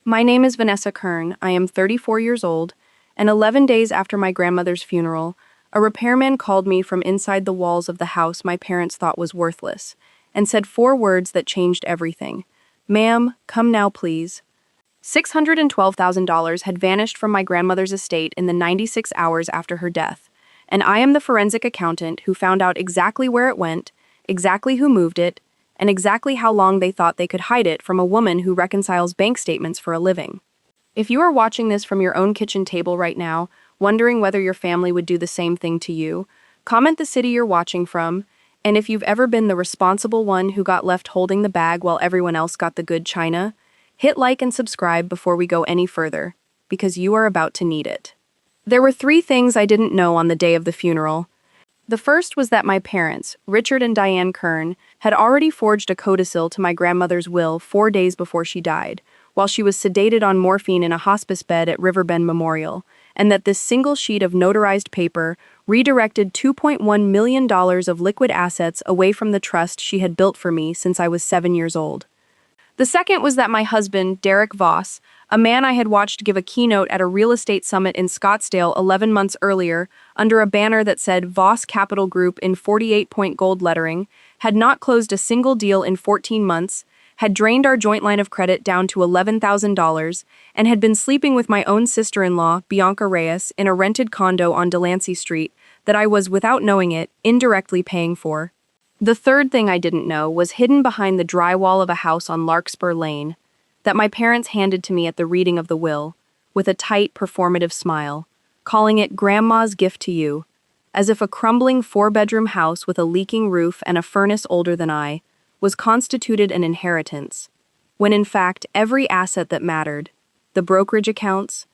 My name is Vanessa Kern. I am 34 years old, and 11 days after my grandmother's funeral, a repairman called me from inside the walls of the house my parents thought was worthless, and said 4 words that changed everything. "Ma'am, come now, please." $612,000 had vanished from my grandmother's estate in the 96 hours after her death, and I am the forensic accountant who found out exactly where it went, exactly who moved it, and exactly how long they thought they could hide it from a woman who reconciles bank statements for a living. If you are watching this from your own kitchen table right now, wondering whether your family would do the same thing to you, comment the city you're watching from, and if you've ever been the responsible one who got left holding the bag while everyone else got the good china, hit like and subscribe before we go any further, because you are about to need it. There were 3 things I didn't know on the day of the funeral. The first was that my parents, Richard and Diane Kern, had already forged a codicil to my grandmother's will 4 days before she died, while she was sedated on morphine in a hospice bed at Riverbend Memorial, and that this single sheet of notarized paper redirected $2.1 million of liquid assets away from the trust she had built for me since I was 7 years old. The second was that my husband, Derek Voss, a man I had watched give a keynote at a real estate summit in Scottsdale 11 months earlier, under a banner that said Voss Capital Group in 48-point gold lettering, had not closed a single deal in 14 months, had drained our joint line of credit down to $11,000, and had been sleeping with my own sister-in-law, Bianca Reyes, in a rented condo on Delancey Street that I was, without knowing it, indirectly paying for. The third thing I didn't know was hidden behind the drywall of a house on Larkspur Lane that my parents handed to me at the reading of the will, with a tight, performative smile, calling it Grandma's gift to you, as if a crumbling 4-bedroom house with a leaking roof and a furnace older than I was constituted an inheritance, when in fact every asset that mattered, the brokerage accounts,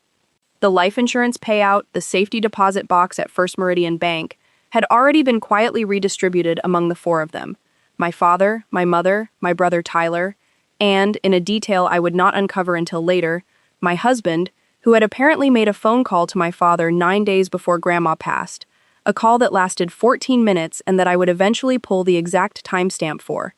the life insurance payout, the safety deposit box at First Meridian Bank, had already been quietly redistributed among the 4 of them: my father, my mother, my brother Tyler, and, in a detail I would not uncover until later, my husband, who had apparently made a phone call to my father 9 days before Grandma passed, a call that lasted 14 minutes and that I would eventually pull the exact timestamp for.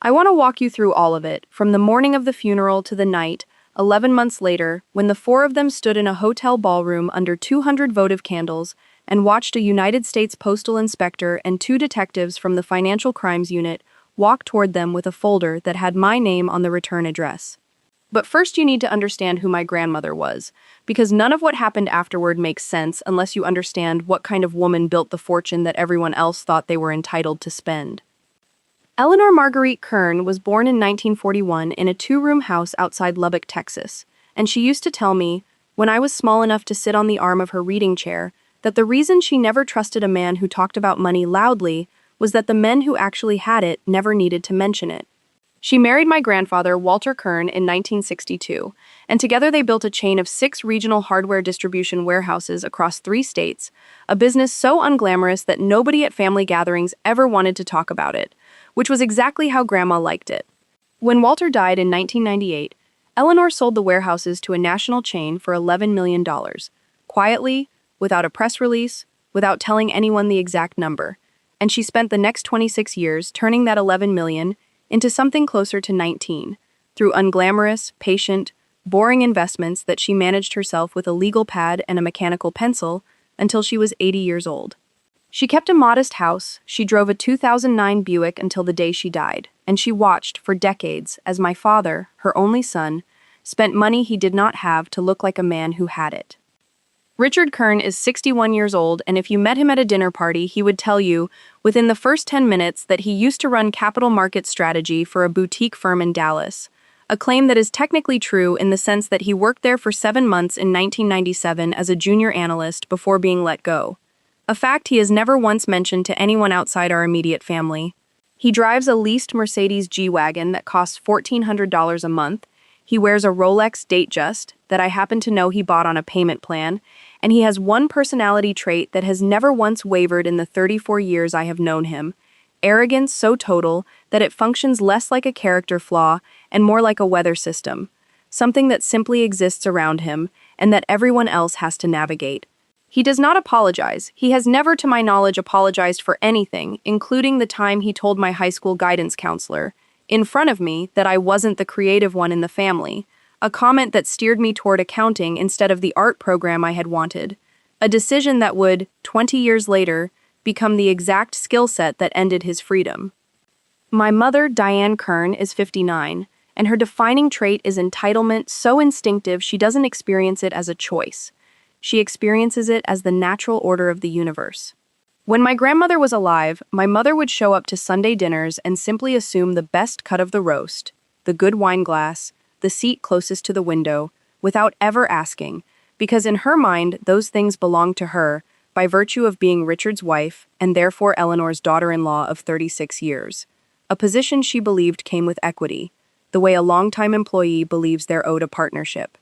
I want to walk you through all of it, from the morning of the funeral to the night, 11 months later, when the 4 of them stood in a hotel ballroom under 200 votive candles and watched a United States Postal Inspector and 2 detectives from the Financial Crimes Unit walk toward them with a folder that had my name on the return address. But first you need to understand who my grandmother was, because none of what happened afterward makes sense unless you understand what kind of woman built the fortune that everyone else thought they were entitled to spend. Eleanor Marguerite Kern was born in 1941 in a 2-room house outside Lubbock, Texas, and she used to tell me, when I was small enough to sit on the arm of her reading chair, that the reason she never trusted a man who talked about money loudly was that the men who actually had it never needed to mention it. She married my grandfather, Walter Kern, in 1962, and together they built a chain of 6 regional hardware distribution warehouses across 3 states, a business so unglamorous that nobody at family gatherings ever wanted to talk about it, which was exactly how Grandma liked it. When Walter died in 1998, Eleanor sold the warehouses to a national chain for $11 million, quietly, without a press release, without telling anyone the exact number, and she spent the next 26 years turning that $11 million into something closer to 19, through unglamorous, patient, boring investments that she managed herself with a legal pad and a mechanical pencil until she was 80 years old. She kept a modest house, she drove a 2009 Buick until the day she died, and she watched, for decades, as my father, her only son, spent money he did not have to look like a man who had it. Richard Kern is 61 years old, and if you met him at a dinner party, he would tell you, within the first 10 minutes, that he used to run capital market strategy for a boutique firm in Dallas, a claim that is technically true in the sense that he worked there for 7 months in 1997 as a junior analyst before being let go, a fact he has never once mentioned to anyone outside our immediate family. He drives a leased Mercedes G-Wagon that costs $1,400 a month. He wears a Rolex Datejust that I happen to know he bought on a payment plan, and he has one personality trait that has never once wavered in the 34 years I have known him: arrogance so total that it functions less like a character flaw and more like a weather system, something that simply exists around him and that everyone else has to navigate. He does not apologize. He has never, to my knowledge, apologized for anything, including the time he told my high school guidance counselor, in front of me, that I wasn't the creative one in the family, a comment that steered me toward accounting instead of the art program I had wanted, a decision that would, 20 years later, become the exact skill set that ended his freedom. My mother, Diane Kern, is 59, and her defining trait is entitlement so instinctive she doesn't experience it as a choice. She experiences it as the natural order of the universe. When my grandmother was alive, my mother would show up to Sunday dinners and simply assume the best cut of the roast, the good wine glass, the seat closest to the window, without ever asking, because in her mind those things belonged to her by virtue of being Richard's wife and therefore Eleanor's daughter-in-law of 36 years, a position she believed came with equity, the way a longtime employee believes they're owed a partnership.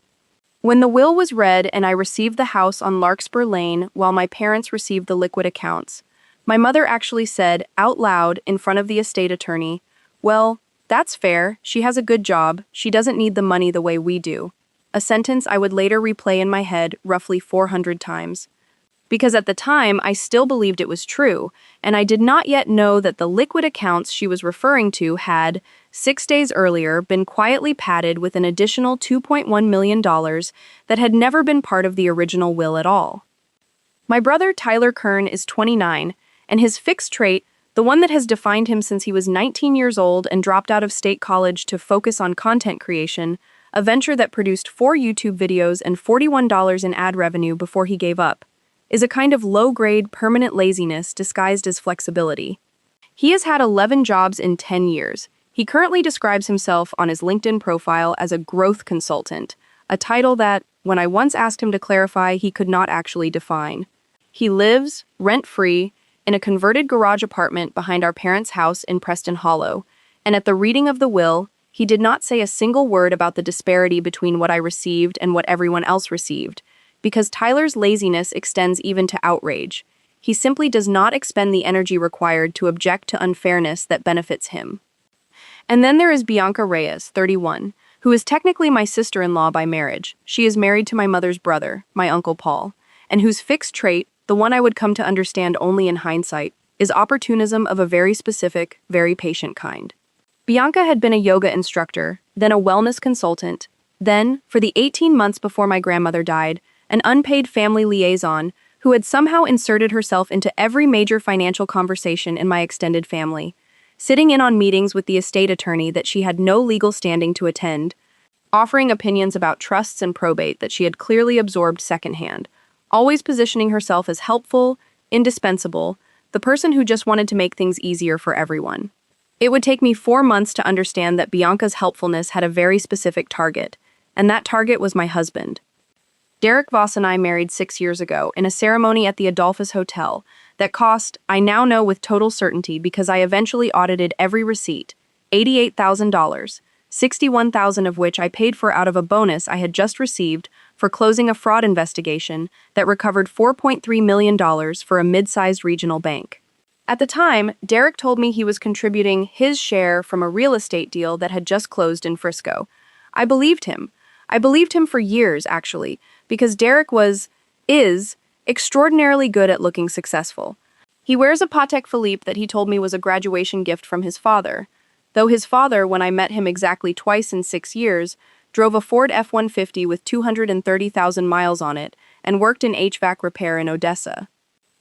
When the will was read and I received the house on Larkspur Lane while my parents received the liquid accounts, my mother actually said, out loud in front of the estate attorney, "Well, that's fair, she has a good job, she doesn't need the money the way we do," a sentence I would later replay in my head roughly 400 times. Because at the time, I still believed it was true, and I did not yet know that the liquid accounts she was referring to had, 6 days earlier, been quietly padded with an additional $2.1 million that had never been part of the original will at all. My brother Tyler Kern is 29, and his fixed trait, the one that has defined him since he was 19 years old and dropped out of state college to focus on content creation, a venture that produced 4 YouTube videos and $41 in ad revenue before he gave up, is a kind of low-grade, permanent laziness disguised as flexibility. He has had 11 jobs in 10 years. He currently describes himself on his LinkedIn profile as a growth consultant, a title that, when I once asked him to clarify, he could not actually define. He lives, rent-free, in a converted garage apartment behind our parents' house in Preston Hollow, and at the reading of the will, he did not say a single word about the disparity between what I received and what everyone else received, because Tyler's laziness extends even to outrage. He simply does not expend the energy required to object to unfairness that benefits him. And then there is Bianca Reyes, 31, who is technically my sister-in-law by marriage. She is married to my mother's brother, my Uncle Paul, and whose fixed trait, the one I would come to understand only in hindsight, is opportunism of a very specific, very patient kind. Bianca had been a yoga instructor, then a wellness consultant, then, for the 18 months before my grandmother died, an unpaid family liaison who had somehow inserted herself into every major financial conversation in my extended family, sitting in on meetings with the estate attorney that she had no legal standing to attend, offering opinions about trusts and probate that she had clearly absorbed secondhand, always positioning herself as helpful, indispensable, the person who just wanted to make things easier for everyone. It would take me 4 months to understand that Bianca's helpfulness had a very specific target, and that target was my husband. Derek Voss and I married 6 years ago in a ceremony at the Adolphus Hotel that cost, I now know with total certainty because I eventually audited every receipt, $88,000, $61,000 of which I paid for out of a bonus I had just received for closing a fraud investigation that recovered $4.3 million for a mid-sized regional bank. At the time, Derek told me he was contributing his share from a real estate deal that had just closed in Frisco. I believed him. I believed him for years, actually, because Derek is extraordinarily good at looking successful. He wears a Patek Philippe that he told me was a graduation gift from his father, though his father, when I met him exactly twice in 6 years, drove a Ford F-150 with 230,000 miles on it and worked in HVAC repair in Odessa.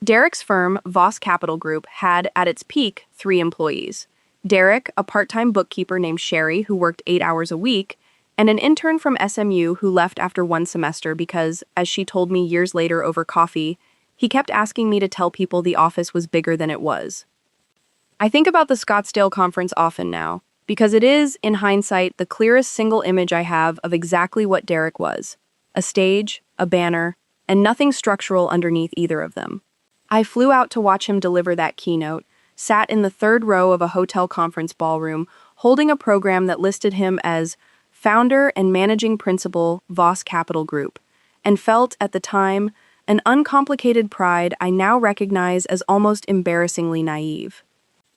Derek's firm, Voss Capital Group, had, at its peak, 3 employees. Derek, a part-time bookkeeper named Sherry who worked 8 hours a week, and an intern from SMU who left after 1 semester because, as she told me years later over coffee, he kept asking me to tell people the office was bigger than it was. I think about the Scottsdale conference often now, because it is, in hindsight, the clearest single image I have of exactly what Derek was. A stage, a banner, and nothing structural underneath either of them. I flew out to watch him deliver that keynote, sat in the 3rd row of a hotel conference ballroom, holding a program that listed him as founder and managing principal, Voss Capital Group, and felt, at the time, an uncomplicated pride I now recognize as almost embarrassingly naive.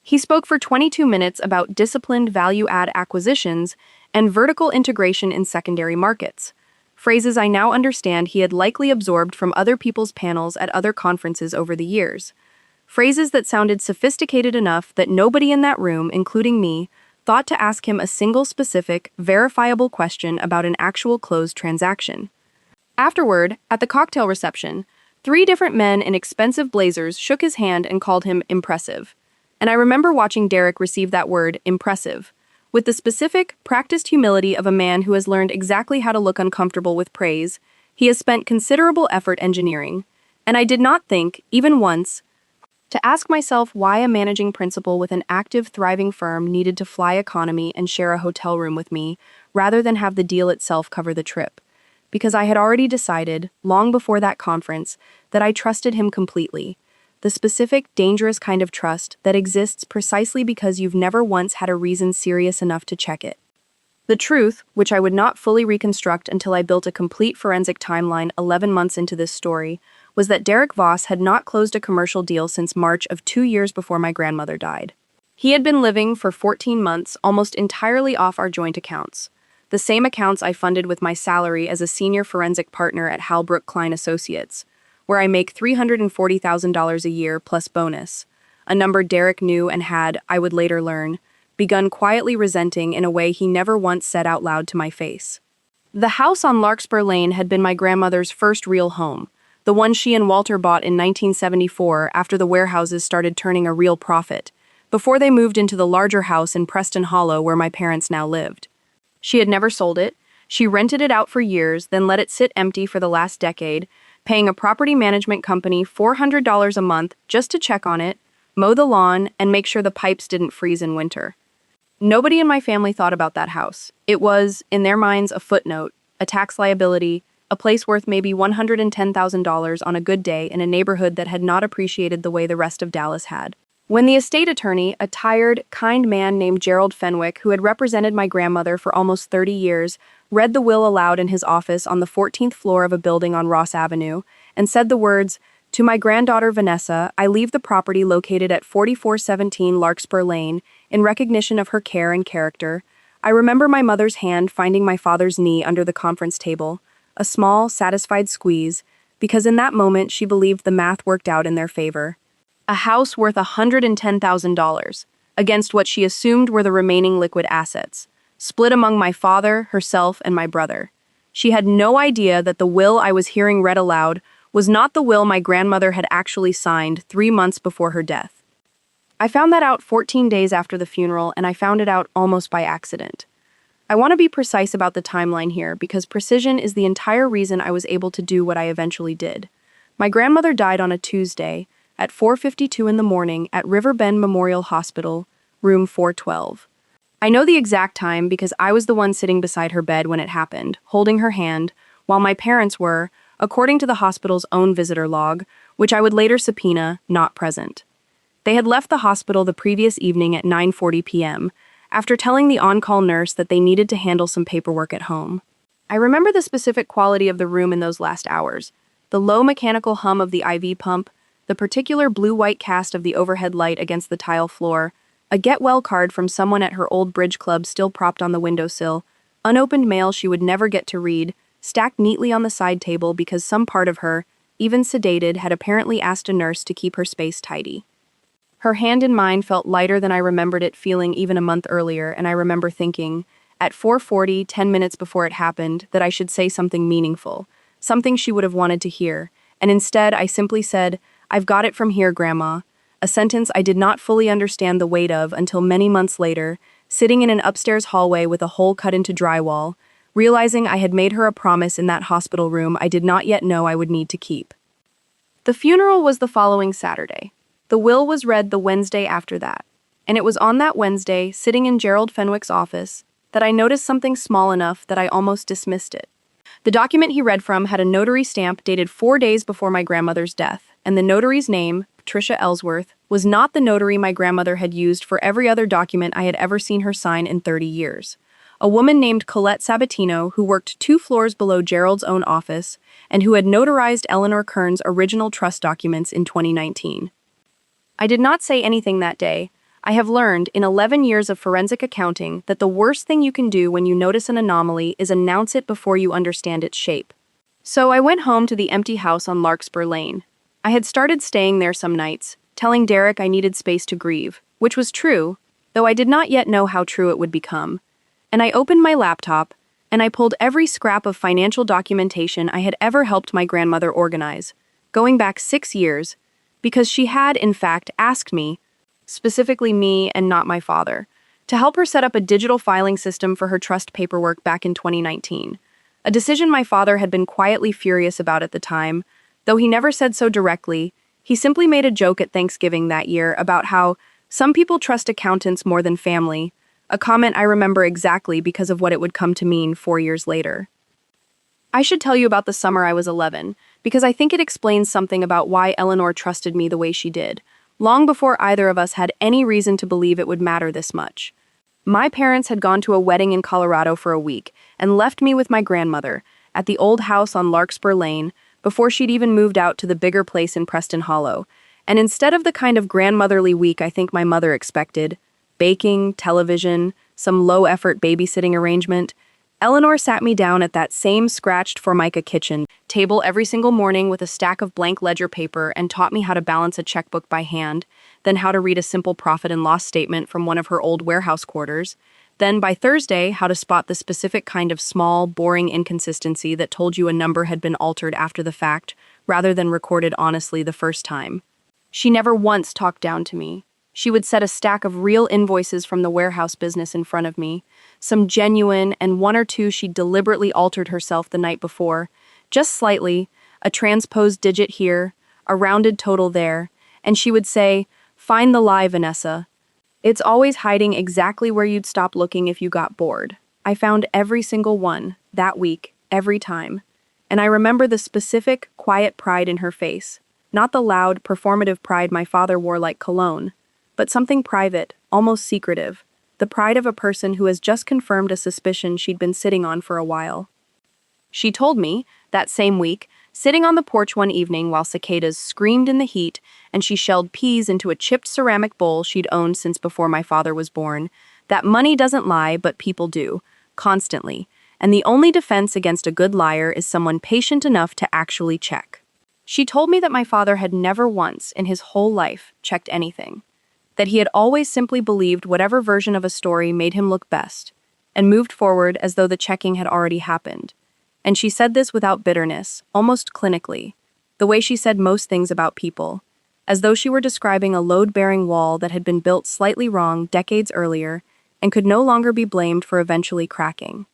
He spoke for 22 minutes about disciplined value-add acquisitions and vertical integration in secondary markets, phrases I now understand he had likely absorbed from other people's panels at other conferences over the years, phrases that sounded sophisticated enough that nobody in that room, including me, thought to ask him a single specific, verifiable question about an actual closed transaction. Afterward, at the cocktail reception, 3 different men in expensive blazers shook his hand and called him impressive. And I remember watching Derek receive that word, impressive, with the specific, practiced humility of a man who has learned exactly how to look uncomfortable with praise. He has spent considerable effort engineering, and I did not think, even once, to ask myself why a managing principal with an active, thriving firm needed to fly economy and share a hotel room with me, rather than have the deal itself cover the trip. Because I had already decided, long before that conference, that I trusted him completely. The specific, dangerous kind of trust that exists precisely because you've never once had a reason serious enough to check it. The truth, which I would not fully reconstruct until I built a complete forensic timeline 11 months into this story, was that Derek Voss had not closed a commercial deal since March of 2 years before my grandmother died. He had been living for 14 months almost entirely off our joint accounts, the same accounts I funded with my salary as a senior forensic partner at Halbrook Klein Associates, where I make $340,000 a year plus bonus, a number Derek knew and had, I would later learn, begun quietly resenting in a way he never once said out loud to my face. The house on Larkspur Lane had been my grandmother's first real home, the one she and Walter bought in 1974 after the warehouses started turning a real profit, before they moved into the larger house in Preston Hollow where my parents now lived. She had never sold it. She rented it out for years, then let it sit empty for the last decade, paying a property management company $400 a month just to check on it, mow the lawn, and make sure the pipes didn't freeze in winter. Nobody in my family thought about that house. It was, in their minds, a footnote, a tax liability, a place worth maybe $110,000 on a good day in a neighborhood that had not appreciated the way the rest of Dallas had. When the estate attorney, a tired, kind man named Gerald Fenwick, who had represented my grandmother for almost 30 years, read the will aloud in his office on the 14th floor of a building on Ross Avenue, and said the words, "To my granddaughter Vanessa, I leave the property located at 4417 Larkspur Lane, in recognition of her care and character," I remember my mother's hand finding my father's knee under the conference table, a small, satisfied squeeze, because in that moment she believed the math worked out in their favor. A house worth $110,000, against what she assumed were the remaining liquid assets, split among my father, herself, and my brother. She had no idea that the will I was hearing read aloud was not the will my grandmother had actually signed 3 months before her death. I found that out 14 days after the funeral, and I found it out almost by accident. I want to be precise about the timeline here because precision is the entire reason I was able to do what I eventually did. My grandmother died on a Tuesday at 4:52 in the morning at Riverbend Memorial Hospital, room 412. I know the exact time because I was the one sitting beside her bed when it happened, holding her hand, while my parents were, according to the hospital's own visitor log, which I would later subpoena, not present. They had left the hospital the previous evening at 9:40 p.m., after telling the on-call nurse that they needed to handle some paperwork at home. I remember the specific quality of the room in those last hours, the low mechanical hum of the IV pump, the particular blue-white cast of the overhead light against the tile floor, a get-well card from someone at her old bridge club still propped on the windowsill, unopened mail she would never get to read, stacked neatly on the side table because some part of her, even sedated, had apparently asked a nurse to keep her space tidy. Her hand in mine felt lighter than I remembered it feeling even a month earlier, and I remember thinking, at 4:40, 10 minutes before it happened, that I should say something meaningful, something she would have wanted to hear, and instead I simply said, "I've got it from here, Grandma," a sentence I did not fully understand the weight of until many months later, sitting in an upstairs hallway with a hole cut into drywall, realizing I had made her a promise in that hospital room I did not yet know I would need to keep. The funeral was the following Saturday. The will was read the Wednesday after that, and it was on that Wednesday, sitting in Gerald Fenwick's office, that I noticed something small enough that I almost dismissed it. The document he read from had a notary stamp dated 4 days before my grandmother's death, and the notary's name, Patricia Ellsworth, was not the notary my grandmother had used for every other document I had ever seen her sign in 30 years. A woman named Colette Sabatino, who worked 2 floors below Gerald's own office, and who had notarized Eleanor Kern's original trust documents in 2019. I did not say anything that day. I have learned, in 11 years of forensic accounting, that the worst thing you can do when you notice an anomaly is announce it before you understand its shape. So I went home to the empty house on Larkspur Lane. I had started staying there some nights, telling Derek I needed space to grieve, which was true, though I did not yet know how true it would become. And I opened my laptop, and I pulled every scrap of financial documentation I had ever helped my grandmother organize, going back 6 years, because she had, in fact, asked me, specifically me and not my father, to help her set up a digital filing system for her trust paperwork back in 2019, a decision my father had been quietly furious about at the time. Though he never said so directly, he simply made a joke at Thanksgiving that year about how some people trust accountants more than family, a comment I remember exactly because of what it would come to mean 4 years later. I should tell you about the summer I was 11, because I think it explains something about why Eleanor trusted me the way she did, long before either of us had any reason to believe it would matter this much. My parents had gone to a wedding in Colorado for a week and left me with my grandmother at the old house on Larkspur Lane before she'd even moved out to the bigger place in Preston Hollow. And instead of the kind of grandmotherly week I think my mother expected, baking, television, some low-effort babysitting arrangement, Eleanor sat me down at that same scratched Formica kitchen table every single morning with a stack of blank ledger paper and taught me how to balance a checkbook by hand, then how to read a simple profit and loss statement from one of her old warehouse quarters, then by Thursday, how to spot the specific kind of small, boring inconsistency that told you a number had been altered after the fact, rather than recorded honestly the first time. She never once talked down to me. She would set a stack of real invoices from the warehouse business in front of me, some genuine and one or two she'd deliberately altered herself the night before, just slightly, a transposed digit here, a rounded total there, and she would say, "Find the lie, Vanessa. It's always hiding exactly where you'd stop looking if you got bored." I found every single one, that week, every time. And I remember the specific, quiet pride in her face, not the loud, performative pride my father wore like cologne, but something private, almost secretive, the pride of a person who has just confirmed a suspicion she'd been sitting on for a while. She told me, that same week, sitting on the porch one evening while cicadas screamed in the heat and she shelled peas into a chipped ceramic bowl she'd owned since before my father was born, that money doesn't lie, but people do, constantly, and the only defense against a good liar is someone patient enough to actually check. She told me that my father had never once, in his whole life, checked anything, that he had always simply believed whatever version of a story made him look best, and moved forward as though the checking had already happened. And she said this without bitterness, almost clinically, the way she said most things about people, as though she were describing a load-bearing wall that had been built slightly wrong decades earlier and could no longer be blamed for eventually cracking.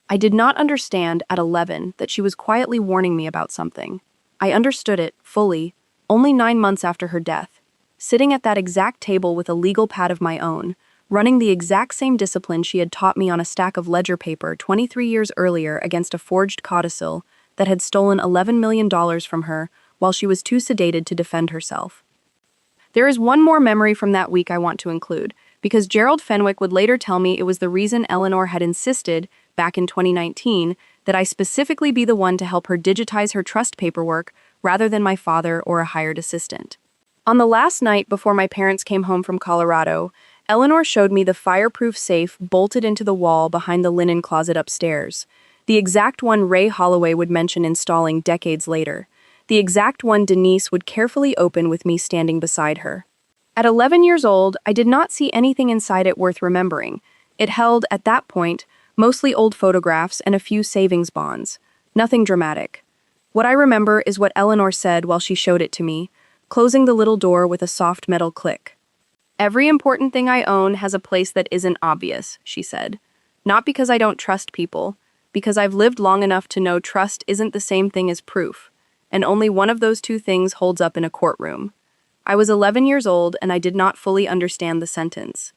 I did not understand at 11 that she was quietly warning me about something. I understood it, fully, only 9 months after her death, sitting at that exact table with a legal pad of my own, running the exact same discipline she had taught me on a stack of ledger paper 23 years earlier against a forged codicil that had stolen $11 million from her while she was too sedated to defend herself. There is one more memory from that week I want to include, because Gerald Fenwick would later tell me it was the reason Eleanor had insisted, back in 2019, that I specifically be the one to help her digitize her trust paperwork rather than my father or a hired assistant. On the last night before my parents came home from Colorado, Eleanor showed me the fireproof safe bolted into the wall behind the linen closet upstairs, the exact one Ray Holloway would mention installing decades later, the exact one Denise would carefully open with me standing beside her. At 11 years old, I did not see anything inside it worth remembering. It held, at that point, mostly old photographs and a few savings bonds. Nothing dramatic. What I remember is what Eleanor said while she showed it to me, closing the little door with a soft metal click. "Every important thing I own has a place that isn't obvious," she said. "Not because I don't trust people, because I've lived long enough to know trust isn't the same thing as proof, and only one of those two things holds up in a courtroom." I was 11 years old and I did not fully understand the sentence.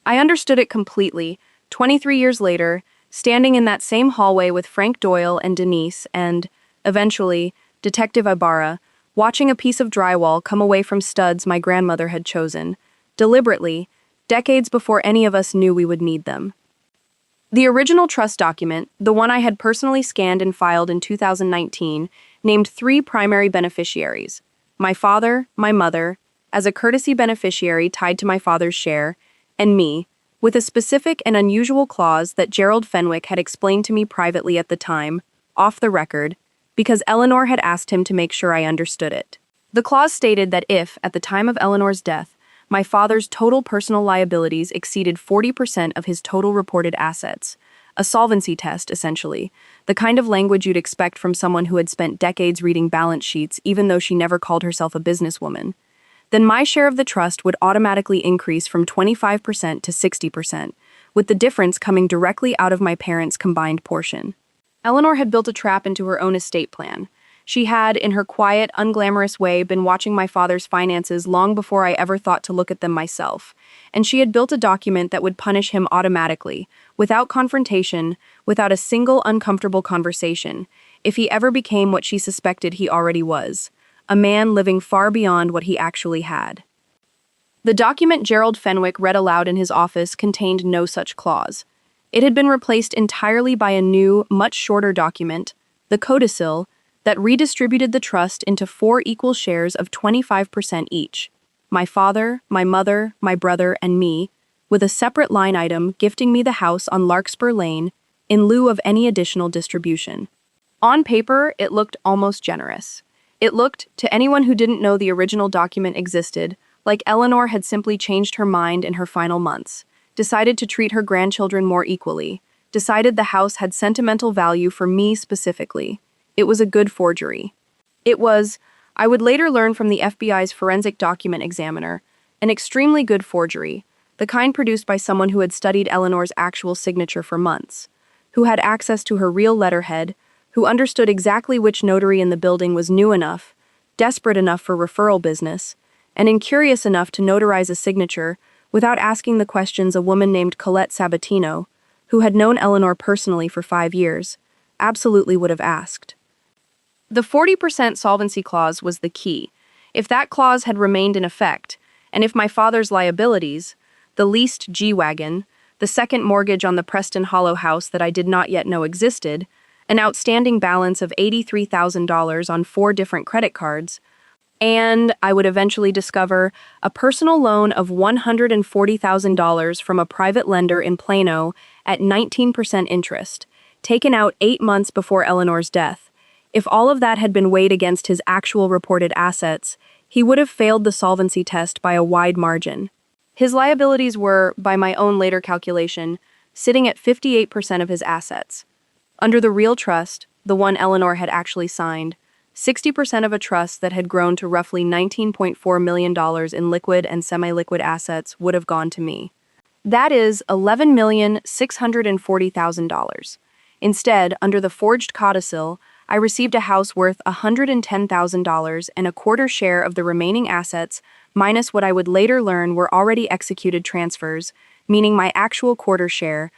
I understood it completely, 23 years later, standing in that same hallway with Frank Doyle and Denise and, eventually, Detective Ibarra, watching a piece of drywall come away from studs my grandmother had chosen, deliberately, decades before any of us knew we would need them. The original trust document, the one I had personally scanned and filed in 2019, named 3 primary beneficiaries: my father, my mother, as a courtesy beneficiary tied to my father's share, and me, with a specific and unusual clause that Gerald Fenwick had explained to me privately at the time, off the record, because Eleanor had asked him to make sure I understood it. The clause stated that if, at the time of Eleanor's death, My father's total personal liabilities exceeded 40% of his total reported assets. A solvency test, essentially, the kind of language you'd expect from someone who had spent decades reading balance sheets even though she never called herself a businesswoman. Then my share of the trust would automatically increase from 25% to 60%, with the difference coming directly out of my parents' combined portion. Eleanor had built a trap into her own estate plan. She had, in her quiet, unglamorous way, been watching my father's finances long before I ever thought to look at them myself, and she had built a document that would punish him automatically, without confrontation, without a single uncomfortable conversation, if he ever became what she suspected he already was, a man living far beyond what he actually had. The document Gerald Fenwick read aloud in his office contained no such clause. It had been replaced entirely by a new, much shorter document, the codicil, that redistributed the trust into 4 equal shares of 25% each, my father, my mother, my brother, and me, with a separate line item gifting me the house on Larkspur Lane in lieu of any additional distribution. On paper, it looked almost generous. It looked, to anyone who didn't know the original document existed, like Eleanor had simply changed her mind in her final months, decided to treat her grandchildren more equally, decided the house had sentimental value for me specifically. It was a good forgery. It was, I would later learn from the FBI's forensic document examiner, an extremely good forgery, the kind produced by someone who had studied Eleanor's actual signature for months, who had access to her real letterhead, who understood exactly which notary in the building was new enough, desperate enough for referral business, and incurious enough to notarize a signature without asking the questions a woman named Colette Sabatino, who had known Eleanor personally for 5 years, absolutely would have asked. The 40% solvency clause was the key. If that clause had remained in effect, and if my father's liabilities, the leased G-Wagon, the second mortgage on the Preston Hollow house that I did not yet know existed, an outstanding balance of $83,000 on 4 different credit cards, and I would eventually discover a personal loan of $140,000 from a private lender in Plano at 19% interest, taken out 8 months before Eleanor's death. If all of that had been weighed against his actual reported assets, he would have failed the solvency test by a wide margin. His liabilities were, by my own later calculation, sitting at 58% of his assets. Under the real trust, the one Eleanor had actually signed, 60% of a trust that had grown to roughly $19.4 million in liquid and semi-liquid assets would have gone to me. That is $11,640,000. Instead, under the forged codicil, I received a house worth $110,000 and a quarter share of the remaining assets, minus what I would later learn were already executed transfers, meaning my actual quarter share,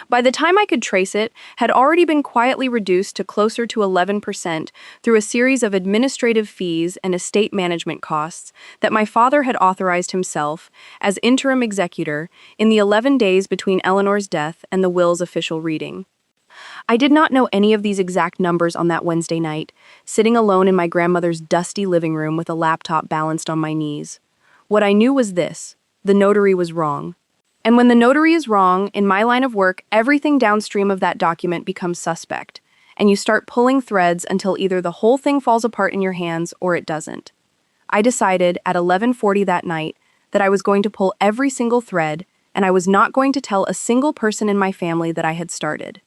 by the time I could trace it, had already been quietly reduced to closer to 11% through a series of administrative fees and estate management costs that my father had authorized himself, as interim executor, in the 11 days between Eleanor's death and the will's official reading. I did not know any of these exact numbers on that Wednesday night, sitting alone in my grandmother's dusty living room with a laptop balanced on my knees. What I knew was this: the notary was wrong. And when the notary is wrong, in my line of work, everything downstream of that document becomes suspect, and you start pulling threads until either the whole thing falls apart in your hands or it doesn't. I decided at 11:40 that night that I was going to pull every single thread, and I was not going to tell a single person in my family that I had started.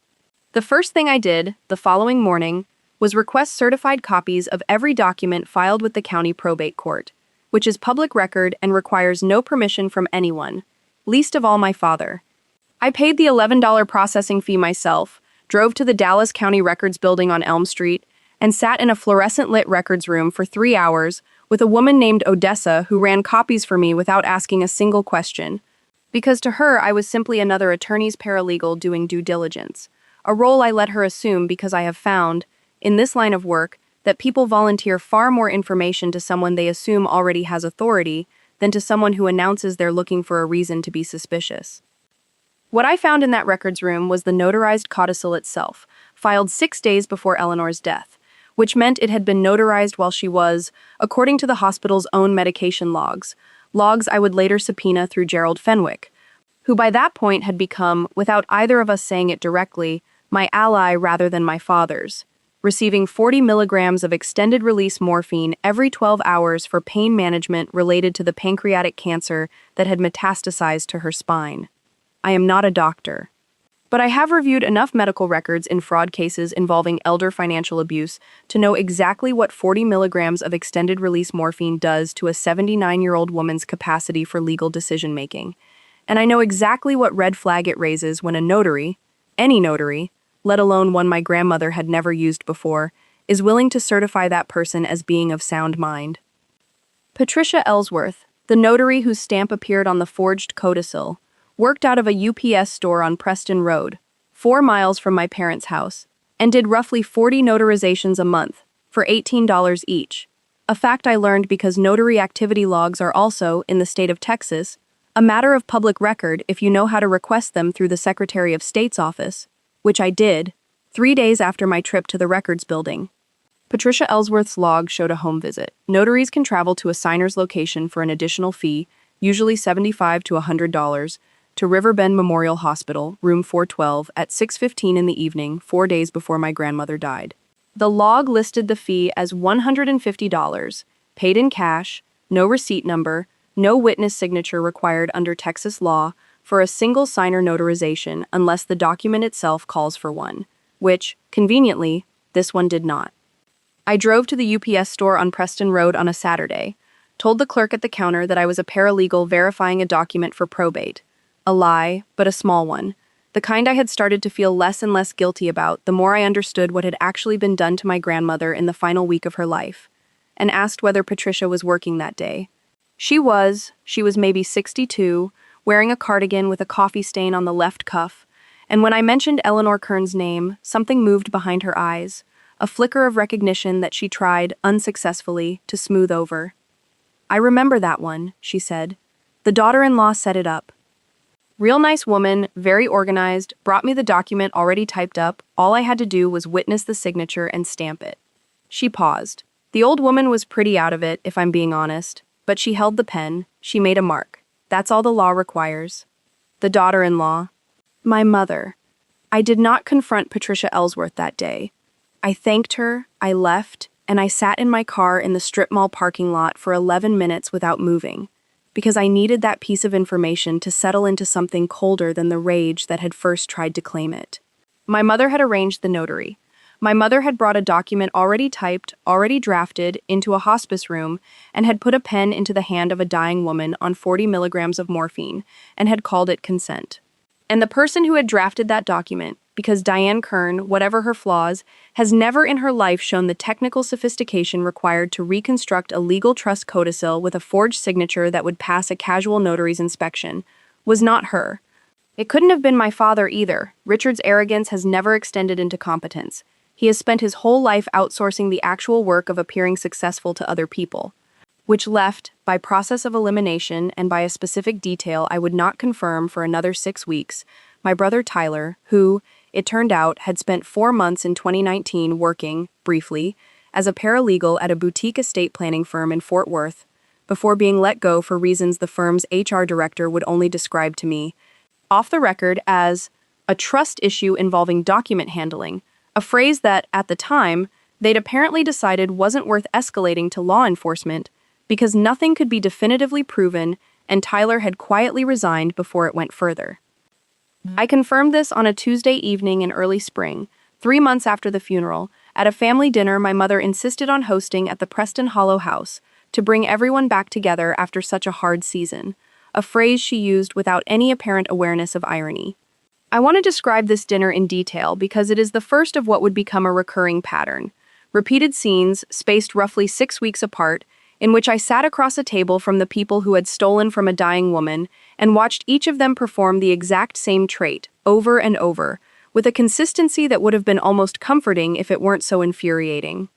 The first thing I did, the following morning, was request certified copies of every document filed with the county probate court, which is public record and requires no permission from anyone, least of all my father. I paid the $11 processing fee myself, drove to the Dallas County Records building on Elm Street, and sat in a fluorescent-lit records room for 3 hours with a woman named Odessa who ran copies for me without asking a single question, because to her I was simply another attorney's paralegal doing due diligence, a role I let her assume because I have found, in this line of work, that people volunteer far more information to someone they assume already has authority than to someone who announces they're looking for a reason to be suspicious. What I found in that records room was the notarized codicil itself, filed 6 days before Eleanor's death, which meant it had been notarized while she was, according to the hospital's own medication logs I would later subpoena through Gerald Fenwick, who by that point had become, without either of us saying it directly, my ally rather than my father's. receiving 40 milligrams of extended-release morphine every 12 hours for pain management related to the pancreatic cancer that had metastasized to her spine. I am not a doctor, but I have reviewed enough medical records in fraud cases involving elder financial abuse to know exactly what 40 milligrams of extended-release morphine does to a 79-year-old woman's capacity for legal decision-making. And I know exactly what red flag it raises when a notary, any notary, let alone one my grandmother had never used before, is willing to certify that person as being of sound mind. Patricia Ellsworth, the notary whose stamp appeared on the forged codicil, worked out of a UPS store on Preston Road, 4 miles from my parents' house, and did roughly 40 notarizations a month, for $18 each. A fact I learned because notary activity logs are also, in the state of Texas, a matter of public record if you know how to request them through the Secretary of State's office, which I did, 3 days after my trip to the records building. Patricia Ellsworth's log showed a home visit. Notaries can travel to a signer's location for an additional fee, usually $75 to $100, to Riverbend Memorial Hospital, room 412, at 6:15 in the evening, 4 days before my grandmother died. The log listed the fee as $150, paid in cash, no receipt number, no witness signature required under Texas law for a single signer notarization unless the document itself calls for one, which, conveniently, this one did not. I drove to the UPS store on Preston Road on a Saturday, told the clerk at the counter that I was a paralegal verifying a document for probate. A lie, but a small one. The kind I had started to feel less and less guilty about the more I understood what had actually been done to my grandmother in the final week of her life, and asked whether Patricia was working that day. She was maybe 62, wearing a cardigan with a coffee stain on the left cuff, and when I mentioned Eleanor Kern's name, something moved behind her eyes, a flicker of recognition that she tried, unsuccessfully, to smooth over. "I remember that one," she said. "The daughter-in-law set it up. Real nice woman, very organized, brought me the document already typed up. All I had to do was witness the signature and stamp it." She paused. The old woman was pretty out of it, if I'm being honest, but she held the pen, she made a mark. That's all the law requires. The daughter-in-law. My mother. I did not confront Patricia Ellsworth that day. I thanked her, I left, and I sat in my car in the strip mall parking lot for 11 minutes without moving, because I needed that piece of information to settle into something colder than the rage that had first tried to claim it. My mother had arranged the notary. My mother had brought a document already typed, already drafted, into a hospice room and had put a pen into the hand of a dying woman on 40 milligrams of morphine and had called it consent. And the person who had drafted that document, because Diane Kern, whatever her flaws, has never in her life shown the technical sophistication required to reconstruct a legal trust codicil with a forged signature that would pass a casual notary's inspection, was not her. It couldn't have been my father either. Richard's arrogance has never extended into competence. He has spent his whole life outsourcing the actual work of appearing successful to other people, which left, by process of elimination and by a specific detail I would not confirm for another 6 weeks, my brother Tyler, who, it turned out, had spent 4 months in 2019 working, briefly, as a paralegal at a boutique estate planning firm in Fort Worth, before being let go for reasons the firm's HR director would only describe to me, off the record, as a trust issue involving document handling, a phrase that, at the time, they'd apparently decided wasn't worth escalating to law enforcement because nothing could be definitively proven and Tyler had quietly resigned before it went further. I confirmed this on a Tuesday evening in early spring, 3 months after the funeral, at a family dinner my mother insisted on hosting at the Preston Hollow House to bring everyone back together after such a hard season, a phrase she used without any apparent awareness of irony. I want to describe this dinner in detail because it is the first of what would become a recurring pattern. Repeated scenes, spaced roughly 6 weeks apart, in which I sat across a table from the people who had stolen from a dying woman and watched each of them perform the exact same trait, over and over, with a consistency that would have been almost comforting if it weren't so infuriating.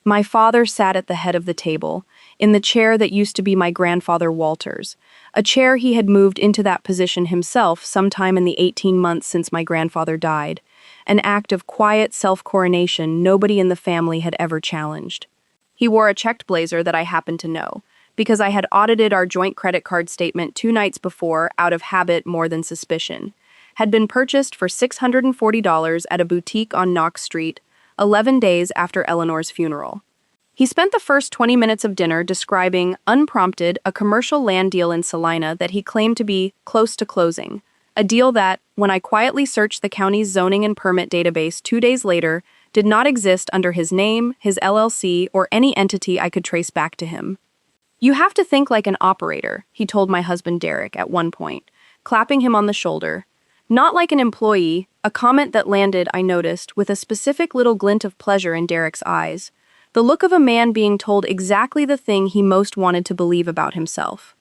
My father sat at the head of the table, in the chair that used to be my grandfather Walter's, a chair he had moved into that position himself sometime in the 18 months since my grandfather died, an act of quiet self-coronation nobody in the family had ever challenged. He wore a checked blazer that I happened to know, because I had audited our joint credit card statement 2 nights before out of habit more than suspicion, had been purchased for $640 at a boutique on Knox Street, 11 days after Eleanor's funeral. He spent the first 20 minutes of dinner describing, unprompted, a commercial land deal in Salina that he claimed to be close to closing. A deal that, when I quietly searched the county's zoning and permit database 2 days later, did not exist under his name, his LLC, or any entity I could trace back to him. "You have to think like an operator," he told my husband Derek at one point, clapping him on the shoulder. "Not like an employee," a comment that landed, I noticed, with a specific little glint of pleasure in Derek's eyes. The look of a man being told exactly the thing he most wanted to believe about himself.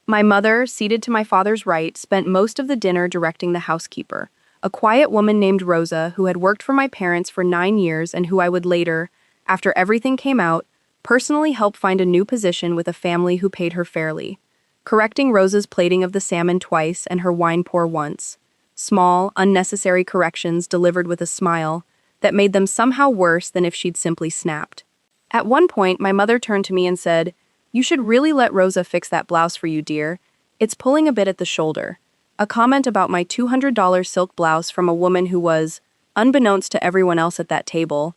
My mother, seated to my father's right, spent most of the dinner directing the housekeeper, a quiet woman named Rosa who had worked for my parents for 9 years and who I would later, after everything came out, personally help find a new position with a family who paid her fairly, correcting Rosa's plating of the salmon twice and her wine pour once. Small, unnecessary corrections delivered with a smile that made them somehow worse than if she'd simply snapped. At one point, my mother turned to me and said, "You should really let Rosa fix that blouse for you, dear. It's pulling a bit at the shoulder." A comment about my $200 silk blouse from a woman who was, unbeknownst to everyone else at that table,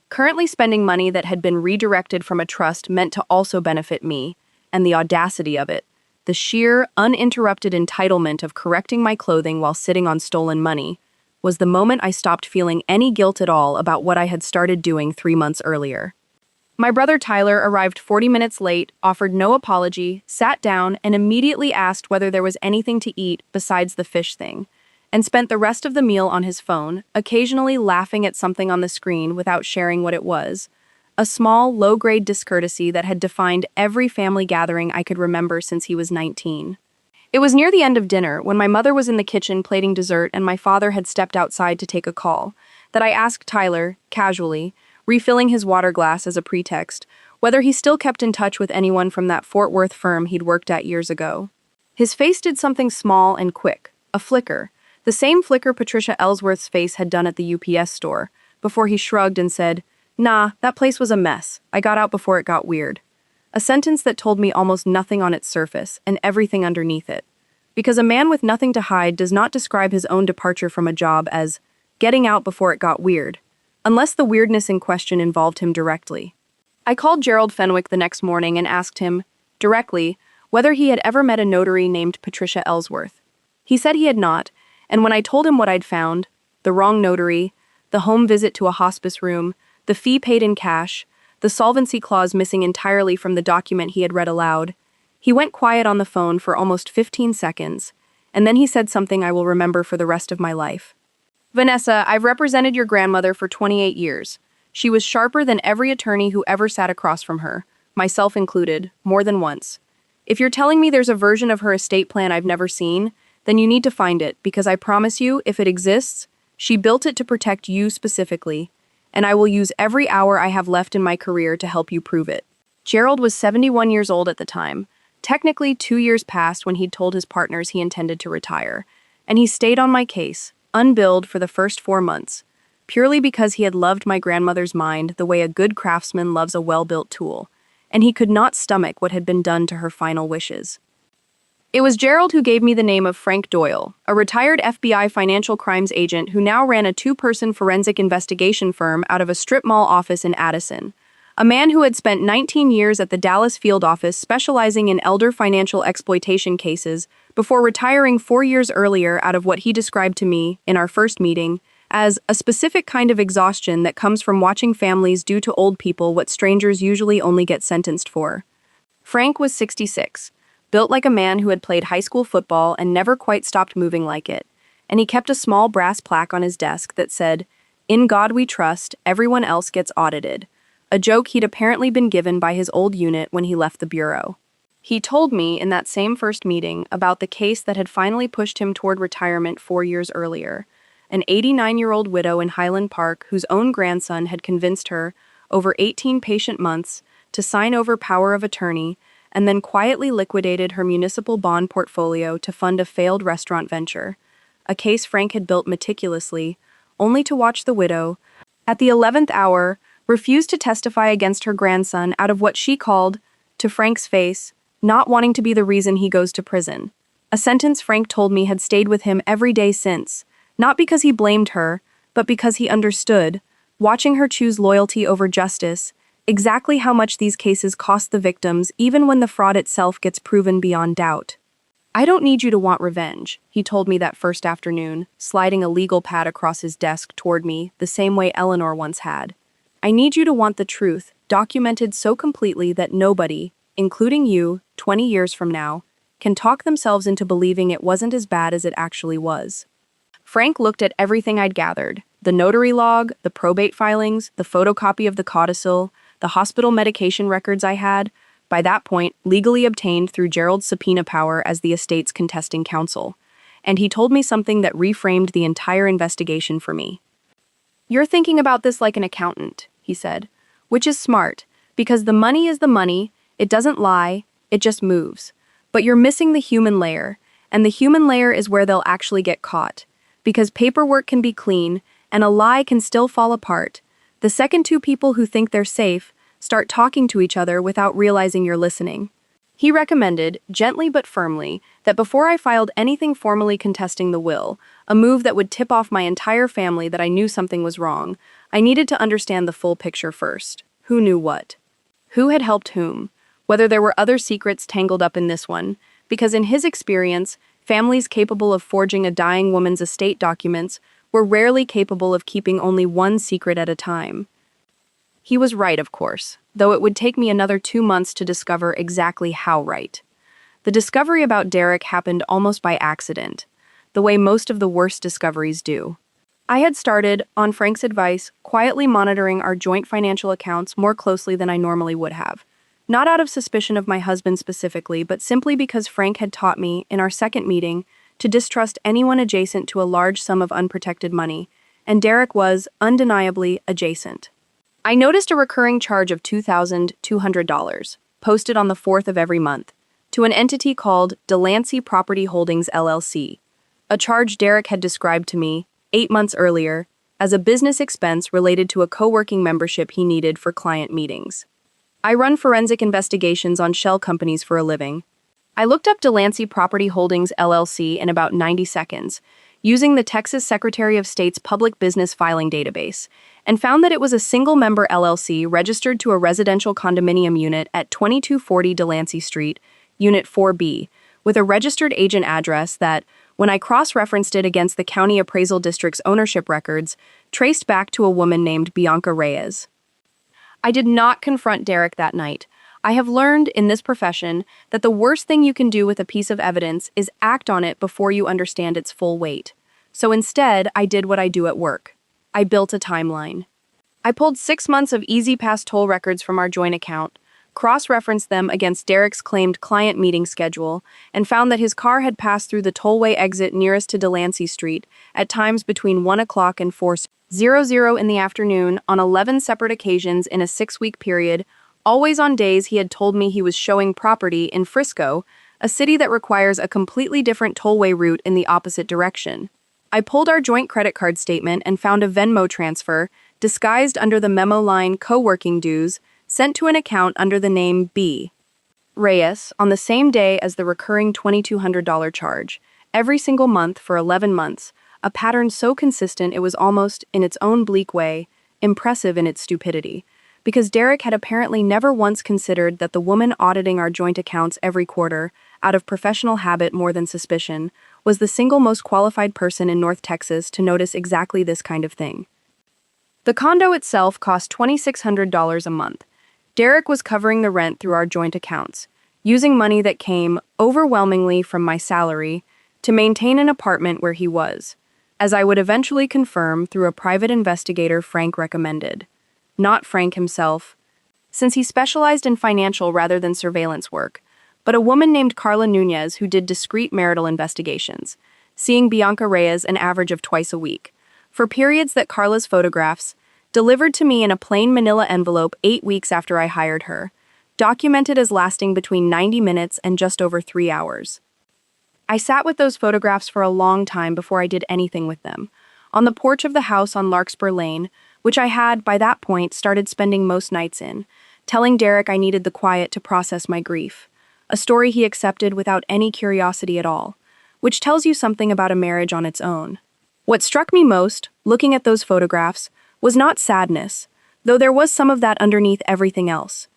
currently spending money that had been redirected from a trust meant to also benefit me, and the audacity of it, the sheer, uninterrupted entitlement of correcting my clothing while sitting on stolen money, was the moment I stopped feeling any guilt at all about what I had started doing 3 months earlier. My brother Tyler arrived 40 minutes late, offered no apology, sat down, and immediately asked whether there was anything to eat besides the fish thing, and spent the rest of the meal on his phone, occasionally laughing at something on the screen without sharing what it was. A small, low-grade discourtesy that had defined every family gathering I could remember since he was 19. It was near the end of dinner, when my mother was in the kitchen plating dessert and my father had stepped outside to take a call, that I asked Tyler, casually, refilling his water glass as a pretext, whether he still kept in touch with anyone from that Fort Worth firm he'd worked at years ago. His face did something small and quick, a flicker, the same flicker Patricia Ellsworth's face had done at the UPS store, before he shrugged and said, "Nah, that place was a mess. I got out before it got weird." A sentence that told me almost nothing on its surface and everything underneath it. Because a man with nothing to hide does not describe his own departure from a job as getting out before it got weird, unless the weirdness in question involved him directly. I called Gerald Fenwick the next morning and asked him, directly, whether he had ever met a notary named Patricia Ellsworth. He said he had not, and when I told him what I'd found, the wrong notary, the home visit to a hospice room, the fee paid in cash, the solvency clause missing entirely from the document he had read aloud, he went quiet on the phone for almost 15 seconds, and then he said something I will remember for the rest of my life. "Vanessa, I've represented your grandmother for 28 years. She was sharper than every attorney who ever sat across from her, myself included, more than once. If you're telling me there's a version of her estate plan I've never seen, then you need to find it, because I promise you, if it exists, she built it to protect you specifically, and I will use every hour I have left in my career to help you prove it." Gerald was 71 years old at the time. Technically, 2 years passed when he'd told his partners he intended to retire, and he stayed on my case, unbilled for the first 4 months, purely because he had loved my grandmother's mind the way a good craftsman loves a well-built tool, and he could not stomach what had been done to her final wishes. It was Gerald who gave me the name of Frank Doyle, a retired FBI financial crimes agent who now ran a 2-person forensic investigation firm out of a strip mall office in Addison. A man who had spent 19 years at the Dallas field office specializing in elder financial exploitation cases before retiring 4 years earlier out of what he described to me, in our first meeting, as a specific kind of exhaustion that comes from watching families do to old people what strangers usually only get sentenced for. Frank was 66. Built like a man who had played high school football and never quite stopped moving like it, and he kept a small brass plaque on his desk that said, "In God we trust, everyone else gets audited," a joke he'd apparently been given by his old unit when he left the bureau. He told me in that same first meeting about the case that had finally pushed him toward retirement 4 years earlier, an 89-year-old widow in Highland Park whose own grandson had convinced her, over 18 patient months, to sign over power of attorney and then quietly liquidated her municipal bond portfolio to fund a failed restaurant venture, a case Frank had built meticulously, only to watch the widow, at the 11th hour, refuse to testify against her grandson out of what she called, to Frank's face, not wanting to be the reason he goes to prison. A sentence Frank told me had stayed with him every day since, not because he blamed her, but because he understood, watching her choose loyalty over justice, exactly how much these cases cost the victims even when the fraud itself gets proven beyond doubt. "I don't need you to want revenge," he told me that first afternoon, sliding a legal pad across his desk toward me the same way Eleanor once had. "I need you to want the truth, documented so completely that nobody, including you, 20 years from now, can talk themselves into believing it wasn't as bad as it actually was." Frank looked at everything I'd gathered: the notary log, the probate filings, the photocopy of the codicil, the hospital medication records I had, by that point, legally obtained through Gerald's subpoena power as the estate's contesting counsel. And he told me something that reframed the entire investigation for me. "You're thinking about this like an accountant," he said, "which is smart, because the money is the money, it doesn't lie, it just moves. But you're missing the human layer, and the human layer is where they'll actually get caught. Because paperwork can be clean, and a lie can still fall apart. The second two people who think they're safe start talking to each other without realizing you're listening." He recommended, gently but firmly, that before I filed anything formally contesting the will, a move that would tip off my entire family that I knew something was wrong, I needed to understand the full picture first. Who knew what? Who had helped whom? Whether there were other secrets tangled up in this one, because in his experience, families capable of forging a dying woman's estate documents were rarely capable of keeping only one secret at a time. He was right, of course, though it would take me another 2 months to discover exactly how right. The discovery about Derek happened almost by accident, the way most of the worst discoveries do. I had started, on Frank's advice, quietly monitoring our joint financial accounts more closely than I normally would have. Not out of suspicion of my husband specifically, but simply because Frank had taught me, in our second meeting, to distrust anyone adjacent to a large sum of unprotected money, and Derek was, undeniably, adjacent. I noticed a recurring charge of $2,200, posted on the 4th of every month, to an entity called Delancey Property Holdings LLC, a charge Derek had described to me, 8 months earlier, as a business expense related to a co-working membership he needed for client meetings. I run forensic investigations on shell companies for a living. I looked up Delancey Property Holdings LLC in about 90 seconds, using the Texas Secretary of State's Public Business Filing Database, and found that it was a single-member LLC registered to a residential condominium unit at 2240 Delancey Street, Unit 4B, with a registered agent address that, when I cross-referenced it against the County Appraisal District's ownership records, traced back to a woman named Bianca Reyes. I did not confront Derek that night. I have learned in this profession that the worst thing you can do with a piece of evidence is act on it before you understand its full weight. So instead, I did what I do at work. I built a timeline. I pulled 6 months of E-ZPass toll records from our joint account, cross-referenced them against Derek's claimed client meeting schedule, and found that his car had passed through the tollway exit nearest to Delancey Street at times between 1 o'clock and 4:00 in the afternoon on 11 separate occasions in a 6-week period, always on days he had told me he was showing property in Frisco, a city that requires a completely different tollway route in the opposite direction. I pulled our joint credit card statement and found a Venmo transfer, disguised under the memo line co-working dues, sent to an account under the name B. Reyes on the same day as the recurring $2,200 charge, every single month for 11 months, a pattern so consistent it was almost, in its own bleak way, impressive in its stupidity, because Derek had apparently never once considered that the woman auditing our joint accounts every quarter, out of professional habit more than suspicion, was the single most qualified person in North Texas to notice exactly this kind of thing. The condo itself cost $2,600 a month. Derek was covering the rent through our joint accounts, using money that came, overwhelmingly, from my salary, to maintain an apartment where he was, as I would eventually confirm through a private investigator Frank recommended. Not Frank himself, since he specialized in financial rather than surveillance work, but a woman named Carla Nunez who did discreet marital investigations, seeing Bianca Reyes an average of twice a week, for periods that Carla's photographs, delivered to me in a plain manila envelope 8 weeks after I hired her, documented as lasting between 90 minutes and just over 3 hours. I sat with those photographs for a long time before I did anything with them, on the porch of the house on Larkspur Lane, which I had, by that point, started spending most nights in, telling Derek I needed the quiet to process my grief, a story he accepted without any curiosity at all, which tells you something about a marriage on its own. What struck me most, looking at those photographs, was not sadness, though there was some of that underneath everything else.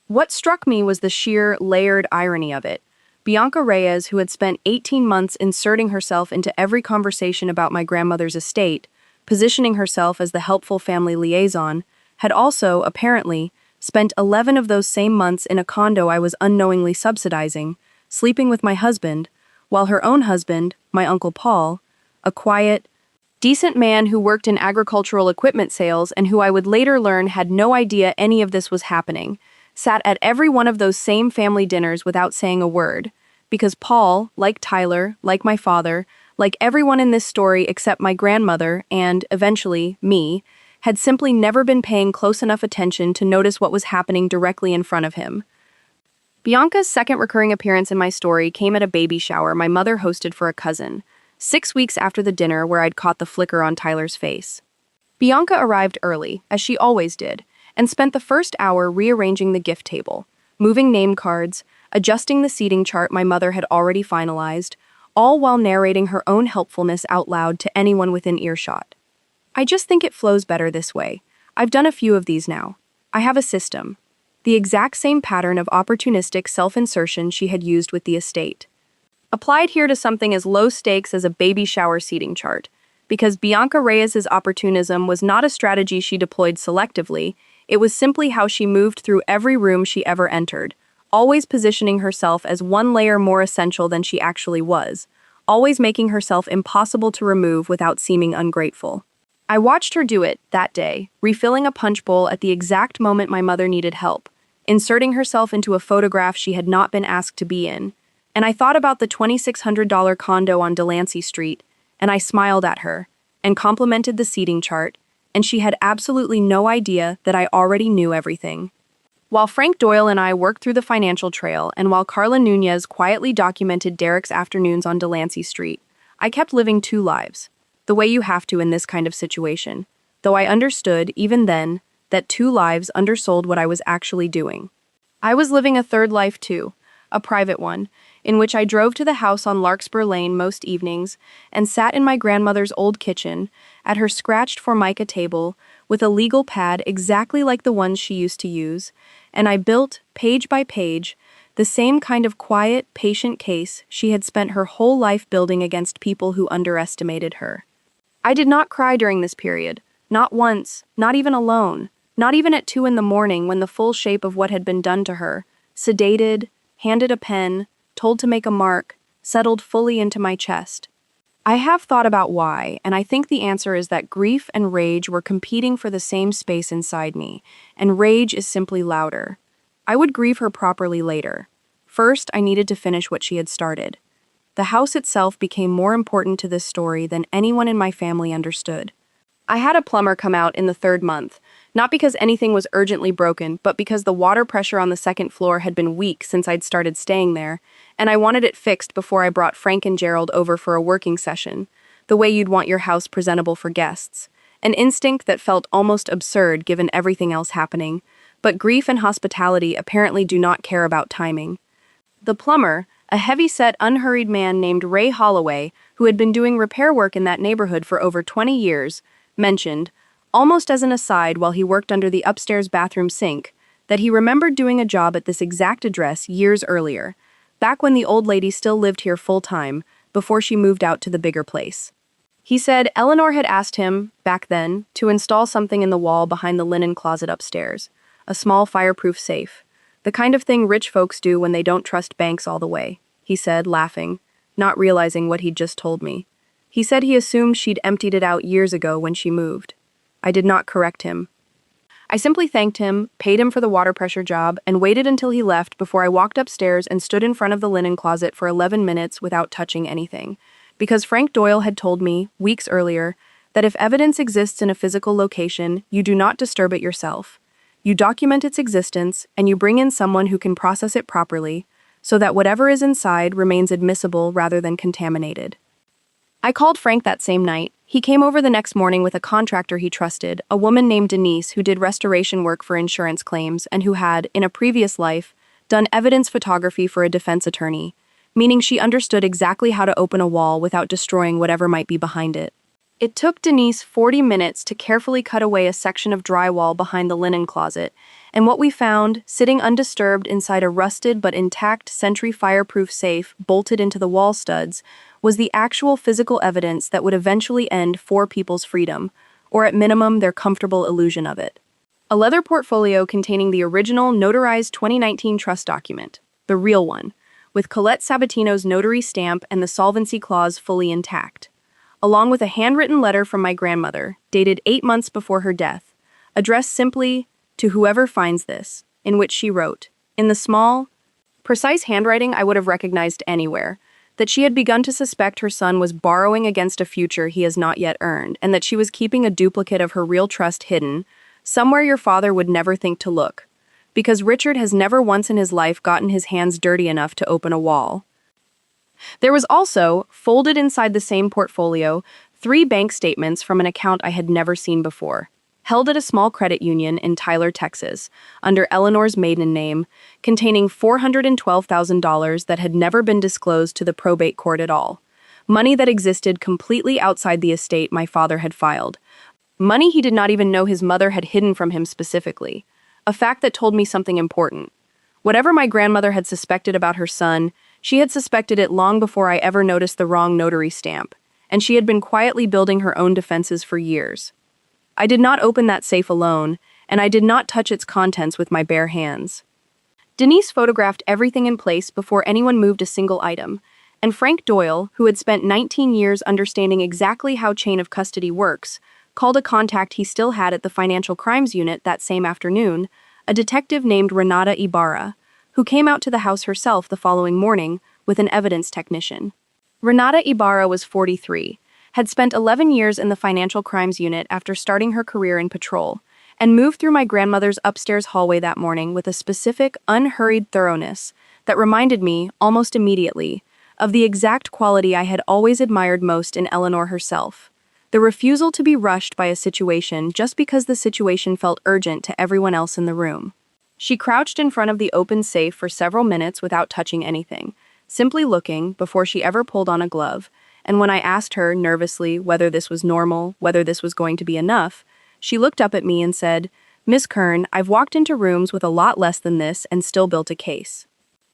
What struck me was the sheer, layered irony of it. Bianca Reyes, who had spent 18 months inserting herself into every conversation about my grandmother's estate, positioning herself as the helpful family liaison, had also, apparently, spent 11 of those same months in a condo I was unknowingly subsidizing, sleeping with my husband, while her own husband, my Uncle Paul, a quiet, decent man who worked in agricultural equipment sales and who I would later learn had no idea any of this was happening, sat at every one of those same family dinners without saying a word, because Paul, like Tyler, like my father, like everyone in this story except my grandmother and, eventually, me, had simply never been paying close enough attention to notice what was happening directly in front of him. Bianca's second recurring appearance in my story came at a baby shower my mother hosted for a cousin, 6 weeks after the dinner where I'd caught the flicker on Tyler's face. Bianca arrived early, as she always did, and spent the first hour rearranging the gift table, moving name cards, adjusting the seating chart my mother had already finalized, all while narrating her own helpfulness out loud to anyone within earshot. I just think it flows better this way. I've done a few of these now. I have a system. The exact same pattern of opportunistic self-insertion she had used with the estate. Applied here to something as low stakes as a baby shower seating chart, because Bianca Reyes's opportunism was not a strategy she deployed selectively, it was simply how she moved through every room she ever entered, always positioning herself as one layer more essential than she actually was, always making herself impossible to remove without seeming ungrateful. I watched her do it, that day, refilling a punch bowl at the exact moment my mother needed help, inserting herself into a photograph she had not been asked to be in, and I thought about the $2,600 condo on Delancey Street, and I smiled at her, and complimented the seating chart, and she had absolutely no idea that I already knew everything. While Frank Doyle and I worked through the financial trail, and while Carla Nunez quietly documented Derek's afternoons on Delancey Street, I kept living two lives, the way you have to in this kind of situation, though I understood, even then, that two lives undersold what I was actually doing. I was living a third life too, a private one, in which I drove to the house on Larkspur Lane most evenings and sat in my grandmother's old kitchen, at her scratched formica table, with a legal pad exactly like the ones she used to use, and I built, page by page, the same kind of quiet, patient case she had spent her whole life building against people who underestimated her. I did not cry during this period, not once, not even alone, not even at 2 a.m. when the full shape of what had been done to her, sedated, handed a pen, told to make a mark, settled fully into my chest. I have thought about why, and I think the answer is that grief and rage were competing for the same space inside me, and rage is simply louder. I would grieve her properly later. First, I needed to finish what she had started. The house itself became more important to this story than anyone in my family understood. I had a plumber come out in the 3rd month, not because anything was urgently broken, but because the water pressure on the 2nd floor had been weak since I'd started staying there, and I wanted it fixed before I brought Frank and Gerald over for a working session, the way you'd want your house presentable for guests. An instinct that felt almost absurd given everything else happening, but grief and hospitality apparently do not care about timing. The plumber, a heavy-set, unhurried man named Ray Holloway, who had been doing repair work in that neighborhood for over 20 years, mentioned, almost as an aside while he worked under the upstairs bathroom sink, that he remembered doing a job at this exact address years earlier, back when the old lady still lived here full-time, before she moved out to the bigger place. He said Eleanor had asked him, back then, to install something in the wall behind the linen closet upstairs, a small fireproof safe, the kind of thing rich folks do when they don't trust banks all the way, he said, laughing, not realizing what he'd just told me. He said he assumed she'd emptied it out years ago when she moved. I did not correct him. I simply thanked him, paid him for the water pressure job, and waited until he left before I walked upstairs and stood in front of the linen closet for 11 minutes without touching anything, because Frank Doyle had told me, weeks earlier, that if evidence exists in a physical location, you do not disturb it yourself. You document its existence, and you bring in someone who can process it properly, so that whatever is inside remains admissible rather than contaminated. I called Frank that same night. He came over the next morning with a contractor he trusted, a woman named Denise who did restoration work for insurance claims and who had, in a previous life, done evidence photography for a defense attorney, meaning she understood exactly how to open a wall without destroying whatever might be behind it. It took Denise 40 minutes to carefully cut away a section of drywall behind the linen closet, and what we found, sitting undisturbed inside a rusted but intact Sentry fireproof safe bolted into the wall studs, was the actual physical evidence that would eventually end 4 people's freedom, or at minimum their comfortable illusion of it. A leather portfolio containing the original notarized 2019 trust document, the real one, with Colette Sabatino's notary stamp and the solvency clause fully intact, along with a handwritten letter from my grandmother, dated 8 months before her death, addressed simply, "To whoever finds this," in which she wrote, in the small, precise handwriting I would have recognized anywhere, that she had begun to suspect her son was borrowing against a future he has not yet earned, and that she was keeping a duplicate of her real trust hidden, somewhere your father would never think to look, because Richard has never once in his life gotten his hands dirty enough to open a wall. There was also, folded inside the same portfolio, 3 bank statements from an account I had never seen before, held at a small credit union in Tyler, Texas, under Eleanor's maiden name, containing $412,000 that had never been disclosed to the probate court at all. Money that existed completely outside the estate my father had filed. Money he did not even know his mother had hidden from him specifically. A fact that told me something important. Whatever my grandmother had suspected about her son, she had suspected it long before I ever noticed the wrong notary stamp, and she had been quietly building her own defenses for years. I did not open that safe alone, and I did not touch its contents with my bare hands. Denise photographed everything in place before anyone moved a single item, and Frank Doyle, who had spent 19 years understanding exactly how chain of custody works, called a contact he still had at the Financial Crimes Unit that same afternoon, a detective named Renata Ibarra, who came out to the house herself the following morning with an evidence technician. Renata Ibarra was 43, had spent 11 years in the Financial Crimes Unit after starting her career in patrol, and moved through my grandmother's upstairs hallway that morning with a specific, unhurried thoroughness that reminded me, almost immediately, of the exact quality I had always admired most in Eleanor herself: the refusal to be rushed by a situation just because the situation felt urgent to everyone else in the room. She crouched in front of the open safe for several minutes without touching anything, simply looking before she ever pulled on a glove, and when I asked her, nervously, whether this was normal, whether this was going to be enough, she looked up at me and said, "Miss Kern, I've walked into rooms with a lot less than this and still built a case.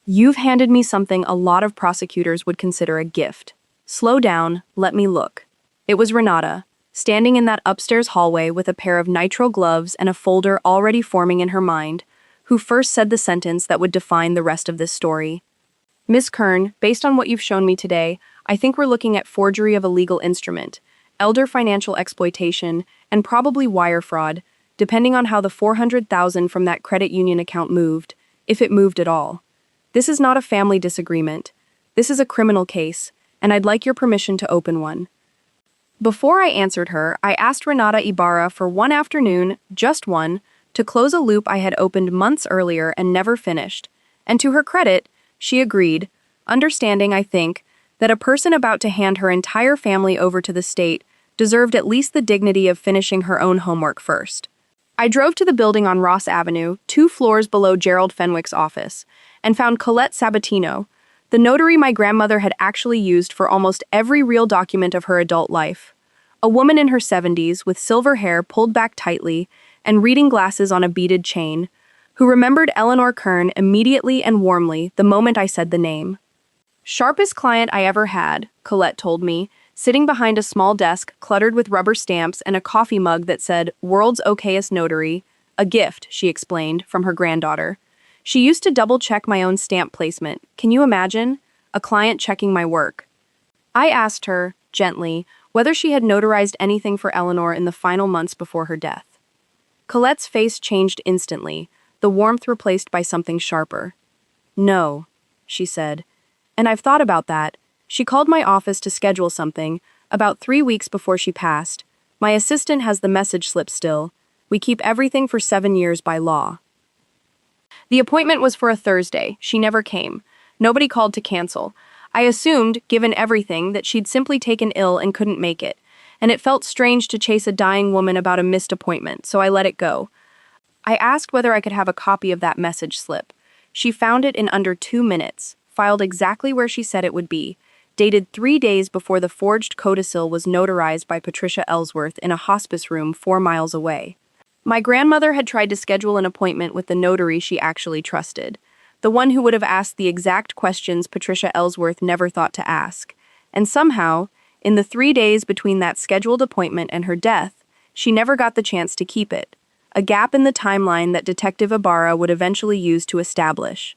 You've handed me something a lot of prosecutors would consider a gift. Slow down, let me look." It was Renata, standing in that upstairs hallway with a pair of nitrile gloves and a folder already forming in her mind, who first said the sentence that would define the rest of this story. "Miss Kern, based on what you've shown me today, I think we're looking at forgery of a legal instrument, elder financial exploitation, and probably wire fraud, depending on how the $400,000 from that credit union account moved, if it moved at all. This is not a family disagreement. This is a criminal case, and I'd like your permission to open one." Before I answered her, I asked Renata Ibarra for one afternoon, just one, to close a loop I had opened months earlier and never finished, and to her credit, she agreed, understanding, I think, that a person about to hand her entire family over to the state deserved at least the dignity of finishing her own homework first. I drove to the building on Ross Avenue, 2 floors below Gerald Fenwick's office, and found Colette Sabatino, the notary my grandmother had actually used for almost every real document of her adult life. A woman in her 70s with silver hair pulled back tightly and reading glasses on a beaded chain, who remembered Eleanor Kern immediately and warmly the moment I said the name. "Sharpest client I ever had," Colette told me, sitting behind a small desk cluttered with rubber stamps and a coffee mug that said, "World's Okayest Notary," a gift, she explained, from her granddaughter. She used to double-check my own stamp placement. Can you imagine? A client checking my work. I asked her, gently, whether she had notarized anything for Eleanor in the final months before her death. Colette's face changed instantly, the warmth replaced by something sharper. "No," she said. "And I've thought about that. She called my office to schedule something, about 3 weeks before she passed. My assistant has the message slip still. We keep everything for 7 years by law." The appointment was for a Thursday. She never came. Nobody called to cancel. I assumed, given everything, that she'd simply taken ill and couldn't make it, and it felt strange to chase a dying woman about a missed appointment, so I let it go. I asked whether I could have a copy of that message slip. She found it in under 2 minutes, filed exactly where she said it would be, dated 3 days before the forged codicil was notarized by Patricia Ellsworth in a hospice room 4 miles away. My grandmother had tried to schedule an appointment with the notary she actually trusted, the one who would have asked the exact questions Patricia Ellsworth never thought to ask. And somehow, in the 3 days between that scheduled appointment and her death, she never got the chance to keep it, a gap in the timeline that Detective Ibarra would eventually use to establish.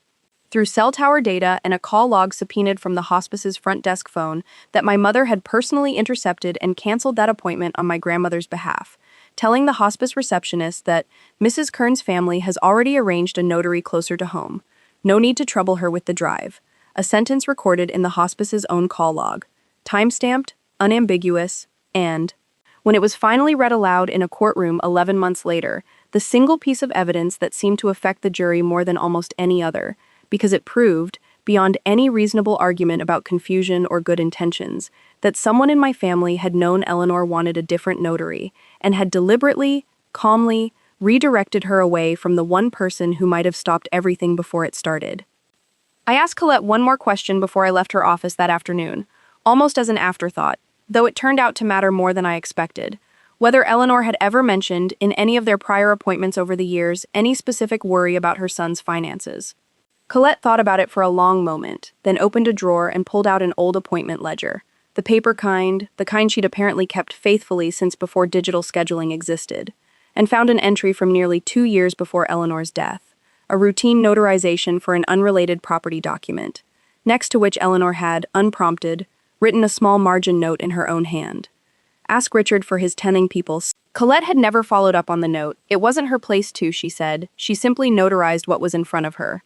Through cell tower data and a call log subpoenaed from the hospice's front desk phone, that my mother had personally intercepted and canceled that appointment on my grandmother's behalf, telling the hospice receptionist that Mrs. Kern's family has already arranged a notary closer to home. No need to trouble her with the drive. A sentence recorded in the hospice's own call log. Time-stamped, unambiguous, and, when it was finally read aloud in a courtroom 11 months later, the single piece of evidence that seemed to affect the jury more than almost any other, because it proved, beyond any reasonable argument about confusion or good intentions, that someone in my family had known Eleanor wanted a different notary and had deliberately, calmly, redirected her away from the one person who might have stopped everything before it started. I asked Colette one more question before I left her office that afternoon, almost as an afterthought, though it turned out to matter more than I expected. Whether Eleanor had ever mentioned, in any of their prior appointments over the years, any specific worry about her son's finances. Colette thought about it for a long moment, then opened a drawer and pulled out an old appointment ledger. The paper kind, the kind she'd apparently kept faithfully since before digital scheduling existed, and found an entry from nearly 2 years before Eleanor's death, a routine notarization for an unrelated property document, next to which Eleanor had, unprompted, written a small margin note in her own hand. Ask Richard for his tending people. Colette had never followed up on the note. It wasn't her place to, she said. She simply notarized what was in front of her.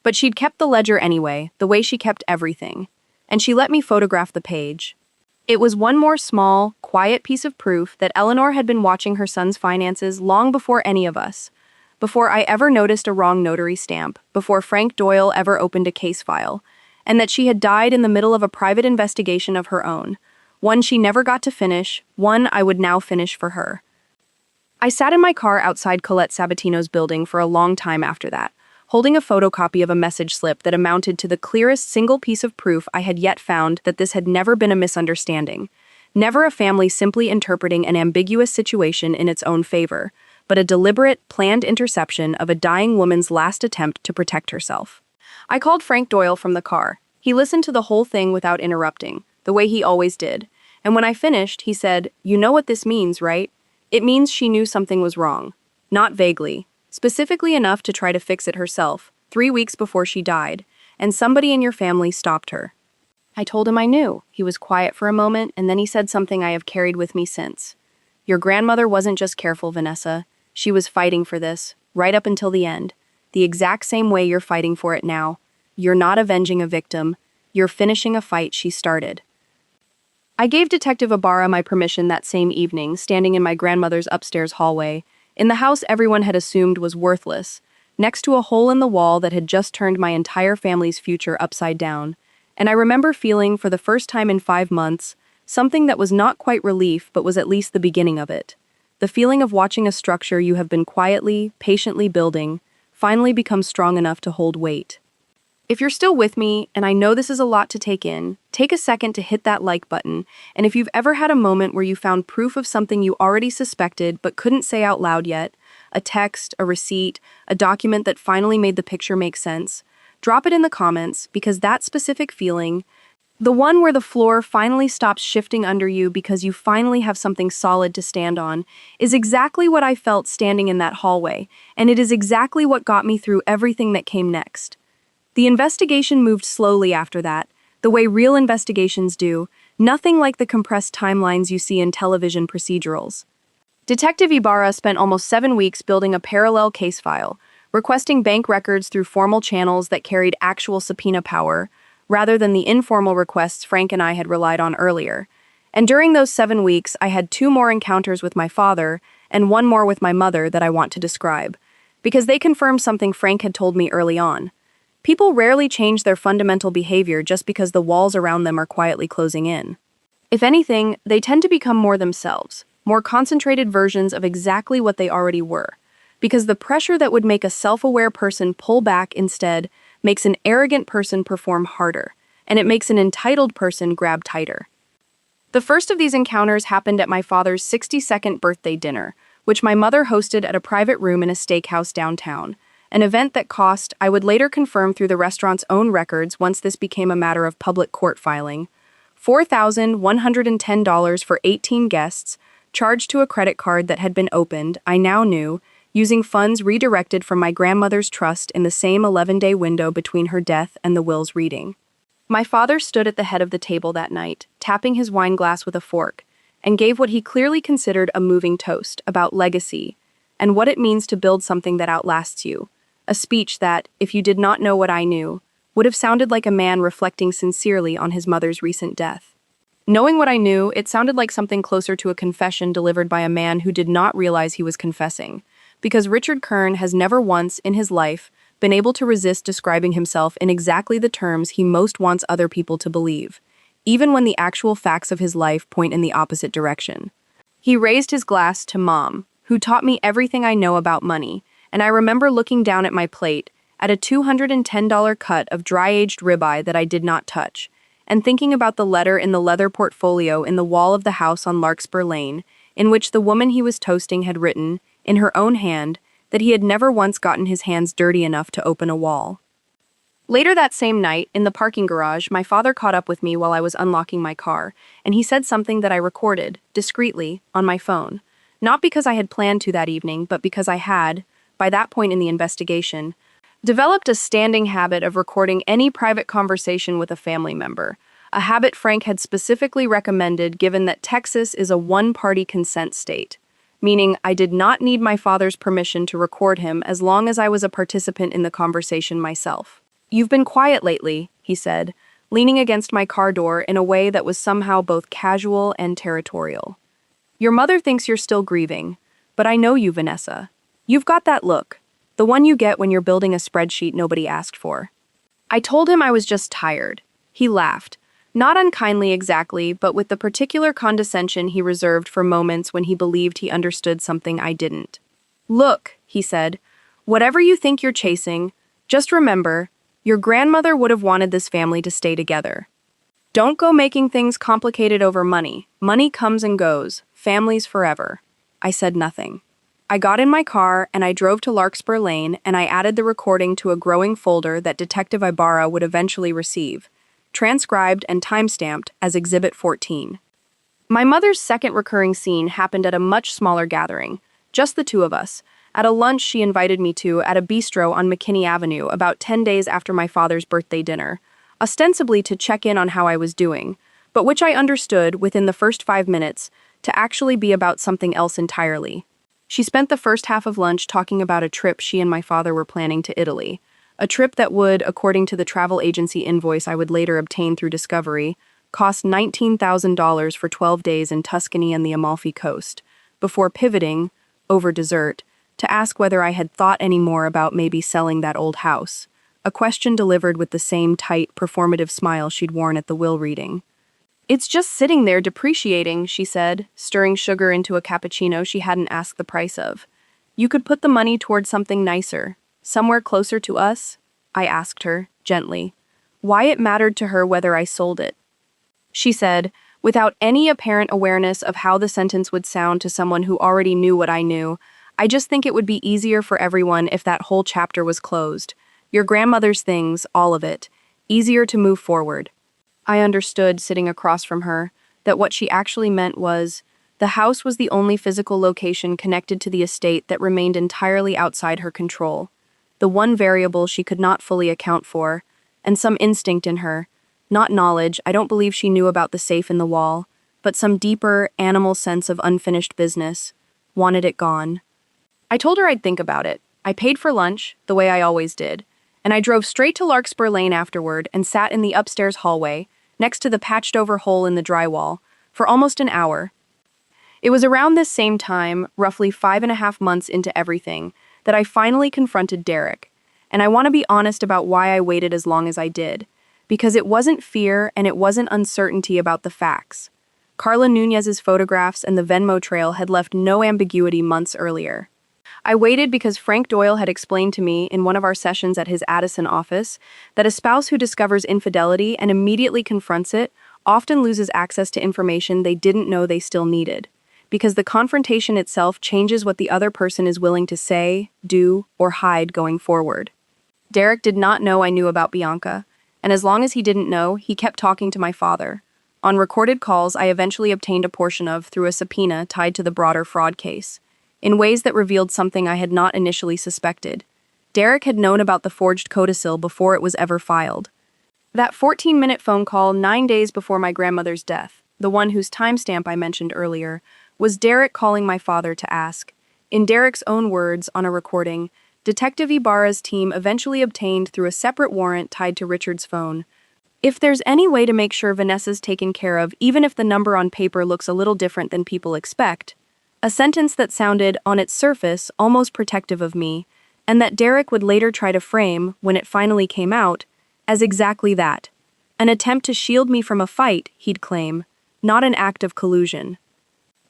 But she'd kept the ledger anyway, the way she kept everything. And she let me photograph the page. It was one more small, quiet piece of proof that Eleanor had been watching her son's finances long before any of us. Before I ever noticed a wrong notary stamp, before Frank Doyle ever opened a case file, and that she had died in the middle of a private investigation of her own. One she never got to finish, one I would now finish for her. I sat in my car outside Colette Sabatino's building for a long time after that, holding a photocopy of a message slip that amounted to the clearest single piece of proof I had yet found that this had never been a misunderstanding. Never a family simply interpreting an ambiguous situation in its own favor, but a deliberate, planned interception of a dying woman's last attempt to protect herself. I called Frank Doyle from the car. He listened to the whole thing without interrupting, the way he always did. And when I finished, he said, "You know what this means, right? It means she knew something was wrong. Not vaguely. Specifically enough to try to fix it herself, 3 weeks before she died, and somebody in your family stopped her." I told him I knew. He was quiet for a moment, and then he said something I have carried with me since. "Your grandmother wasn't just careful, Vanessa. She was fighting for this, right up until the end. The exact same way you're fighting for it now. You're not avenging a victim. You're finishing a fight she started." I gave Detective Ibarra my permission that same evening, standing in my grandmother's upstairs hallway, in the house everyone had assumed was worthless, next to a hole in the wall that had just turned my entire family's future upside down. And I remember feeling, for the first time in 5 months, something that was not quite relief but was at least the beginning of it. The feeling of watching a structure you have been quietly, patiently building, finally become strong enough to hold weight. If you're still with me, and I know this is a lot to take in, take a second to hit that like button, and if you've ever had a moment where you found proof of something you already suspected but couldn't say out loud yet, a text, a receipt, a document that finally made the picture make sense, drop it in the comments, because that specific feeling, the one where the floor finally stops shifting under you because you finally have something solid to stand on, is exactly what I felt standing in that hallway, and it is exactly what got me through everything that came next. The investigation moved slowly after that, the way real investigations do, nothing like the compressed timelines you see in television procedurals. Detective Ibarra spent almost 7 weeks building a parallel case file, requesting bank records through formal channels that carried actual subpoena power, rather than the informal requests Frank and I had relied on earlier. And during those 7 weeks, I had 2 more encounters with my father, and 1 more with my mother that I want to describe, because they confirmed something Frank had told me early on. People rarely change their fundamental behavior just because the walls around them are quietly closing in. If anything, they tend to become more themselves, more concentrated versions of exactly what they already were, because the pressure that would make a self-aware person pull back instead makes an arrogant person perform harder, and it makes an entitled person grab tighter. The first of these encounters happened at my father's 62nd birthday dinner, which my mother hosted at a private room in a steakhouse downtown, an event that cost, I would later confirm through the restaurant's own records once this became a matter of public court filing, $4,110 for 18 guests, charged to a credit card that had been opened, I now knew, using funds redirected from my grandmother's trust in the same 11-day window between her death and the will's reading. My father stood at the head of the table that night, tapping his wine glass with a fork, and gave what he clearly considered a moving toast about legacy and what it means to build something that outlasts you, a speech that, if you did not know what I knew, would have sounded like a man reflecting sincerely on his mother's recent death. Knowing what I knew, it sounded like something closer to a confession delivered by a man who did not realize he was confessing, because Richard Kern has never once, in his life, been able to resist describing himself in exactly the terms he most wants other people to believe, even when the actual facts of his life point in the opposite direction. He raised his glass to Mom, who taught me everything I know about money, and I remember looking down at my plate, at a $210 cut of dry-aged ribeye that I did not touch, and thinking about the letter in the leather portfolio in the wall of the house on Larkspur Lane, in which the woman he was toasting had written, in her own hand, that he had never once gotten his hands dirty enough to open a wall. Later that same night, in the parking garage, my father caught up with me while I was unlocking my car, and he said something that I recorded, discreetly, on my phone. Not because I had planned to that evening, but because I had, by that point in the investigation, developed a standing habit of recording any private conversation with a family member, a habit Frank had specifically recommended given that Texas is a one-party consent state, meaning I did not need my father's permission to record him as long as I was a participant in the conversation myself. "You've been quiet lately," he said, leaning against my car door in a way that was somehow both casual and territorial. "Your mother thinks you're still grieving, but I know you, Vanessa. You've got that look, the one you get when you're building a spreadsheet nobody asked for." I told him I was just tired. He laughed, not unkindly exactly, but with the particular condescension he reserved for moments when he believed he understood something I didn't. "Look," he said, "whatever you think you're chasing, just remember, your grandmother would have wanted this family to stay together. Don't go making things complicated over money. Money comes and goes, families forever." I said nothing. I got in my car and I drove to Larkspur Lane and I added the recording to a growing folder that Detective Ibarra would eventually receive, transcribed and time-stamped as Exhibit 14. My mother's second recurring scene happened at a much smaller gathering, just the two of us, at a lunch she invited me to at a bistro on McKinney Avenue about 10 days after my father's birthday dinner, ostensibly to check in on how I was doing, but which I understood, within the first 5 minutes, to actually be about something else entirely. She spent the first half of lunch talking about a trip she and my father were planning to Italy, a trip that would, according to the travel agency invoice I would later obtain through Discovery, cost $19,000 for 12 days in Tuscany and the Amalfi Coast, before pivoting, over dessert, to ask whether I had thought any more about maybe selling that old house, a question delivered with the same tight, performative smile she'd worn at the will reading. "It's just sitting there depreciating," she said, stirring sugar into a cappuccino she hadn't asked the price of. "You could put the money toward something nicer, somewhere closer to us?" I asked her, gently, why it mattered to her whether I sold it. She said, without any apparent awareness of how the sentence would sound to someone who already knew what I knew, "I just think it would be easier for everyone if that whole chapter was closed. Your grandmother's things, all of it. Easier to move forward." I understood, sitting across from her, that what she actually meant was, the house was the only physical location connected to the estate that remained entirely outside her control, the one variable she could not fully account for, and some instinct in her, not knowledge, I don't believe she knew about the safe in the wall, but some deeper, animal sense of unfinished business, wanted it gone. I told her I'd think about it. I paid for lunch, the way I always did, and I drove straight to Larkspur Lane afterward and sat in the upstairs hallway, next to the patched-over hole in the drywall, for almost an hour. It was around this same time, roughly 5.5 months into everything, that I finally confronted Derek, and I want to be honest about why I waited as long as I did, because it wasn't fear and it wasn't uncertainty about the facts. Carla Nunez's photographs and the Venmo trail had left no ambiguity months earlier. I waited because Frank Doyle had explained to me in one of our sessions at his Addison office that a spouse who discovers infidelity and immediately confronts it often loses access to information they didn't know they still needed, because the confrontation itself changes what the other person is willing to say, do, or hide going forward. Derek did not know I knew about Bianca, and as long as he didn't know, he kept talking to my father. On recorded calls, I eventually obtained a portion of through a subpoena tied to the broader fraud case, in ways that revealed something I had not initially suspected. Derek had known about the forged codicil before it was ever filed. That 14-minute phone call 9 days before my grandmother's death, the one whose timestamp I mentioned earlier, was Derek calling my father to ask. In Derek's own words on a recording, Detective Ibarra's team eventually obtained through a separate warrant tied to Richard's phone. If there's any way to make sure Vanessa's taken care of, even if the number on paper looks a little different than people expect. A sentence that sounded, on its surface, almost protective of me, and that Derek would later try to frame, when it finally came out, as exactly that. An attempt to shield me from a fight, he'd claim, not an act of collusion.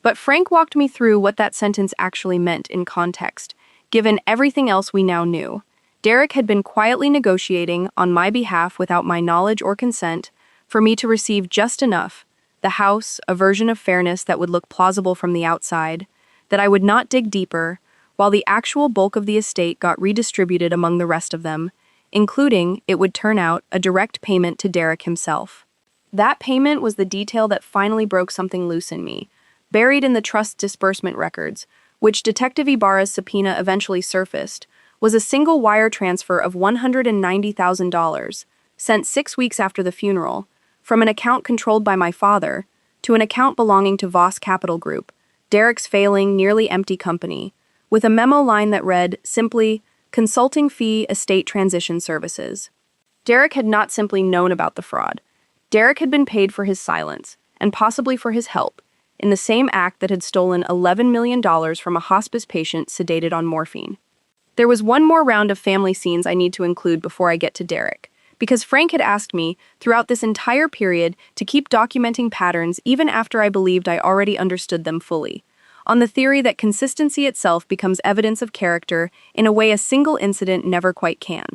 But Frank walked me through what that sentence actually meant in context, given everything else we now knew. Derek had been quietly negotiating on my behalf without my knowledge or consent for me to receive just enough, the house, a version of fairness that would look plausible from the outside, that I would not dig deeper, while the actual bulk of the estate got redistributed among the rest of them, including, it would turn out, a direct payment to Derek himself. That payment was the detail that finally broke something loose in me, buried in the trust disbursement records, which Detective Ibarra's subpoena eventually surfaced, was a single wire transfer of $190,000, sent 6 weeks after the funeral, from an account controlled by my father, to an account belonging to Voss Capital Group, Derek's failing, nearly empty company, with a memo line that read, simply, Consulting Fee Estate Transition Services. Derek had not simply known about the fraud. Derek had been paid for his silence, and possibly for his help, in the same act that had stolen $11 million from a hospice patient sedated on morphine. There was one more round of family scenes I need to include before I get to Derek, because Frank had asked me, throughout this entire period, to keep documenting patterns even after I believed I already understood them fully, on the theory that consistency itself becomes evidence of character in a way a single incident never quite can.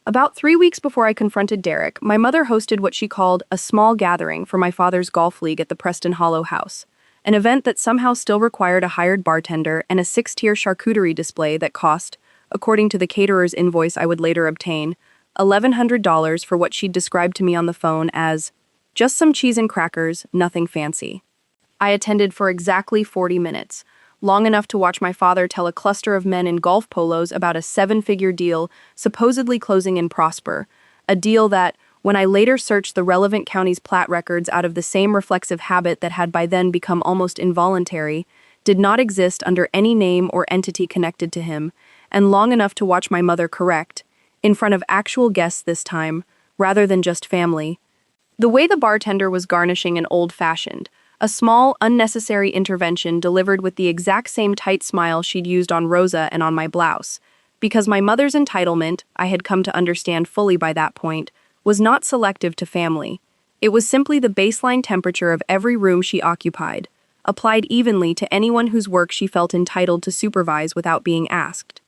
About 3 weeks before I confronted Derek, my mother hosted what she called a small gathering for my father's golf league at the Preston Hollow house, an event that somehow still required a hired bartender and a 6-tier charcuterie display that cost, according to the caterer's invoice I would later obtain, $1,100 for what she'd described to me on the phone as, just some cheese and crackers, nothing fancy. I attended for exactly 40 minutes, long enough to watch my father tell a cluster of men in golf polos about a 7-figure deal supposedly closing in Prosper, a deal that, when I later searched the relevant county's plat records out of the same reflexive habit that had by then become almost involuntary, did not exist under any name or entity connected to him, and long enough to watch my mother correct, in front of actual guests this time, rather than just family. The way the bartender was garnishing an old-fashioned, a small, unnecessary intervention delivered with the exact same tight smile she'd used on Rosa and on my blouse, because my mother's entitlement, I had come to understand fully by that point, was not selective to family. It was simply the baseline temperature of every room she occupied, applied evenly to anyone whose work she felt entitled to supervise without being asked.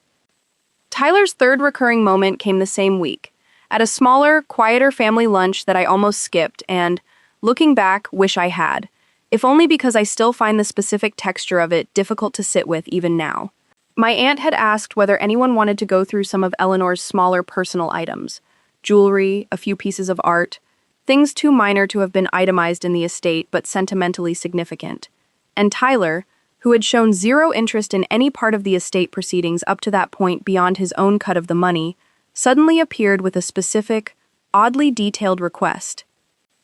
Tyler's third recurring moment came the same week, at a smaller, quieter family lunch that I almost skipped and, looking back, wish I had, if only because I still find the specific texture of it difficult to sit with even now. My aunt had asked whether anyone wanted to go through some of Eleanor's smaller personal items, jewelry, a few pieces of art, things too minor to have been itemized in the estate but sentimentally significant. And Tyler, who had shown zero interest in any part of the estate proceedings up to that point beyond his own cut of the money, suddenly appeared with a specific, oddly detailed request.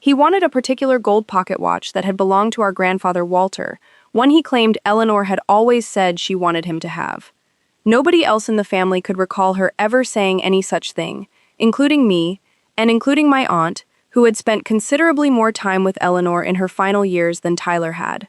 He wanted a particular gold pocket watch that had belonged to our grandfather Walter, one he claimed Eleanor had always said she wanted him to have. Nobody else in the family could recall her ever saying any such thing, including me, and including my aunt, who had spent considerably more time with Eleanor in her final years than Tyler had.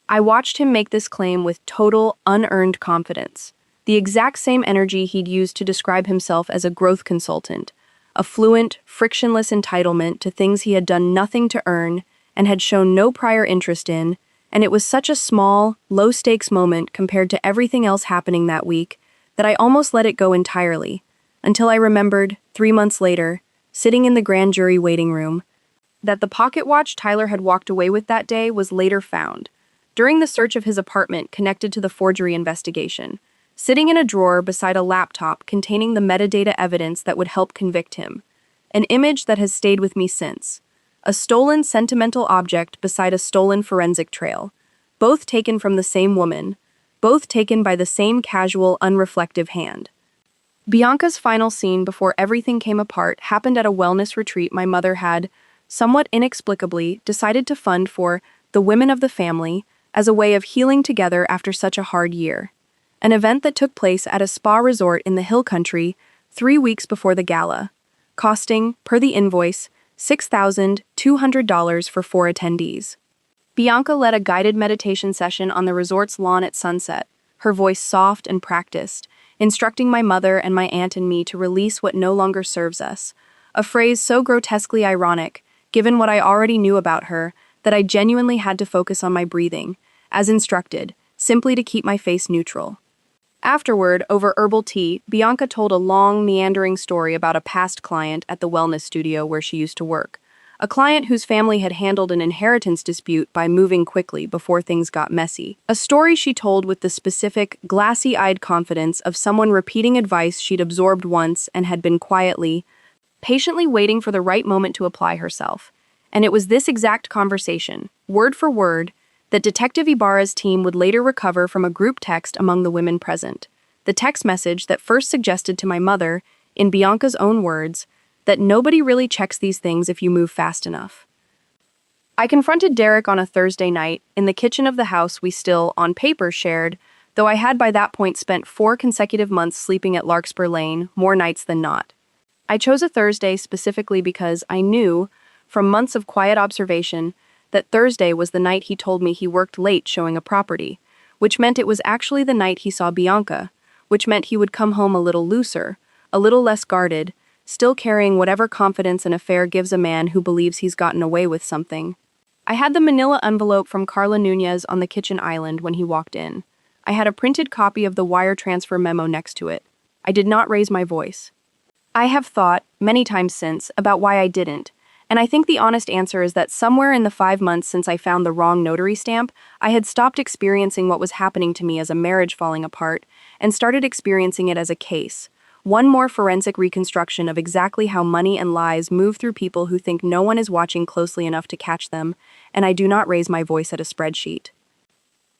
I watched him make this claim with total, unearned confidence, the exact same energy he'd used to describe himself as a growth consultant, a fluent, frictionless entitlement to things he had done nothing to earn and had shown no prior interest in, and it was such a small, low-stakes moment compared to everything else happening that week that I almost let it go entirely, until I remembered, 3 months later, sitting in the grand jury waiting room, that the pocket watch Tyler had walked away with that day was later found, during the search of his apartment connected to the forgery investigation, sitting in a drawer beside a laptop containing the metadata evidence that would help convict him. An image that has stayed with me since. A stolen sentimental object beside a stolen forensic trail. Both taken from the same woman. Both taken by the same casual, unreflective hand. Bianca's final scene before everything came apart happened at a wellness retreat my mother had, somewhat inexplicably, decided to fund for the women of the family as a way of healing together after such a hard year. An event that took place at a spa resort in the Hill Country 3 weeks before the gala, costing, per the invoice, $6,200 for 4 attendees. Bianca led a guided meditation session on the resort's lawn at sunset, her voice soft and practiced, instructing my mother and my aunt and me to release what no longer serves us, a phrase so grotesquely ironic, given what I already knew about her, that I genuinely had to focus on my breathing, as instructed, simply to keep my face neutral. Afterward, over herbal tea, Bianca told a long, meandering story about a past client at the wellness studio where she used to work. A client whose family had handled an inheritance dispute by moving quickly before things got messy. A story she told with the specific, glassy-eyed confidence of someone repeating advice she'd absorbed once and had been quietly, patiently waiting for the right moment to apply herself. And it was this exact conversation, word for word, that Detective Ibarra's team would later recover from a group text among the women present. The text message that first suggested to my mother, in Bianca's own words, that nobody really checks these things if you move fast enough. I confronted Derek on a Thursday night, in the kitchen of the house we still, on paper, shared, though I had by that point spent 4 consecutive months sleeping at Larkspur Lane, more nights than not. I chose a Thursday specifically because I knew, from months of quiet observation, that Thursday was the night he told me he worked late showing a property, which meant it was actually the night he saw Bianca, which meant he would come home a little looser, a little less guarded, still carrying whatever confidence an affair gives a man who believes he's gotten away with something. I had the manila envelope from Carla Nunez on the kitchen island when he walked in. I had a printed copy of the wire transfer memo next to it. I did not raise my voice. I have thought, many times since, about why I didn't, and I think the honest answer is that somewhere in the 5 months since I found the wrong notary stamp, I had stopped experiencing what was happening to me as a marriage falling apart and started experiencing it as a case. One more forensic reconstruction of exactly how money and lies move through people who think no one is watching closely enough to catch them, and I do not raise my voice at a spreadsheet.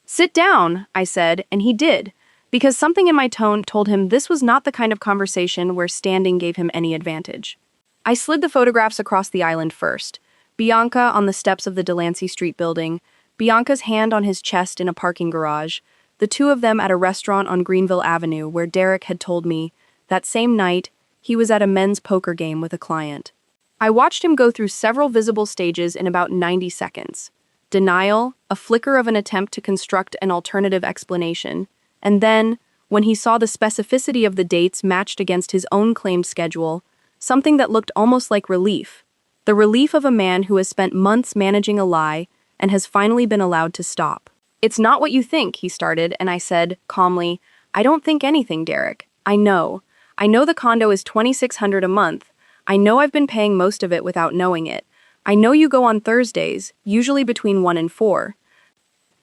"Sit down," I said, and he did, because something in my tone told him this was not the kind of conversation where standing gave him any advantage. I slid the photographs across the island first. Bianca on the steps of the Delancey Street building, Bianca's hand on his chest in a parking garage, the two of them at a restaurant on Greenville Avenue where Derek had told me, that same night, he was at a men's poker game with a client. I watched him go through several visible stages in about 90 seconds. Denial, a flicker of an attempt to construct an alternative explanation, and then, when he saw the specificity of the dates matched against his own claimed schedule, something that looked almost like relief. The relief of a man who has spent months managing a lie and has finally been allowed to stop. "It's not what you think," he started, and I said, calmly, "I don't think anything, Derek. I know. I know the condo is $2,600 a month. I know I've been paying most of it without knowing it. I know you go on Thursdays, usually between 1 and 4.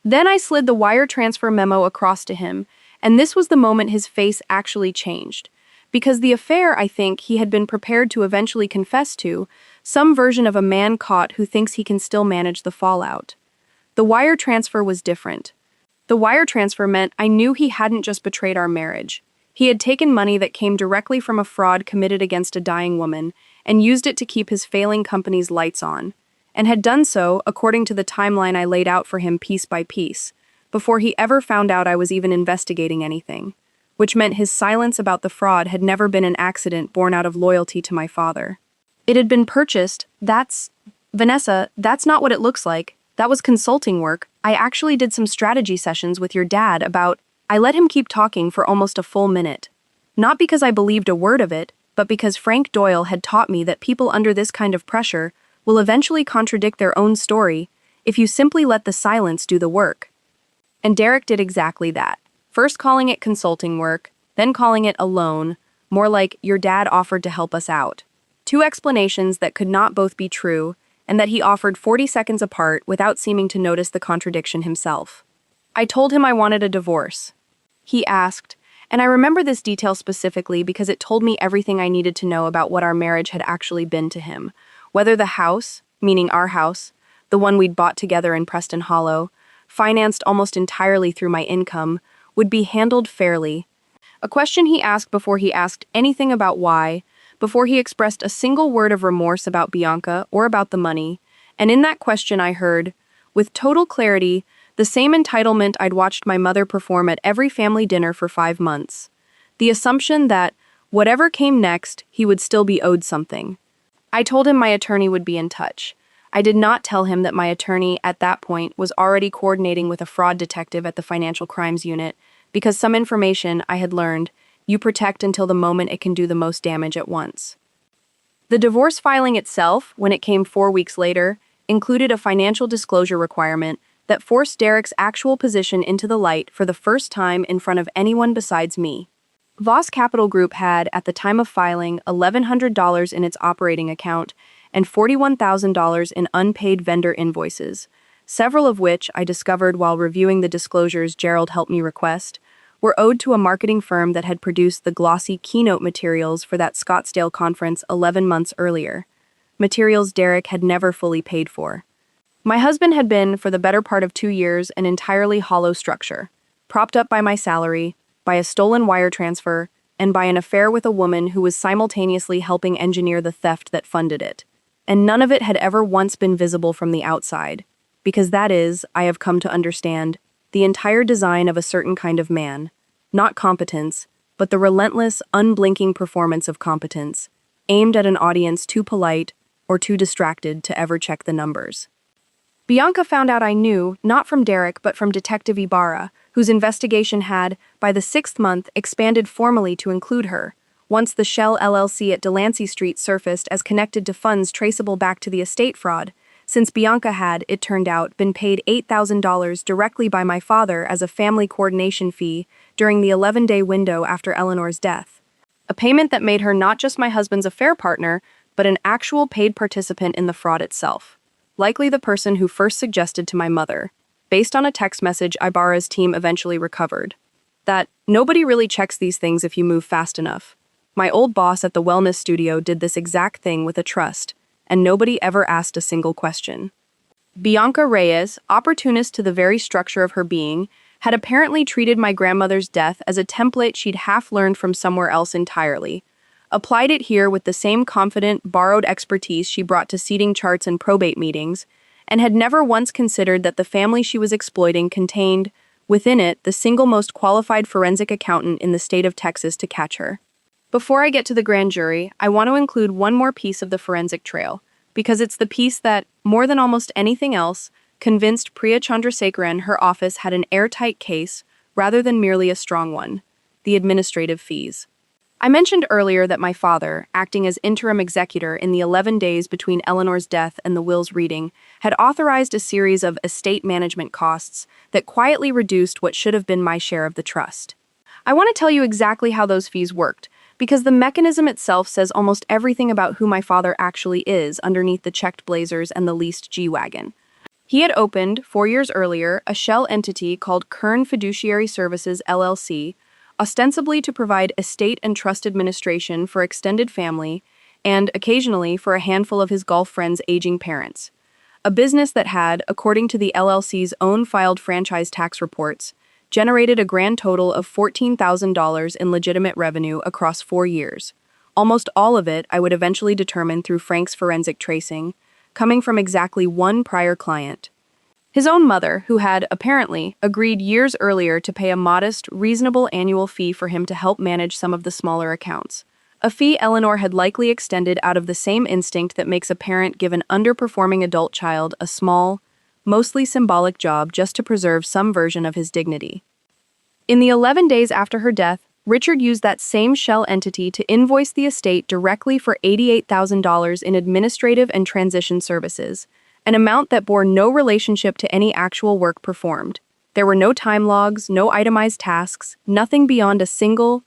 Then I slid the wire transfer memo across to him, and this was the moment his face actually changed. Because the affair, I think, he had been prepared to eventually confess to, some version of a man caught who thinks he can still manage the fallout. The wire transfer was different. The wire transfer meant I knew he hadn't just betrayed our marriage. He had taken money that came directly from a fraud committed against a dying woman and used it to keep his failing company's lights on, and had done so according to the timeline I laid out for him piece by piece, before he ever found out I was even investigating anything. Which meant his silence about the fraud had never been an accident born out of loyalty to my father. It had been purchased. Vanessa, that's not what it looks like. That was consulting work. I actually did some strategy sessions with your dad about. I let him keep talking for almost a full minute. Not because I believed a word of it, but because Frank Doyle had taught me that people under this kind of pressure will eventually contradict their own story if you simply let the silence do the work. And Derek did exactly that. First calling it consulting work, then calling it a loan, more like your dad offered to help us out. Two explanations that could not both be true, and that he offered 40 seconds apart without seeming to notice the contradiction himself. I told him I wanted a divorce. He asked, and I remember this detail specifically because it told me everything I needed to know about what our marriage had actually been to him. Whether the house, meaning our house, the one we'd bought together in Preston Hollow, financed almost entirely through my income, would be handled fairly. A question he asked before he asked anything about why, before he expressed a single word of remorse about Bianca or about the money, and in that question I heard, with total clarity, the same entitlement I'd watched my mother perform at every family dinner for 5 months. The assumption that, whatever came next, he would still be owed something. I told him my attorney would be in touch. I did not tell him that my attorney, at that point, was already coordinating with a fraud detective at the Financial Crimes Unit, because some information I had learned, you protect until the moment it can do the most damage at once. The divorce filing itself, when it came 4 weeks later, included a financial disclosure requirement that forced Derek's actual position into the light for the first time in front of anyone besides me. Voss Capital Group had, at the time of filing, $1,100 in its operating account and $41,000 in unpaid vendor invoices, several of which I discovered while reviewing the disclosures Gerald helped me request, were owed to a marketing firm that had produced the glossy keynote materials for that Scottsdale conference 11 months earlier, materials Derek had never fully paid for. My husband had been, for the better part of 2 years, an entirely hollow structure, propped up by my salary, by a stolen wire transfer, and by an affair with a woman who was simultaneously helping engineer the theft that funded it. And none of it had ever once been visible from the outside, because that is, I have come to understand, the entire design of a certain kind of man, not competence, but the relentless, unblinking performance of competence, aimed at an audience too polite or too distracted to ever check the numbers. Bianca found out I knew, not from Derek but from Detective Ibarra, whose investigation had, by the 6th month, expanded formally to include her, once the Shell LLC at Delancey Street surfaced as connected to funds traceable back to the estate fraud, since Bianca had, it turned out, been paid $8,000 directly by my father as a family coordination fee during the 11-day window after Eleanor's death. A payment that made her not just my husband's affair partner, but an actual paid participant in the fraud itself. Likely the person who first suggested to my mother, based on a text message Ibarra's team eventually recovered, that nobody really checks these things if you move fast enough. My old boss at the wellness studio did this exact thing with a trust, and nobody ever asked a single question. Bianca Reyes, opportunist to the very structure of her being, had apparently treated my grandmother's death as a template she'd half learned from somewhere else entirely, applied it here with the same confident, borrowed expertise she brought to seating charts and probate meetings, and had never once considered that the family she was exploiting contained, within it, the single most qualified forensic accountant in the state of Texas to catch her. Before I get to the grand jury, I want to include one more piece of the forensic trail, because it's the piece that, more than almost anything else, convinced Priya Chandrasekaran her office had an airtight case rather than merely a strong one: the administrative fees. I mentioned earlier that my father, acting as interim executor in the 11 days between Eleanor's death and the will's reading, had authorized a series of estate management costs that quietly reduced what should have been my share of the trust. I want to tell you exactly how those fees worked, because the mechanism itself says almost everything about who my father actually is underneath the checked blazers and the leased G-Wagon. He had opened, 4 years earlier, a shell entity called Kern Fiduciary Services LLC, ostensibly to provide estate and trust administration for extended family and, occasionally, for a handful of his golf friends' aging parents. A business that had, according to the LLC's own filed franchise tax reports, generated a grand total of $14,000 in legitimate revenue across 4 years. Almost all of it I would eventually determine through Frank's forensic tracing, coming from exactly one prior client. His own mother, who had, apparently, agreed years earlier to pay a modest, reasonable annual fee for him to help manage some of the smaller accounts. A fee Eleanor had likely extended out of the same instinct that makes a parent give an underperforming adult child a small, mostly symbolic job just to preserve some version of his dignity. In the 11 days after her death, Richard used that same shell entity to invoice the estate directly for $88,000 in administrative and transition services, an amount that bore no relationship to any actual work performed. There were no time logs, no itemized tasks, nothing beyond a single,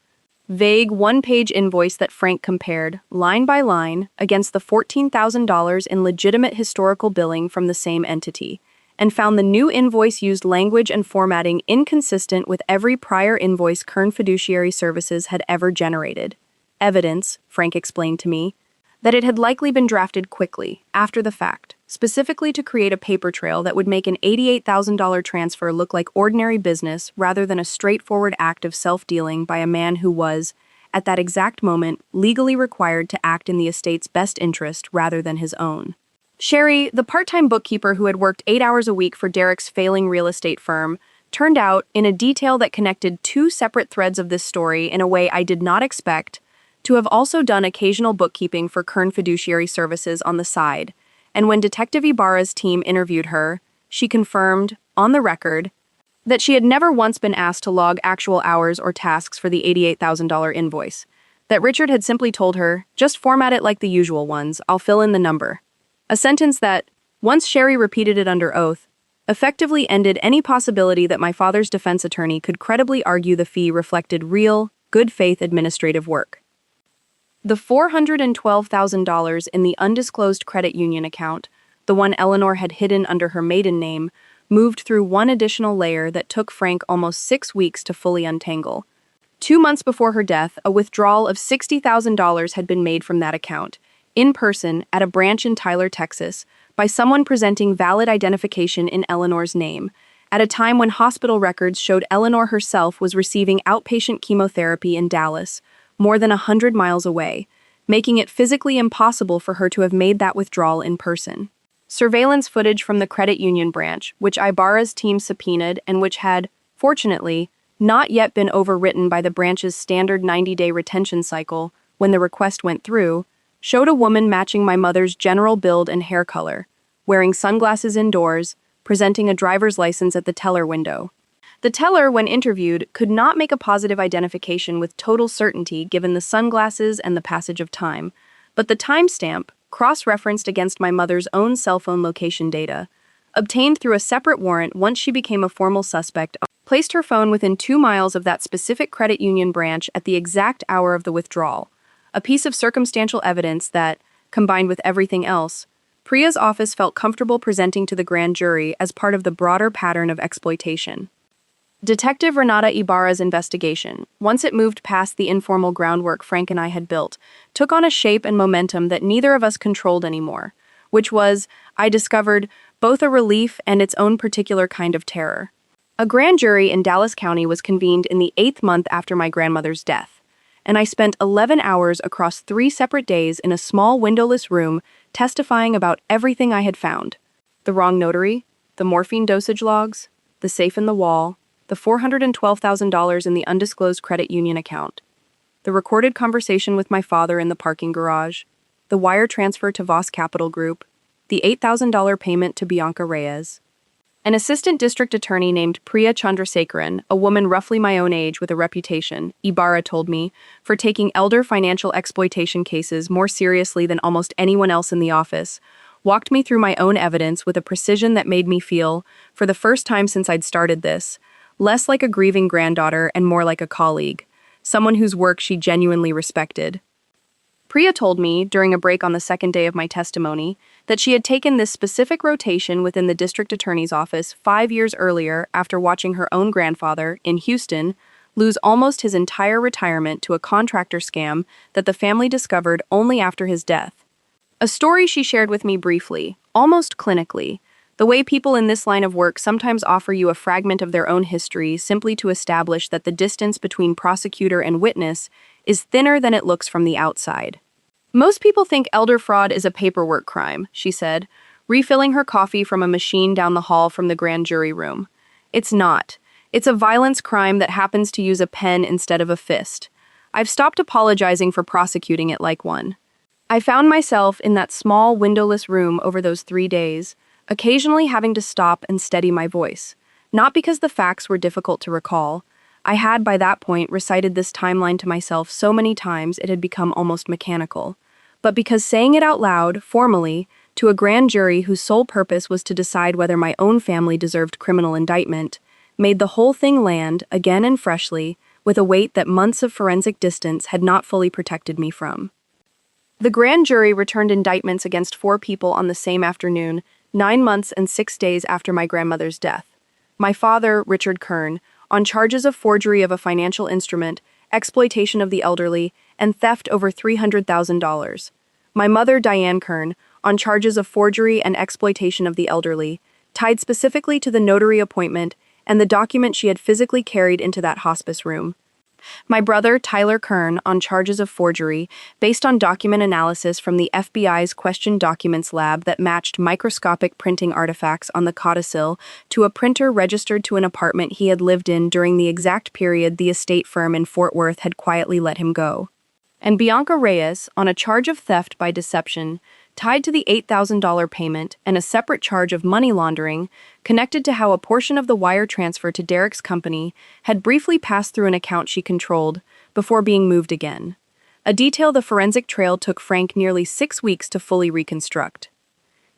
vague one-page invoice that Frank compared, line by line, against the $14,000 in legitimate historical billing from the same entity, and found the new invoice used language and formatting inconsistent with every prior invoice Kern Fiduciary Services had ever generated. Evidence, Frank explained to me, that it had likely been drafted quickly, after the fact, specifically to create a paper trail that would make an $88,000 transfer look like ordinary business rather than a straightforward act of self-dealing by a man who was, at that exact moment, legally required to act in the estate's best interest rather than his own. Sherry, the part-time bookkeeper who had worked 8 hours a week for Derek's failing real estate firm, turned out, in a detail that connected two separate threads of this story in a way I did not expect, to have also done occasional bookkeeping for Kern Fiduciary Services on the side, and when Detective Ibarra's team interviewed her, she confirmed, on the record, that she had never once been asked to log actual hours or tasks for the $88,000 invoice, that Richard had simply told her, just format it like the usual ones, I'll fill in the number. A sentence that, once Sherry repeated it under oath, effectively ended any possibility that my father's defense attorney could credibly argue the fee reflected real, good-faith administrative work. The $412,000 in the undisclosed credit union account, the one Eleanor had hidden under her maiden name, moved through one additional layer that took Frank almost 6 weeks to fully untangle. 2 months before her death, a withdrawal of $60,000 had been made from that account, in person at a branch in Tyler, Texas, by someone presenting valid identification in Eleanor's name, at a time when hospital records showed Eleanor herself was receiving outpatient chemotherapy in Dallas, more than 100 miles away, making it physically impossible for her to have made that withdrawal in person. Surveillance footage from the credit union branch, which Ibarra's team subpoenaed and which had, fortunately, not yet been overwritten by the branch's standard 90-day retention cycle when the request went through, showed a woman matching my mother's general build and hair color, wearing sunglasses indoors, presenting a driver's license at the teller window. The teller, when interviewed, could not make a positive identification with total certainty given the sunglasses and the passage of time, but the timestamp, cross-referenced against my mother's own cell phone location data, obtained through a separate warrant once she became a formal suspect, placed her phone within 2 miles of that specific credit union branch at the exact hour of the withdrawal, a piece of circumstantial evidence that, combined with everything else, Priya's office felt comfortable presenting to the grand jury as part of the broader pattern of exploitation. Detective Renata Ibarra's investigation, once it moved past the informal groundwork Frank and I had built, took on a shape and momentum that neither of us controlled anymore, which was, I discovered, both a relief and its own particular kind of terror. A grand jury in Dallas County was convened in the 8th month after my grandmother's death, and I spent 11 hours across 3 separate days in a small windowless room testifying about everything I had found. The wrong notary, the morphine dosage logs, the safe in the wall, the $412,000 in the undisclosed credit union account, the recorded conversation with my father in the parking garage, the wire transfer to Voss Capital Group, the $8,000 payment to Bianca Reyes. An assistant district attorney named Priya Chandrasekaran, a woman roughly my own age with a reputation, Ibarra told me, for taking elder financial exploitation cases more seriously than almost anyone else in the office, walked me through my own evidence with a precision that made me feel, for the first time since I'd started this, less like a grieving granddaughter and more like a colleague, someone whose work she genuinely respected. Priya told me, during a break on the second day of my testimony, that she had taken this specific rotation within the district attorney's office 5 years earlier after watching her own grandfather, in Houston, lose almost his entire retirement to a contractor scam that the family discovered only after his death. A story she shared with me briefly, almost clinically, the way people in this line of work sometimes offer you a fragment of their own history simply to establish that the distance between prosecutor and witness is thinner than it looks from the outside. Most people think elder fraud is a paperwork crime, she said, refilling her coffee from a machine down the hall from the grand jury room. It's not. It's a violence crime that happens to use a pen instead of a fist. I've stopped apologizing for prosecuting it like one. I found myself in that small windowless room over those 3 days, occasionally having to stop and steady my voice, not because the facts were difficult to recall. I had by that point recited this timeline to myself so many times it had become almost mechanical, but because saying it out loud, formally, to a grand jury whose sole purpose was to decide whether my own family deserved criminal indictment, made the whole thing land, again and freshly, with a weight that months of forensic distance had not fully protected me from. The grand jury returned indictments against 4 people on the same afternoon, 9 months and 6 days after my grandmother's death. My father, Richard Kern, on charges of forgery of a financial instrument, exploitation of the elderly, and theft over $300,000. My mother, Diane Kern, on charges of forgery and exploitation of the elderly, tied specifically to the notary appointment and the document she had physically carried into that hospice room. My brother, Tyler Kern, on charges of forgery, based on document analysis from the FBI's Question Documents Lab that matched microscopic printing artifacts on the codicil to a printer registered to an apartment he had lived in during the exact period the estate firm in Fort Worth had quietly let him go. And Bianca Reyes, on a charge of theft by deception, tied to the $8,000 payment and a separate charge of money laundering, connected to how a portion of the wire transfer to Derek's company had briefly passed through an account she controlled before being moved again. A detail the forensic trail took Frank nearly 6 weeks to fully reconstruct.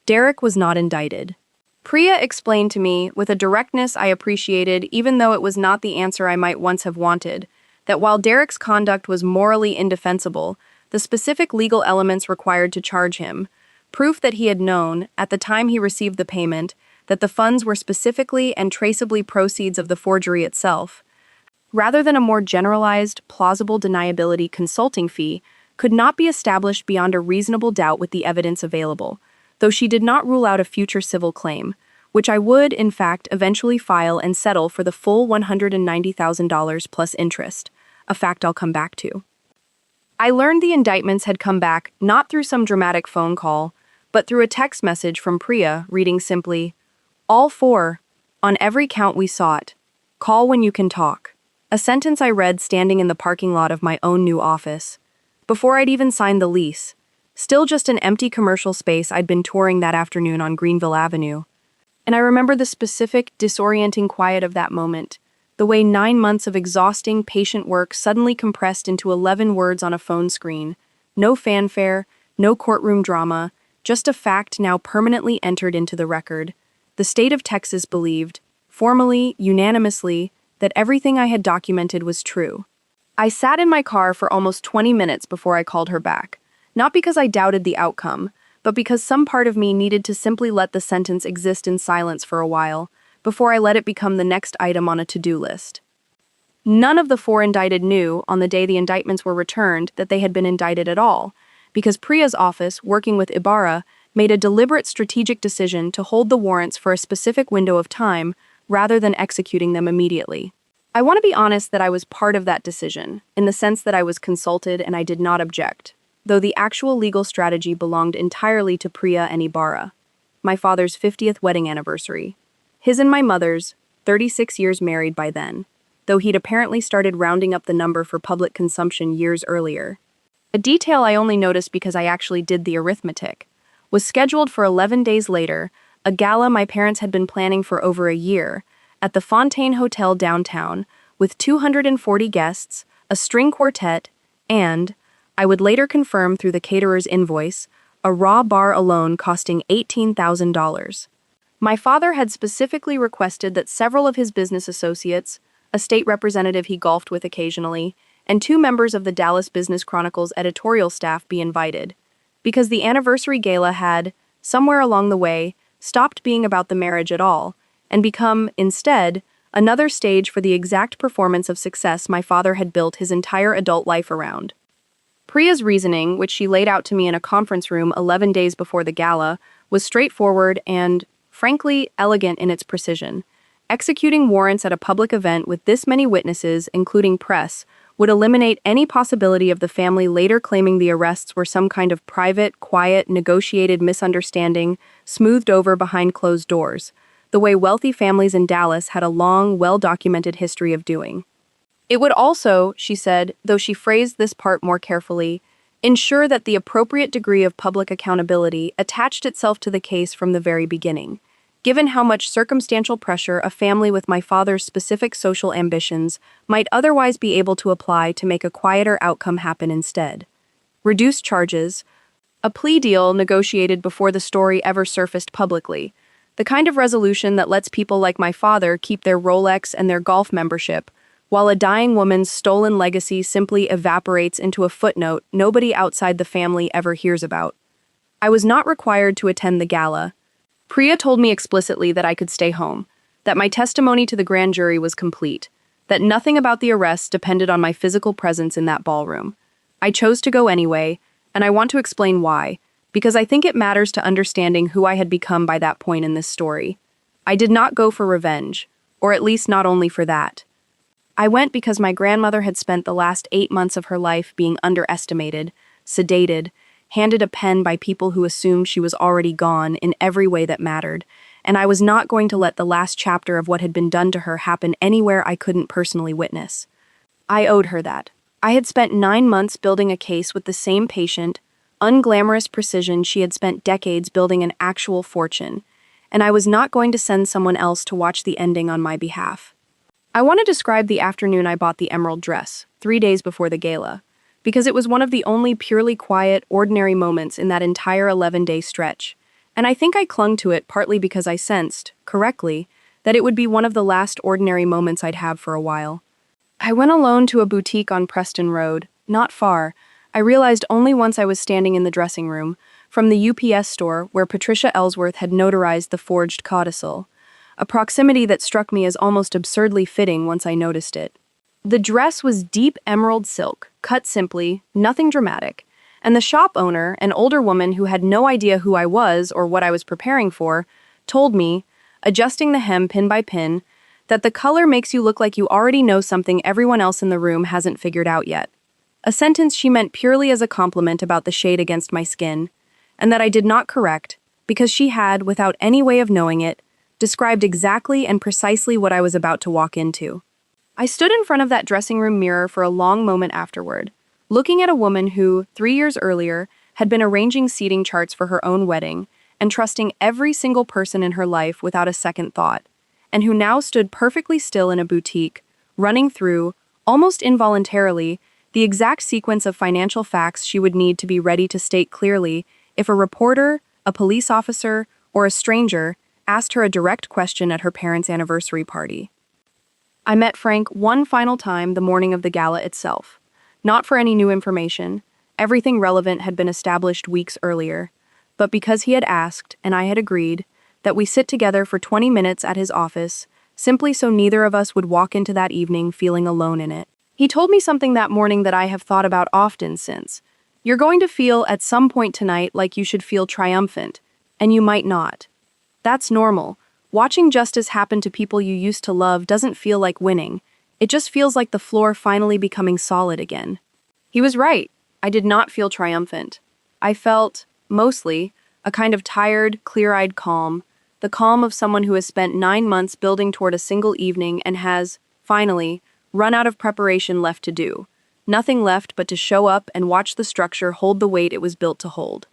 Derek was not indicted. Priya explained to me, with a directness I appreciated even though it was not the answer I might once have wanted, that while Derek's conduct was morally indefensible, the specific legal elements required to charge him, proof that he had known, at the time he received the payment, that the funds were specifically and traceably proceeds of the forgery itself, rather than a more generalized, plausible deniability consulting fee, could not be established beyond a reasonable doubt with the evidence available, though she did not rule out a future civil claim, which I would, in fact, eventually file and settle for the full $190,000 plus interest, a fact I'll come back to. I learned the indictments had come back not through some dramatic phone call, but through a text message from Priya reading simply, "All 4, on every count we sought. Call when you can talk." A sentence I read standing in the parking lot of my own new office, before I'd even signed the lease, still just an empty commercial space I'd been touring that afternoon on Greenville Avenue. And I remember the specific, disorienting quiet of that moment, the way 9 months of exhausting, patient work suddenly compressed into 11 words on a phone screen. No fanfare, no courtroom drama, just a fact now permanently entered into the record. The state of Texas believed, formally, unanimously, that everything I had documented was true. I sat in my car for almost 20 minutes before I called her back, not because I doubted the outcome, but because some part of me needed to simply let the sentence exist in silence for a while, before I let it become the next item on a to-do list. None of the 4 indicted knew, on the day the indictments were returned, that they had been indicted at all, because Priya's office, working with Ibarra, made a deliberate strategic decision to hold the warrants for a specific window of time, rather than executing them immediately. I want to be honest that I was part of that decision, in the sense that I was consulted and I did not object, though the actual legal strategy belonged entirely to Priya and Ibarra, my father's 50th wedding anniversary. His and my mother's, 36 years married by then, though he'd apparently started rounding up the number for public consumption years earlier. A detail I only noticed because I actually did the arithmetic, was scheduled for 11 days later, a gala my parents had been planning for over a year, at the Fontaine Hotel downtown, with 240 guests, a string quartet, and, I would later confirm through the caterer's invoice, a raw bar alone costing $18,000. My father had specifically requested that several of his business associates, a state representative he golfed with occasionally, and 2 members of the Dallas Business Chronicle's editorial staff be invited, because the anniversary gala had, somewhere along the way, stopped being about the marriage at all, and become, instead, another stage for the exact performance of success my father had built his entire adult life around. Priya's reasoning, which she laid out to me in a conference room 11 days before the gala, was straightforward and, frankly, elegant in its precision. Executing warrants at a public event with this many witnesses, including press, would eliminate any possibility of the family later claiming the arrests were some kind of private, quiet, negotiated misunderstanding smoothed over behind closed doors, the way wealthy families in Dallas had a long, well-documented history of doing. It would also, she said, though she phrased this part more carefully, ensure that the appropriate degree of public accountability attached itself to the case from the very beginning, given how much circumstantial pressure a family with my father's specific social ambitions might otherwise be able to apply to make a quieter outcome happen instead. Reduced charges, a plea deal negotiated before the story ever surfaced publicly, the kind of resolution that lets people like my father keep their Rolex and their golf membership, while a dying woman's stolen legacy simply evaporates into a footnote nobody outside the family ever hears about. I was not required to attend the gala. Priya told me explicitly that I could stay home, that my testimony to the grand jury was complete, that nothing about the arrest depended on my physical presence in that ballroom. I chose to go anyway, and I want to explain why, because I think it matters to understanding who I had become by that point in this story. I did not go for revenge, or at least not only for that. I went because my grandmother had spent the last 8 months of her life being underestimated, sedated, handed a pen by people who assumed she was already gone in every way that mattered, and I was not going to let the last chapter of what had been done to her happen anywhere I couldn't personally witness. I owed her that. I had spent 9 months building a case with the same patient, unglamorous precision she had spent decades building an actual fortune, and I was not going to send someone else to watch the ending on my behalf. I want to describe the afternoon I bought the emerald dress, 3 days before the gala, because it was one of the only purely quiet, ordinary moments in that entire 11-day stretch, and I think I clung to it partly because I sensed, correctly, that it would be one of the last ordinary moments I'd have for a while. I went alone to a boutique on Preston Road, not far. I realized only once I was standing in the dressing room, from the UPS store where Patricia Ellsworth had notarized the forged codicil, a proximity that struck me as almost absurdly fitting once I noticed it. The dress was deep emerald silk, cut simply, nothing dramatic, and the shop owner, an older woman who had no idea who I was or what I was preparing for, told me, adjusting the hem pin by pin, that the color makes you look like you already know something everyone else in the room hasn't figured out yet. A sentence she meant purely as a compliment about the shade against my skin, and that I did not correct, because she had, without any way of knowing it, described exactly and precisely what I was about to walk into. I stood in front of that dressing room mirror for a long moment afterward, looking at a woman who, 3 years earlier, had been arranging seating charts for her own wedding and trusting every single person in her life without a second thought, and who now stood perfectly still in a boutique, running through, almost involuntarily, the exact sequence of financial facts she would need to be ready to state clearly if a reporter, a police officer, or a stranger asked her a direct question at her parents' anniversary party. I met Frank one final time the morning of the gala itself. Not for any new information. Everything relevant had been established weeks earlier, but because he had asked, and I had agreed, that we sit together for 20 minutes at his office, simply so neither of us would walk into that evening feeling alone in it. He told me something that morning that I have thought about often since. You're going to feel at some point tonight like you should feel triumphant, and you might not. That's normal. Watching justice happen to people you used to love doesn't feel like winning. It just feels like the floor finally becoming solid again. He was right. I did not feel triumphant. I felt, mostly, a kind of tired, clear-eyed calm, the calm of someone who has spent 9 months building toward a single evening and has, finally, run out of preparation left to do. Nothing left but to show up and watch the structure hold the weight it was built to hold.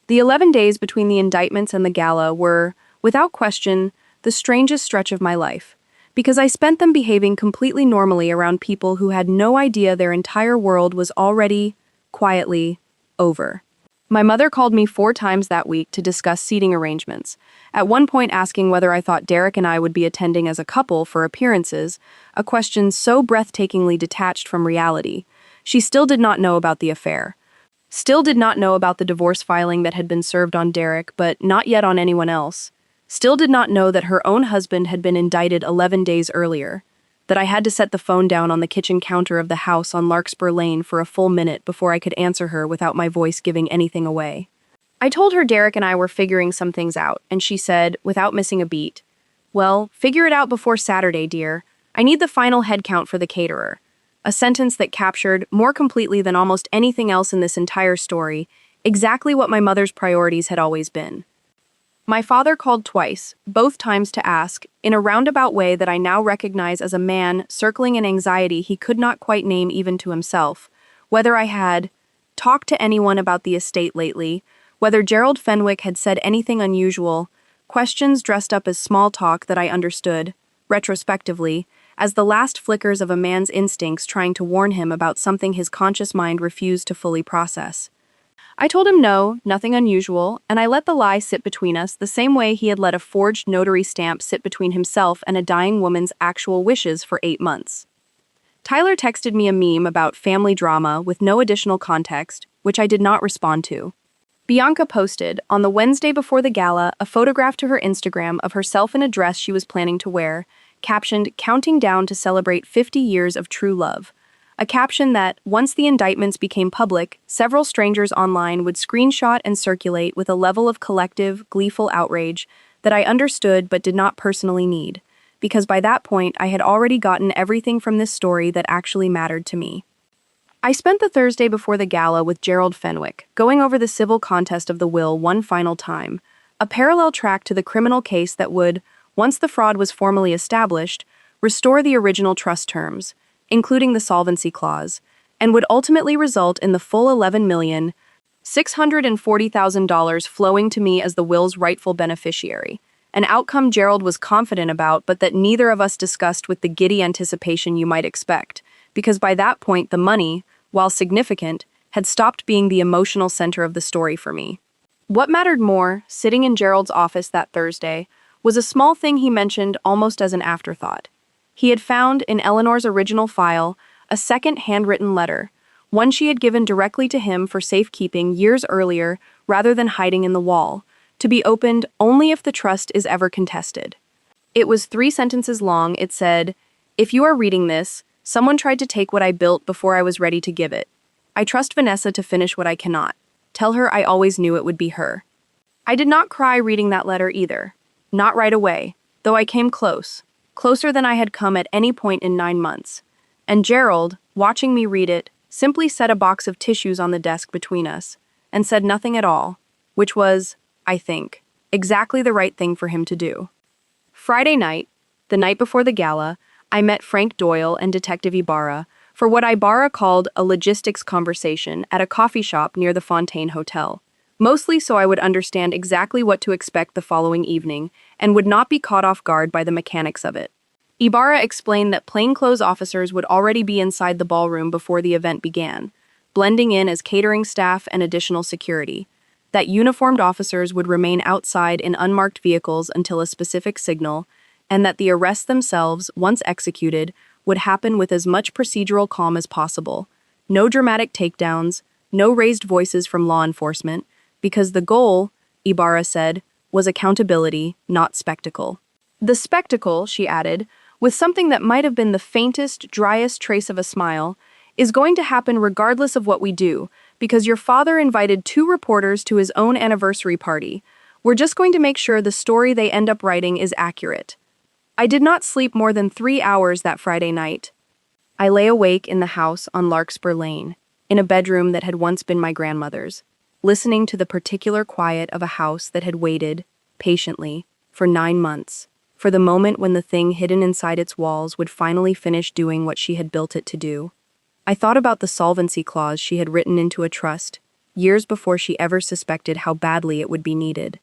The 11 days between the indictments and the gala were, without question, the strangest stretch of my life, because I spent them behaving completely normally around people who had no idea their entire world was already, quietly, over. My mother called me 4 times that week to discuss seating arrangements, at one point asking whether I thought Derek and I would be attending as a couple for appearances, a question so breathtakingly detached from reality. She still did not know about the affair. Still did not know about the divorce filing that had been served on Derek, but not yet on anyone else. Still did not know that her own husband had been indicted 11 days earlier, that I had to set the phone down on the kitchen counter of the house on Larkspur Lane for a full minute before I could answer her without my voice giving anything away. I told her Derek and I were figuring some things out, and she said, without missing a beat, "Well, figure it out before Saturday, dear. I need the final head count for the caterer." A sentence that captured, more completely than almost anything else in this entire story, exactly what my mother's priorities had always been. My father called twice, both times to ask, in a roundabout way that I now recognize as a man circling an anxiety he could not quite name even to himself, whether I had talked to anyone about the estate lately, whether Gerald Fenwick had said anything unusual, questions dressed up as small talk that I understood, retrospectively, as the last flickers of a man's instincts trying to warn him about something his conscious mind refused to fully process. I told him no, nothing unusual, and I let the lie sit between us the same way he had let a forged notary stamp sit between himself and a dying woman's actual wishes for 8 months. Tyler texted me a meme about family drama with no additional context, which I did not respond to. Bianca posted, on the Wednesday before the gala, a photograph to her Instagram of herself in a dress she was planning to wear, captioned, "Counting down to celebrate 50 years of true love." A caption that, once the indictments became public, several strangers online would screenshot and circulate with a level of collective, gleeful outrage that I understood but did not personally need, because by that point I had already gotten everything from this story that actually mattered to me. I spent the Thursday before the gala with Gerald Fenwick, going over the civil contest of the will one final time, a parallel track to the criminal case that would, once the fraud was formally established, restore the original trust terms, including the solvency clause, and would ultimately result in the full $11,640,000 flowing to me as the will's rightful beneficiary, an outcome Gerald was confident about but that neither of us discussed with the giddy anticipation you might expect, because by that point the money, while significant, had stopped being the emotional center of the story for me. What mattered more, sitting in Gerald's office that Thursday, was a small thing he mentioned almost as an afterthought. He had found, in Eleanor's original file, a second handwritten letter, one she had given directly to him for safekeeping years earlier rather than hiding in the wall, to be opened only if the trust is ever contested. It was 3 sentences long. It said, "If you are reading this, someone tried to take what I built before I was ready to give it. I trust Vanessa to finish what I cannot. Tell her I always knew it would be her." I did not cry reading that letter either. Not right away, though I came close. Closer than I had come at any point in 9 months. And Gerald, watching me read it, simply set a box of tissues on the desk between us, and said nothing at all, which was, I think, exactly the right thing for him to do. Friday night, the night before the gala, I met Frank Doyle and Detective Ibarra for what Ibarra called a logistics conversation at a coffee shop near the Fontaine Hotel, mostly so I would understand exactly what to expect the following evening and would not be caught off guard by the mechanics of it. Ibarra explained that plainclothes officers would already be inside the ballroom before the event began, blending in as catering staff and additional security, that uniformed officers would remain outside in unmarked vehicles until a specific signal, and that the arrests themselves, once executed, would happen with as much procedural calm as possible. No dramatic takedowns, no raised voices from law enforcement, because the goal, Ibarra said, was accountability, not spectacle. The spectacle, she added, with something that might have been the faintest, driest trace of a smile, is going to happen regardless of what we do, because your father invited 2 reporters to his own anniversary party. We're just going to make sure the story they end up writing is accurate. I did not sleep more than 3 hours that Friday night. I lay awake in the house on Larkspur Lane, in a bedroom that had once been my grandmother's, listening to the particular quiet of a house that had waited, patiently, for 9 months, for the moment when the thing hidden inside its walls would finally finish doing what she had built it to do. I thought about the solvency clause she had written into a trust, years before she ever suspected how badly it would be needed.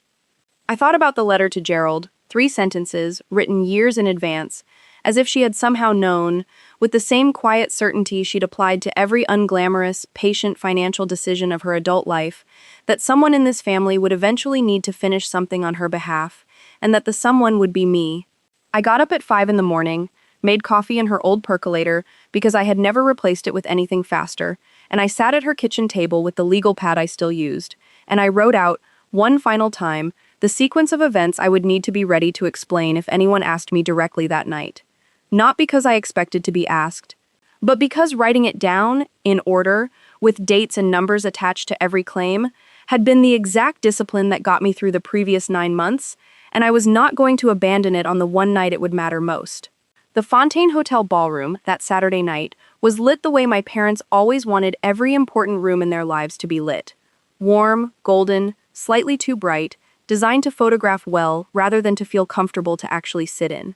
I thought about the letter to Gerald, 3 sentences, written years in advance, as if she had somehow known, with the same quiet certainty she'd applied to every unglamorous, patient financial decision of her adult life, that someone in this family would eventually need to finish something on her behalf, and that the someone would be me. I got up at 5 in the morning, made coffee in her old percolator because I had never replaced it with anything faster, and I sat at her kitchen table with the legal pad I still used, and I wrote out, one final time, the sequence of events I would need to be ready to explain if anyone asked me directly that night. Not because I expected to be asked, but because writing it down, in order, with dates and numbers attached to every claim, had been the exact discipline that got me through the previous 9 months, and I was not going to abandon it on the one night it would matter most. The Fontaine Hotel ballroom, that Saturday night, was lit the way my parents always wanted every important room in their lives to be lit. Warm, golden, slightly too bright, designed to photograph well rather than to feel comfortable to actually sit in.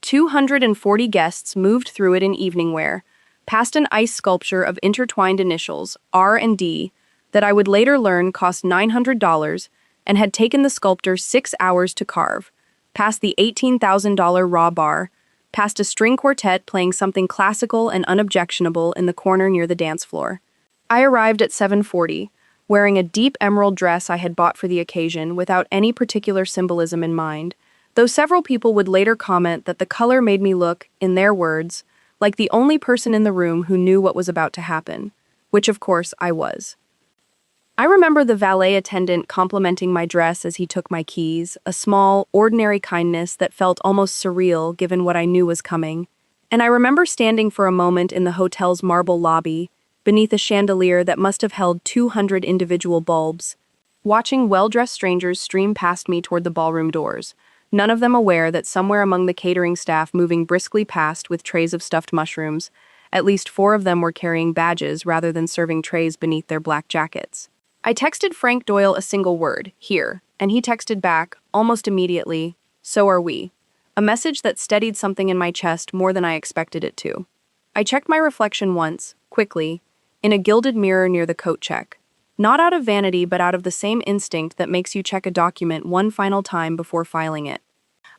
240 guests moved through it in evening wear, past an ice sculpture of intertwined initials, R and D, that I would later learn cost $900 and had taken the sculptor 6 hours to carve, past the $18,000 raw bar, past a string quartet playing something classical and unobjectionable in the corner near the dance floor. I arrived at 7:40, wearing a deep emerald dress I had bought for the occasion without any particular symbolism in mind, though several people would later comment that the color made me look, in their words, like the only person in the room who knew what was about to happen, which of course I was. I remember the valet attendant complimenting my dress as he took my keys, a small, ordinary kindness that felt almost surreal given what I knew was coming. And I remember standing for a moment in the hotel's marble lobby, beneath a chandelier that must have held 200 individual bulbs, watching well-dressed strangers stream past me toward the ballroom doors, none of them aware that somewhere among the catering staff moving briskly past with trays of stuffed mushrooms, at least 4 of them were carrying badges rather than serving trays beneath their black jackets. I texted Frank Doyle a single word, "Here," and he texted back, almost immediately, "So are we." A message that steadied something in my chest more than I expected it to. I checked my reflection once, quickly, in a gilded mirror near the coat check. Not out of vanity, but out of the same instinct that makes you check a document one final time before filing it.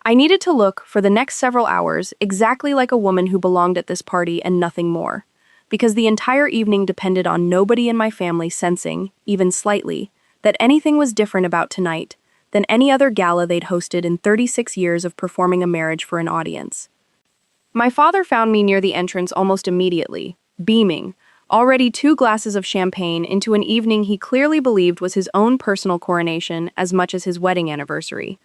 I needed to look, for the next several hours, exactly like a woman who belonged at this party and nothing more. Because the entire evening depended on nobody in my family sensing, even slightly, that anything was different about tonight than any other gala they'd hosted in 36 years of performing a marriage for an audience. My father found me near the entrance almost immediately, beaming, already 2 glasses of champagne into an evening he clearly believed was his own personal coronation as much as his wedding anniversary.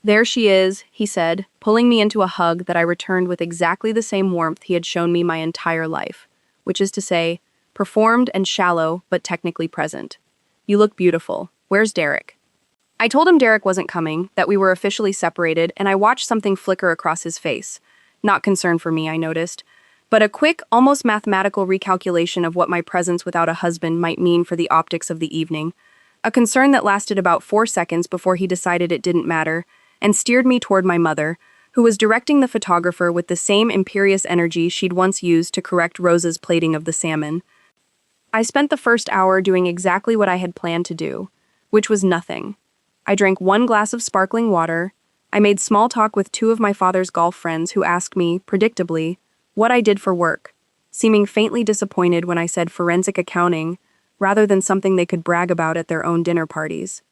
"There she is," he said, pulling me into a hug that I returned with exactly the same warmth he had shown me my entire life. Which is to say, performed and shallow, but technically present. "You look beautiful. Where's Derek?" I told him Derek wasn't coming, that we were officially separated, and I watched something flicker across his face. Not concern for me, I noticed, but a quick, almost mathematical recalculation of what my presence without a husband might mean for the optics of the evening. A concern that lasted about 4 seconds before he decided it didn't matter, and steered me toward my mother, who was directing the photographer with the same imperious energy she'd once used to correct Rosa's plating of the salmon. I spent the first hour doing exactly what I had planned to do, which was nothing. I drank 1 glass of sparkling water. I made small talk with 2 of my father's golf friends who asked me, predictably, what I did for work, seeming faintly disappointed when I said forensic accounting, rather than something they could brag about at their own dinner parties.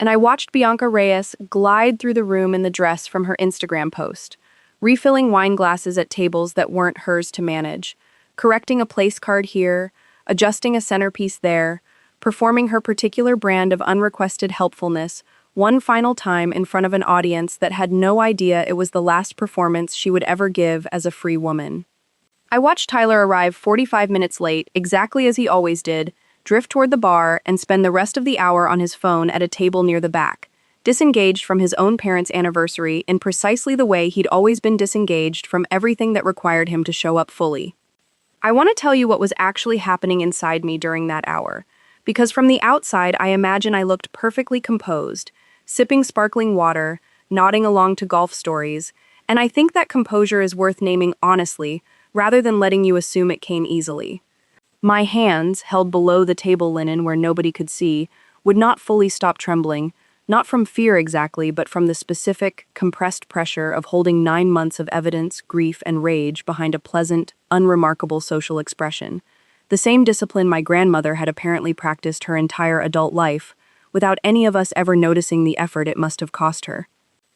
And I watched Bianca Reyes glide through the room in the dress from her Instagram post, refilling wine glasses at tables that weren't hers to manage, correcting a place card here, adjusting a centerpiece there, performing her particular brand of unrequested helpfulness one final time in front of an audience that had no idea it was the last performance she would ever give as a free woman. I watched Tyler arrive 45 minutes late, exactly as he always did, drift toward the bar, and spend the rest of the hour on his phone at a table near the back, disengaged from his own parents' anniversary in precisely the way he'd always been disengaged from everything that required him to show up fully. I want to tell you what was actually happening inside me during that hour, because from the outside I imagine I looked perfectly composed, sipping sparkling water, nodding along to golf stories, and I think that composure is worth naming honestly, rather than letting you assume it came easily. My hands, held below the table linen where nobody could see, would not fully stop trembling, not from fear exactly, but from the specific, compressed pressure of holding 9 months of evidence, grief, and rage behind a pleasant, unremarkable social expression. The same discipline my grandmother had apparently practiced her entire adult life, without any of us ever noticing the effort it must have cost her.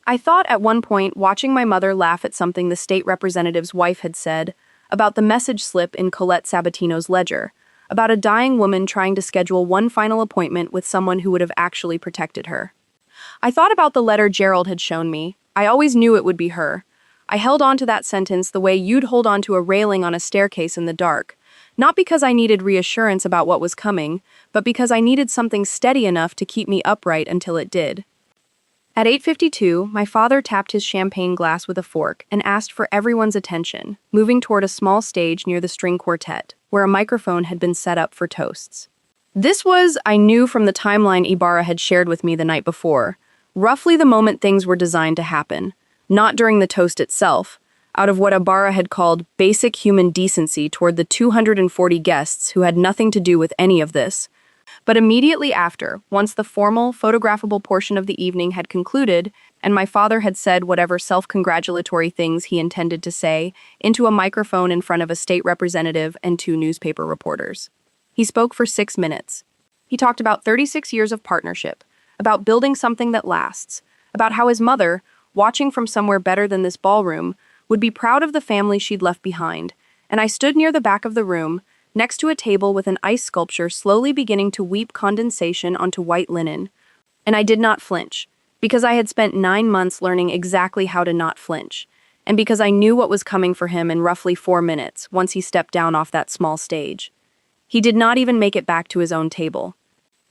I thought at one point, watching my mother laugh at something the state representative's wife had said, about the message slip in Colette Sabatino's ledger, about a dying woman trying to schedule one final appointment with someone who would have actually protected her. I thought about the letter Gerald had shown me. I always knew it would be her. I held on to that sentence the way you'd hold on to a railing on a staircase in the dark, not because I needed reassurance about what was coming, but because I needed something steady enough to keep me upright until it did. At 8:52, my father tapped his champagne glass with a fork and asked for everyone's attention, moving toward a small stage near the string quartet, where a microphone had been set up for toasts. This was, I knew from the timeline Ibarra had shared with me the night before, roughly the moment things were designed to happen, not during the toast itself, out of what Ibarra had called basic human decency toward the 240 guests who had nothing to do with any of this, but immediately after, once the formal, photographable portion of the evening had concluded, and my father had said whatever self-congratulatory things he intended to say into a microphone in front of a state representative and 2 newspaper reporters. He spoke for 6 minutes. He talked about 36 years of partnership, about building something that lasts, about how his mother, watching from somewhere better than this ballroom, would be proud of the family she'd left behind, and I stood near the back of the room, next to a table with an ice sculpture slowly beginning to weep condensation onto white linen. And I did not flinch, because I had spent 9 months learning exactly how to not flinch, and because I knew what was coming for him in roughly 4 minutes once he stepped down off that small stage. He did not even make it back to his own table.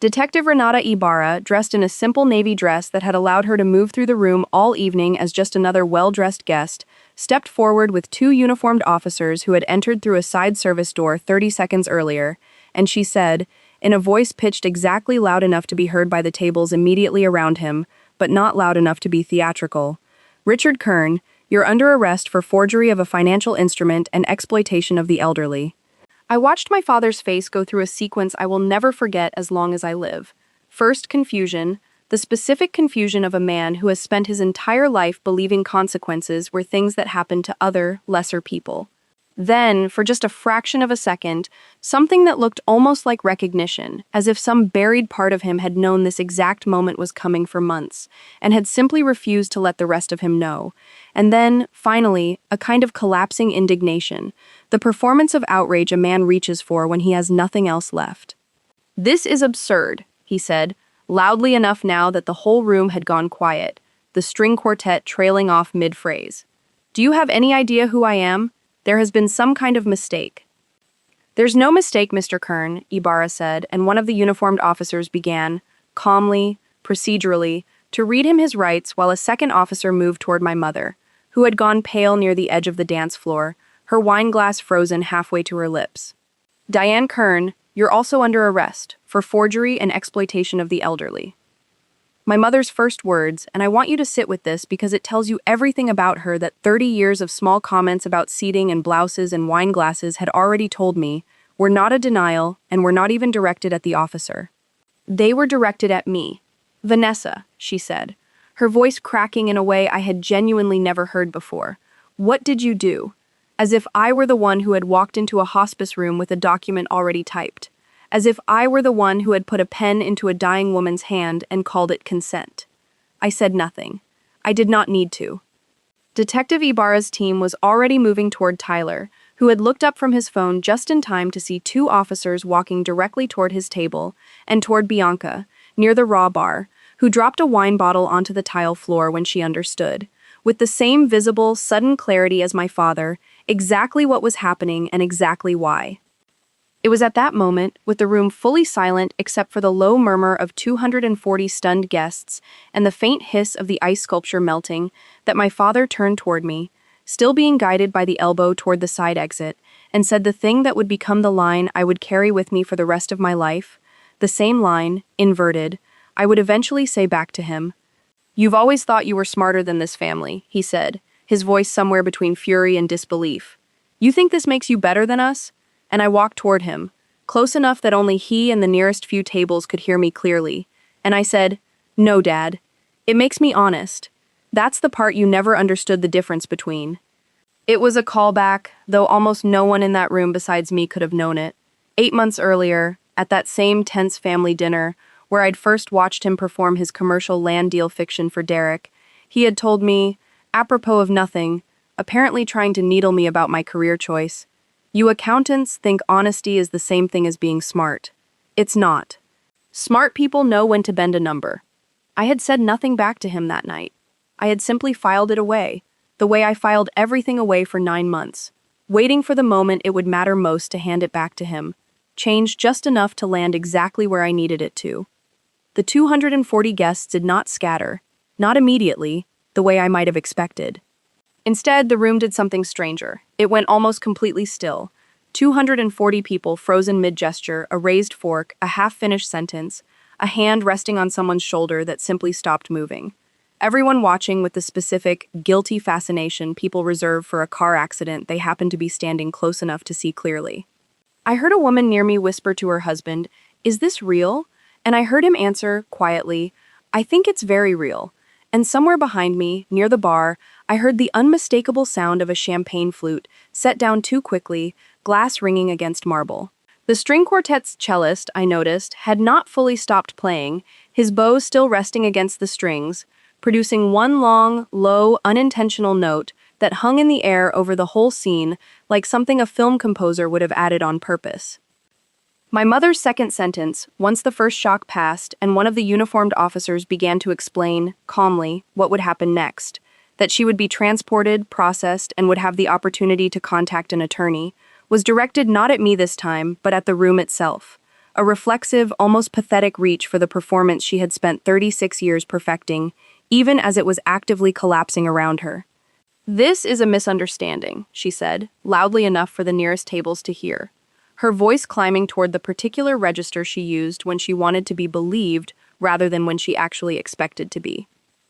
Detective Renata Ibarra, dressed in a simple navy dress that had allowed her to move through the room all evening as just another well-dressed guest, stepped forward with 2 uniformed officers who had entered through a side service door 30 seconds earlier, and she said, in a voice pitched exactly loud enough to be heard by the tables immediately around him, but not loud enough to be theatrical, "Richard Kern, you're under arrest for forgery of a financial instrument and exploitation of the elderly." I watched my father's face go through a sequence I will never forget as long as I live. First, confusion, the specific confusion of a man who has spent his entire life believing consequences were things that happened to other, lesser people. Then, for just a fraction of a second, something that looked almost like recognition, as if some buried part of him had known this exact moment was coming for months, and had simply refused to let the rest of him know. And then, finally, a kind of collapsing indignation, the performance of outrage a man reaches for when he has nothing else left. "This is absurd," he said, loudly enough now that the whole room had gone quiet, the string quartet trailing off mid-phrase. "Do you have any idea who I am? There has been some kind of mistake." "There's no mistake, Mr. Kern," Ibarra said, and one of the uniformed officers began, calmly, procedurally, to read him his rights while a second officer moved toward my mother, who had gone pale near the edge of the dance floor, her wine glass frozen halfway to her lips. "Diane Kern, you're also under arrest for forgery and exploitation of the elderly." My mother's first words, and I want you to sit with this because it tells you everything about her that 30 years of small comments about seating and blouses and wine glasses had already told me, were not a denial and were not even directed at the officer. They were directed at me. "Vanessa," she said, her voice cracking in a way I had genuinely never heard before. "What did you do?" As if I were the one who had walked into a hospice room with a document already typed. As if I were the one who had put a pen into a dying woman's hand and called it consent. I said nothing. I did not need to. Detective Ibarra's team was already moving toward Tyler, who had looked up from his phone just in time to see 2 officers walking directly toward his table, and toward Bianca, near the raw bar, who dropped a wine bottle onto the tile floor when she understood, with the same visible, sudden clarity as my father, exactly what was happening and exactly why. It was at that moment, with the room fully silent except for the low murmur of 240 stunned guests and the faint hiss of the ice sculpture melting, that my father turned toward me, still being guided by the elbow toward the side exit, and said the thing that would become the line I would carry with me for the rest of my life, the same line, inverted, I would eventually say back to him. "You've always thought you were smarter than this family," he said, his voice somewhere between fury and disbelief. "You think this makes you better than us?" And I walked toward him, close enough that only he and the nearest few tables could hear me clearly, and I said, "No, Dad. It makes me honest. That's the part you never understood the difference between." It was a callback, though almost no one in that room besides me could have known it. 8 months earlier, at that same tense family dinner, where I'd first watched him perform his commercial land deal fiction for Derek, he had told me, apropos of nothing, apparently trying to needle me about my career choice, "You accountants think honesty is the same thing as being smart. It's not. Smart people know when to bend a number." I had said nothing back to him that night. I had simply filed it away, the way I filed everything away for 9 months, waiting for the moment it would matter most to hand it back to him, changed just enough to land exactly where I needed it to. The 240 guests did not scatter, not immediately, the way I might have expected. Instead, the room did something stranger. It went almost completely still. 240 people frozen mid-gesture, a raised fork, a half-finished sentence, a hand resting on someone's shoulder that simply stopped moving. Everyone watching with the specific, guilty fascination people reserve for a car accident they happen to be standing close enough to see clearly. I heard a woman near me whisper to her husband, "Is this real?" And I heard him answer, quietly, "I think it's very real." And somewhere behind me, near the bar, I heard the unmistakable sound of a champagne flute, set down too quickly, glass ringing against marble. The string quartet's cellist, I noticed, had not fully stopped playing, his bow still resting against the strings, producing one long, low, unintentional note, that hung in the air over the whole scene like something a film composer would have added on purpose. My mother's second sentence, once the first shock passed and one of the uniformed officers began to explain, calmly, what would happen next, that she would be transported, processed, and would have the opportunity to contact an attorney, was directed not at me this time, but at the room itself. A reflexive, almost pathetic reach for the performance she had spent 36 years perfecting, even as it was actively collapsing around her. "This is a misunderstanding," she said, loudly enough for the nearest tables to hear, her voice climbing toward the particular register she used when she wanted to be believed rather than when she actually expected to be.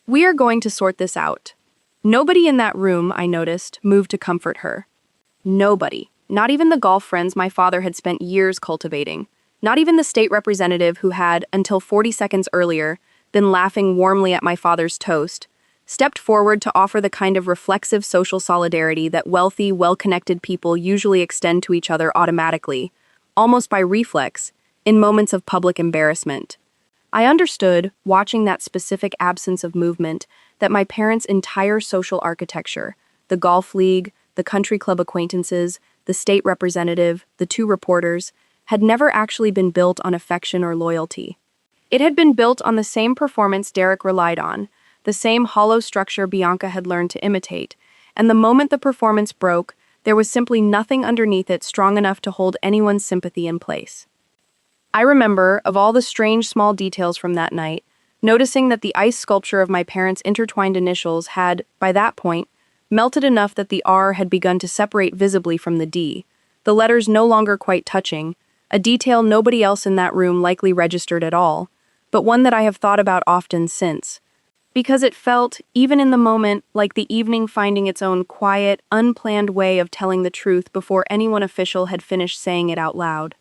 "We are going to sort this out." Nobody in that room, I noticed, moved to comfort her. Nobody. Not even the golf friends my father had spent years cultivating. Not even the state representative who had, until 40 seconds earlier, been laughing warmly at my father's toast, stepped forward to offer the kind of reflexive social solidarity that wealthy, well-connected people usually extend to each other automatically, almost by reflex, in moments of public embarrassment. I understood, watching that specific absence of movement, that my parents' entire social architecture, the golf league, the country club acquaintances, the state representative, the two reporters, had never actually been built on affection or loyalty. It had been built on the same performance Derek relied on, the same hollow structure Bianca had learned to imitate, and the moment the performance broke, there was simply nothing underneath it strong enough to hold anyone's sympathy in place. I remember, of all the strange small details from that night, noticing that the ice sculpture of my parents' intertwined initials had, by that point, melted enough that the R had begun to separate visibly from the D, the letters no longer quite touching, a detail nobody else in that room likely registered at all, but one that I have thought about often since, because it felt, even in the moment, like the evening finding its own quiet, unplanned way of telling the truth before anyone official had finished saying it out loud.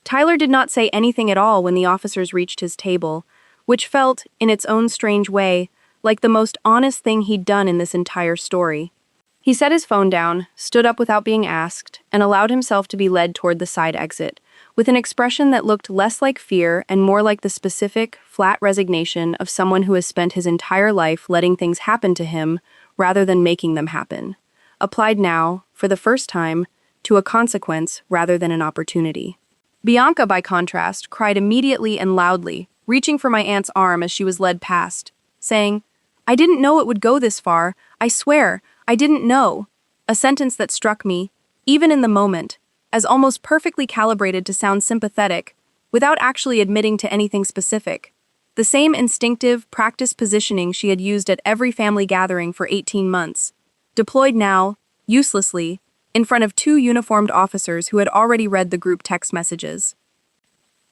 Tyler did not say anything at all when the officers reached his table, which felt, in its own strange way, like the most honest thing he'd done in this entire story. He set his phone down, stood up without being asked, and allowed himself to be led toward the side exit, with an expression that looked less like fear and more like the specific, flat resignation of someone who has spent his entire life letting things happen to him rather than making them happen, applied now, for the first time, to a consequence rather than an opportunity. Bianca, by contrast, cried immediately and loudly, reaching for my aunt's arm as she was led past, saying, "I didn't know it would go this far. I swear, I didn't know." A sentence that struck me, even in the moment, as almost perfectly calibrated to sound sympathetic, without actually admitting to anything specific. The same instinctive, practiced positioning she had used at every family gathering for 18 months, deployed now, uselessly, in front of two uniformed officers who had already read the group text messages.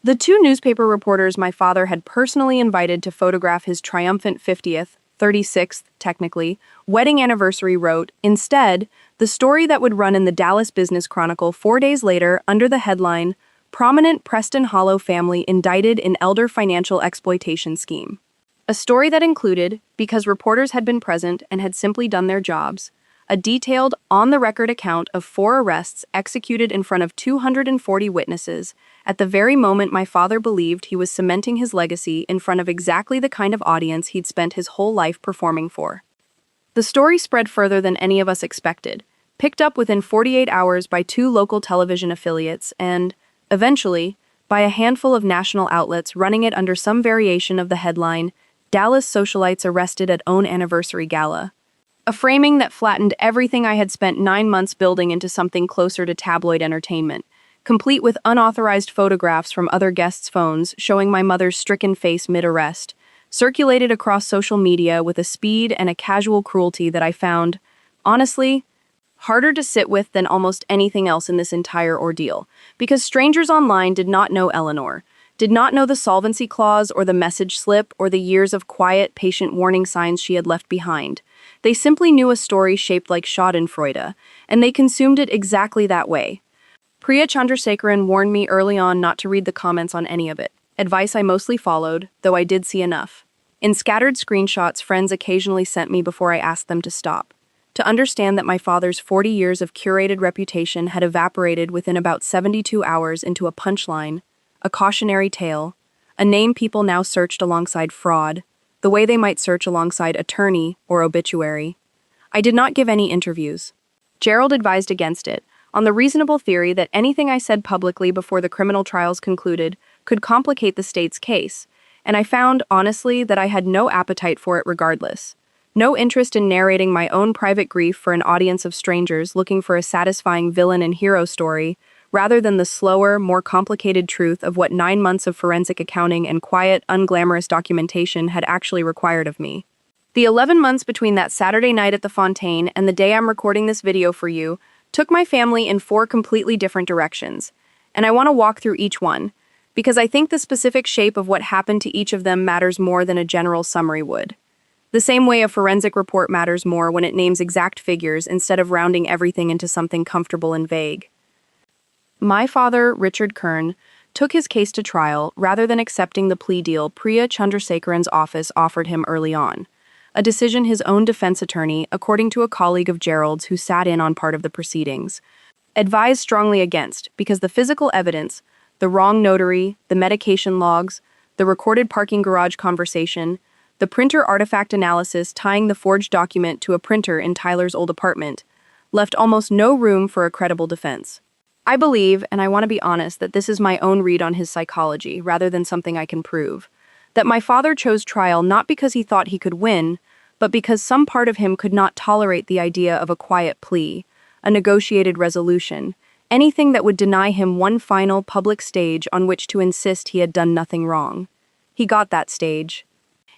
The two newspaper reporters my father had personally invited to photograph his triumphant 50th, 36th, technically, wedding anniversary wrote, instead, the story that would run in the Dallas Business Chronicle 4 days later under the headline, "Prominent Preston Hollow Family Indicted in Elder Financial Exploitation Scheme." A story that included, because reporters had been present and had simply done their jobs, a detailed, on-the-record account of 4 arrests executed in front of 240 witnesses at the very moment my father believed he was cementing his legacy in front of exactly the kind of audience he'd spent his whole life performing for. The story spread further than any of us expected, picked up within 48 hours by 2 local television affiliates and, eventually, by a handful of national outlets running it under some variation of the headline, "Dallas Socialites Arrested at Own Anniversary Gala." A framing that flattened everything I had spent 9 months building into something closer to tabloid entertainment, complete with unauthorized photographs from other guests' phones showing my mother's stricken face mid-arrest, circulated across social media with a speed and a casual cruelty that I found, honestly, harder to sit with than almost anything else in this entire ordeal, because strangers online did not know Eleanor, did not know the solvency clause or the message slip or the years of quiet, patient warning signs she had left behind. They simply knew a story shaped like schadenfreude, and they consumed it exactly that way. Priya Chandrasekaran warned me early on not to read the comments on any of it, advice I mostly followed, though I did see enough. In scattered screenshots friends occasionally sent me before I asked them to stop, to understand that my father's 40 years of curated reputation had evaporated within about 72 hours into a punchline, a cautionary tale, a name people now searched alongside fraud, the way they might search alongside attorney or obituary. I did not give any interviews. Gerald advised against it, on the reasonable theory that anything I said publicly before the criminal trials concluded could complicate the state's case, and I found, honestly, that I had no appetite for it regardless. No interest in narrating my own private grief for an audience of strangers looking for a satisfying villain and hero story, rather than the slower, more complicated truth of what 9 months of forensic accounting and quiet, unglamorous documentation had actually required of me. The 11 months between that Saturday night at the Fontaine and the day I'm recording this video for you took my family in 4 completely different directions, and I want to walk through each one, because I think the specific shape of what happened to each of them matters more than a general summary would. The same way a forensic report matters more when it names exact figures instead of rounding everything into something comfortable and vague. My father, Richard Kern, took his case to trial rather than accepting the plea deal Priya Chandrasekaran's office offered him early on, a decision his own defense attorney, according to a colleague of Gerald's who sat in on part of the proceedings, advised strongly against because the physical evidence, the wrong notary, the medication logs, the recorded parking garage conversation, the printer artifact analysis tying the forged document to a printer in Tyler's old apartment, left almost no room for a credible defense. I believe, and I want to be honest, that this is my own read on his psychology rather than something I can prove, that my father chose trial not because he thought he could win, but because some part of him could not tolerate the idea of a quiet plea, a negotiated resolution, anything that would deny him one final public stage on which to insist he had done nothing wrong. He got that stage.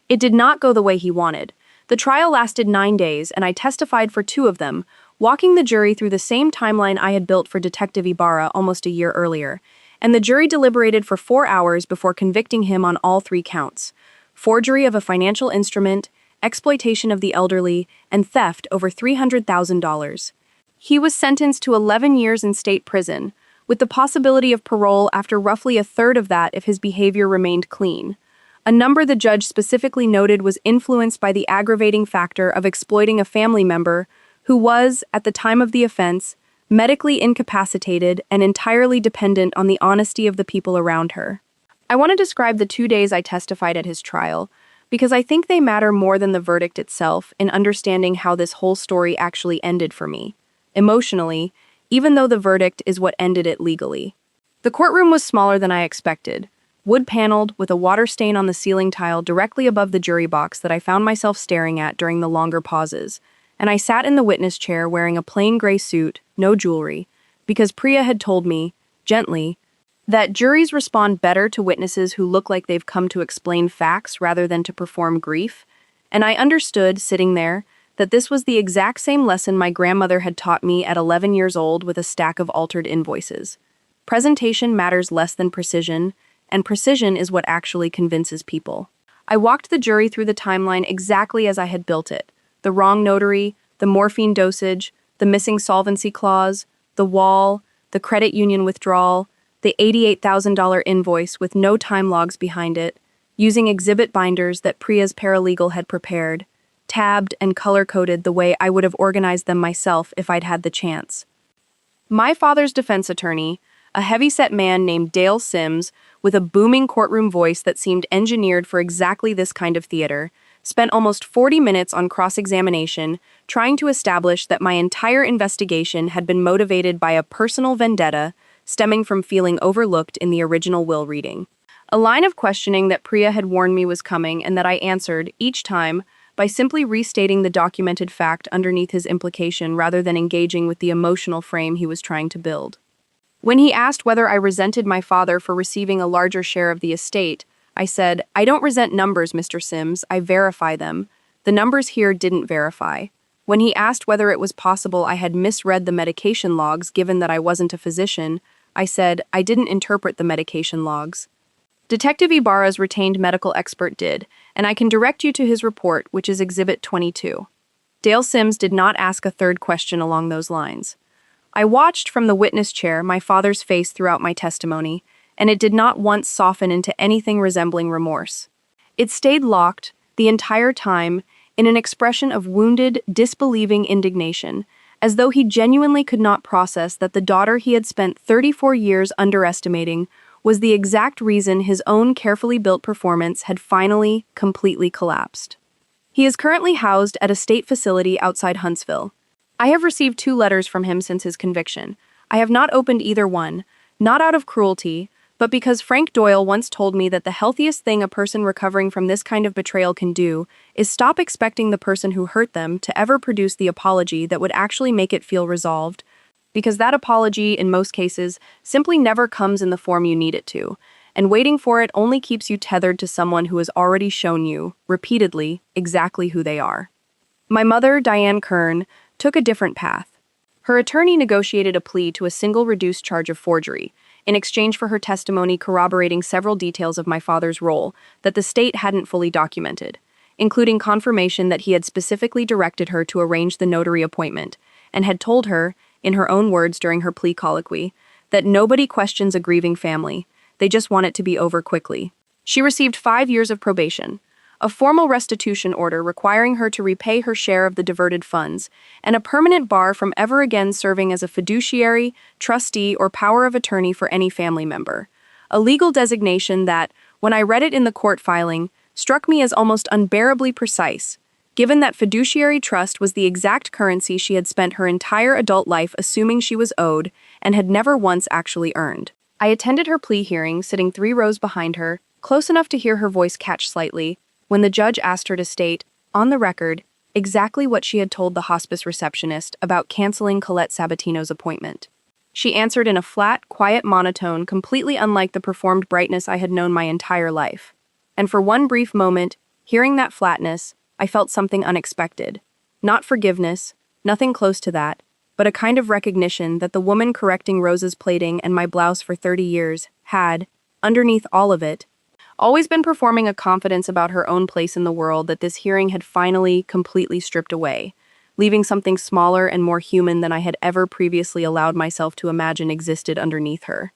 It did not go the way he wanted. The trial lasted 9 days, and I testified for 2 of them, walking the jury through the same timeline I had built for Detective Ibarra almost a year earlier, and the jury deliberated for 4 hours before convicting him on all 3 counts: forgery of a financial instrument, exploitation of the elderly, and theft over $300,000. He was sentenced to 11 years in state prison, with the possibility of parole after roughly a third of that if his behavior remained clean. A number the judge specifically noted was influenced by the aggravating factor of exploiting a family member who was, at the time of the offense, medically incapacitated and entirely dependent on the honesty of the people around her. I want to describe the 2 days I testified at his trial, because I think they matter more than the verdict itself in understanding how this whole story actually ended for me, emotionally, even though the verdict is what ended it legally. The courtroom was smaller than I expected, wood-paneled with a water stain on the ceiling tile directly above the jury box that I found myself staring at during the longer pauses, and I sat in the witness chair wearing a plain gray suit, no jewelry, because Priya had told me, gently, that juries respond better to witnesses who look like they've come to explain facts rather than to perform grief, and I understood, sitting there, that this was the exact same lesson my grandmother had taught me at 11 years old with a stack of altered invoices. Presentation matters less than precision, and precision is what actually convinces people. I walked the jury through the timeline exactly as I had built it: the wrong notary, the morphine dosage, the missing solvency clause, the wall, the credit union withdrawal, the $88,000 invoice with no time logs behind it, using exhibit binders that Priya's paralegal had prepared, tabbed and color-coded the way I would have organized them myself if I'd had the chance. My father's defense attorney, a heavy-set man named Dale Sims, with a booming courtroom voice that seemed engineered for exactly this kind of theater, spent almost 40 minutes on cross-examination trying to establish that my entire investigation had been motivated by a personal vendetta stemming from feeling overlooked in the original will reading. A line of questioning that Priya had warned me was coming and that I answered, each time, by simply restating the documented fact underneath his implication rather than engaging with the emotional frame he was trying to build. When he asked whether I resented my father for receiving a larger share of the estate, I said, "I don't resent numbers, Mr. Sims, I verify them. The numbers here didn't verify." When he asked whether it was possible I had misread the medication logs given that I wasn't a physician, I said, "I didn't interpret the medication logs." Detective Ibarra's retained medical expert did, and I can direct you to his report, which is Exhibit 22. Dale Sims did not ask a third question along those lines. I watched from the witness chair my father's face throughout my testimony, and it did not once soften into anything resembling remorse. It stayed locked, the entire time, in an expression of wounded, disbelieving indignation, as though he genuinely could not process that the daughter he had spent 34 years underestimating was the exact reason his own carefully built performance had finally, completely collapsed. He is currently housed at a state facility outside Huntsville. I have received 2 letters from him since his conviction. I have not opened either one, not out of cruelty, but because Frank Doyle once told me that the healthiest thing a person recovering from this kind of betrayal can do is stop expecting the person who hurt them to ever produce the apology that would actually make it feel resolved, because that apology, in most cases, simply never comes in the form you need it to, and waiting for it only keeps you tethered to someone who has already shown you, repeatedly, exactly who they are. My mother, Diane Kern, took a different path. Her attorney negotiated a plea to a single reduced charge of forgery, in exchange for her testimony corroborating several details of my father's role that the state hadn't fully documented, including confirmation that he had specifically directed her to arrange the notary appointment, and had told her, in her own words during her plea colloquy, that nobody questions a grieving family, they just want it to be over quickly. She received 5 years of probation, a formal restitution order requiring her to repay her share of the diverted funds, and a permanent bar from ever again serving as a fiduciary, trustee, or power of attorney for any family member. A legal designation that, when I read it in the court filing, struck me as almost unbearably precise, given that fiduciary trust was the exact currency she had spent her entire adult life assuming she was owed and had never once actually earned. I attended her plea hearing, sitting 3 rows behind her, close enough to hear her voice catch slightly, when the judge asked her to state, on the record, exactly what she had told the hospice receptionist about canceling Colette Sabatino's appointment. She answered in a flat, quiet monotone completely unlike the performed brightness I had known my entire life. And for one brief moment, hearing that flatness, I felt something unexpected. Not forgiveness, nothing close to that, but a kind of recognition that the woman correcting Rosa's plating and my blouse for 30 years had, underneath all of it, always been performing a confidence about her own place in the world that this hearing had finally, completely stripped away, leaving something smaller and more human than I had ever previously allowed myself to imagine existed underneath her.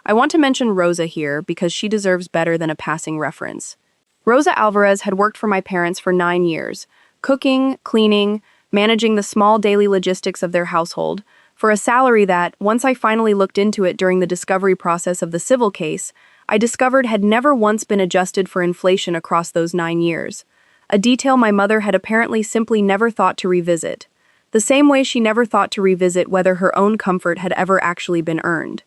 I want to mention Rosa here because she deserves better than a passing reference. Rosa Alvarez had worked for my parents for 9 years, cooking, cleaning, managing the small daily logistics of their household, for a salary that, once I finally looked into it during the discovery process of the civil case, I discovered had never once been adjusted for inflation across those 9 years, a detail my mother had apparently simply never thought to revisit, the same way she never thought to revisit whether her own comfort had ever actually been earned.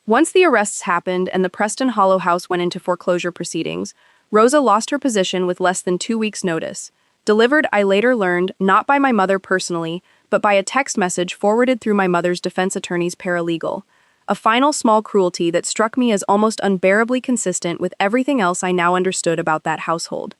Once the arrests happened and the Preston Hollow house went into foreclosure proceedings, Rosa lost her position with less than 2 weeks' notice, delivered, I later learned, not by my mother personally, but by a text message forwarded through my mother's defense attorney's paralegal. A final small cruelty that struck me as almost unbearably consistent with everything else I now understood about that household.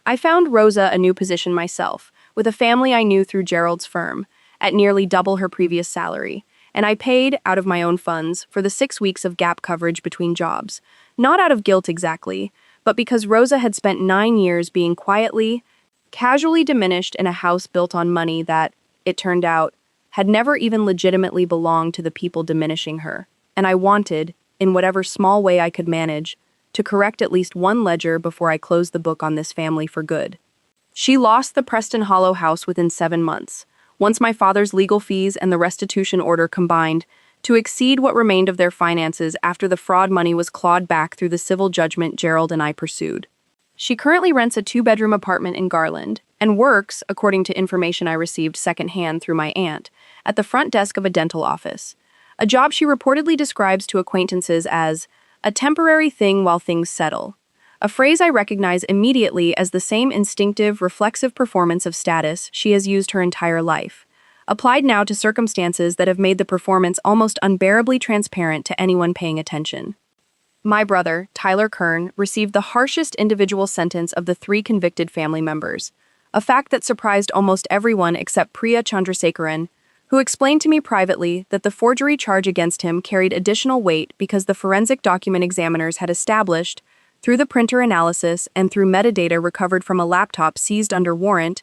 I found Rosa a new position myself, with a family I knew through Gerald's firm, at nearly double her previous salary, and I paid, out of my own funds, for the 6 weeks of gap coverage between jobs, not out of guilt exactly, but because Rosa had spent 9 years being quietly, casually diminished in a house built on money that, it turned out, had never even legitimately belonged to the people diminishing her. And I wanted, in whatever small way I could manage, to correct at least one ledger before I closed the book on this family for good. She lost the Preston Hollow house within 7 months, once my father's legal fees and the restitution order combined to exceed what remained of their finances after the fraud money was clawed back through the civil judgment Gerald and I pursued. She currently rents a 2-bedroom apartment in Garland and works, according to information I received secondhand through my aunt, at the front desk of a dental office, a job she reportedly describes to acquaintances as a temporary thing while things settle, a phrase I recognize immediately as the same instinctive, reflexive performance of status she has used her entire life, applied now to circumstances that have made the performance almost unbearably transparent to anyone paying attention. My brother, Tyler Kern, received the harshest individual sentence of the 3 convicted family members, a fact that surprised almost everyone except Priya Chandrasekaran, who explained to me privately that the forgery charge against him carried additional weight because the forensic document examiners had established, through the printer analysis and through metadata recovered from a laptop seized under warrant,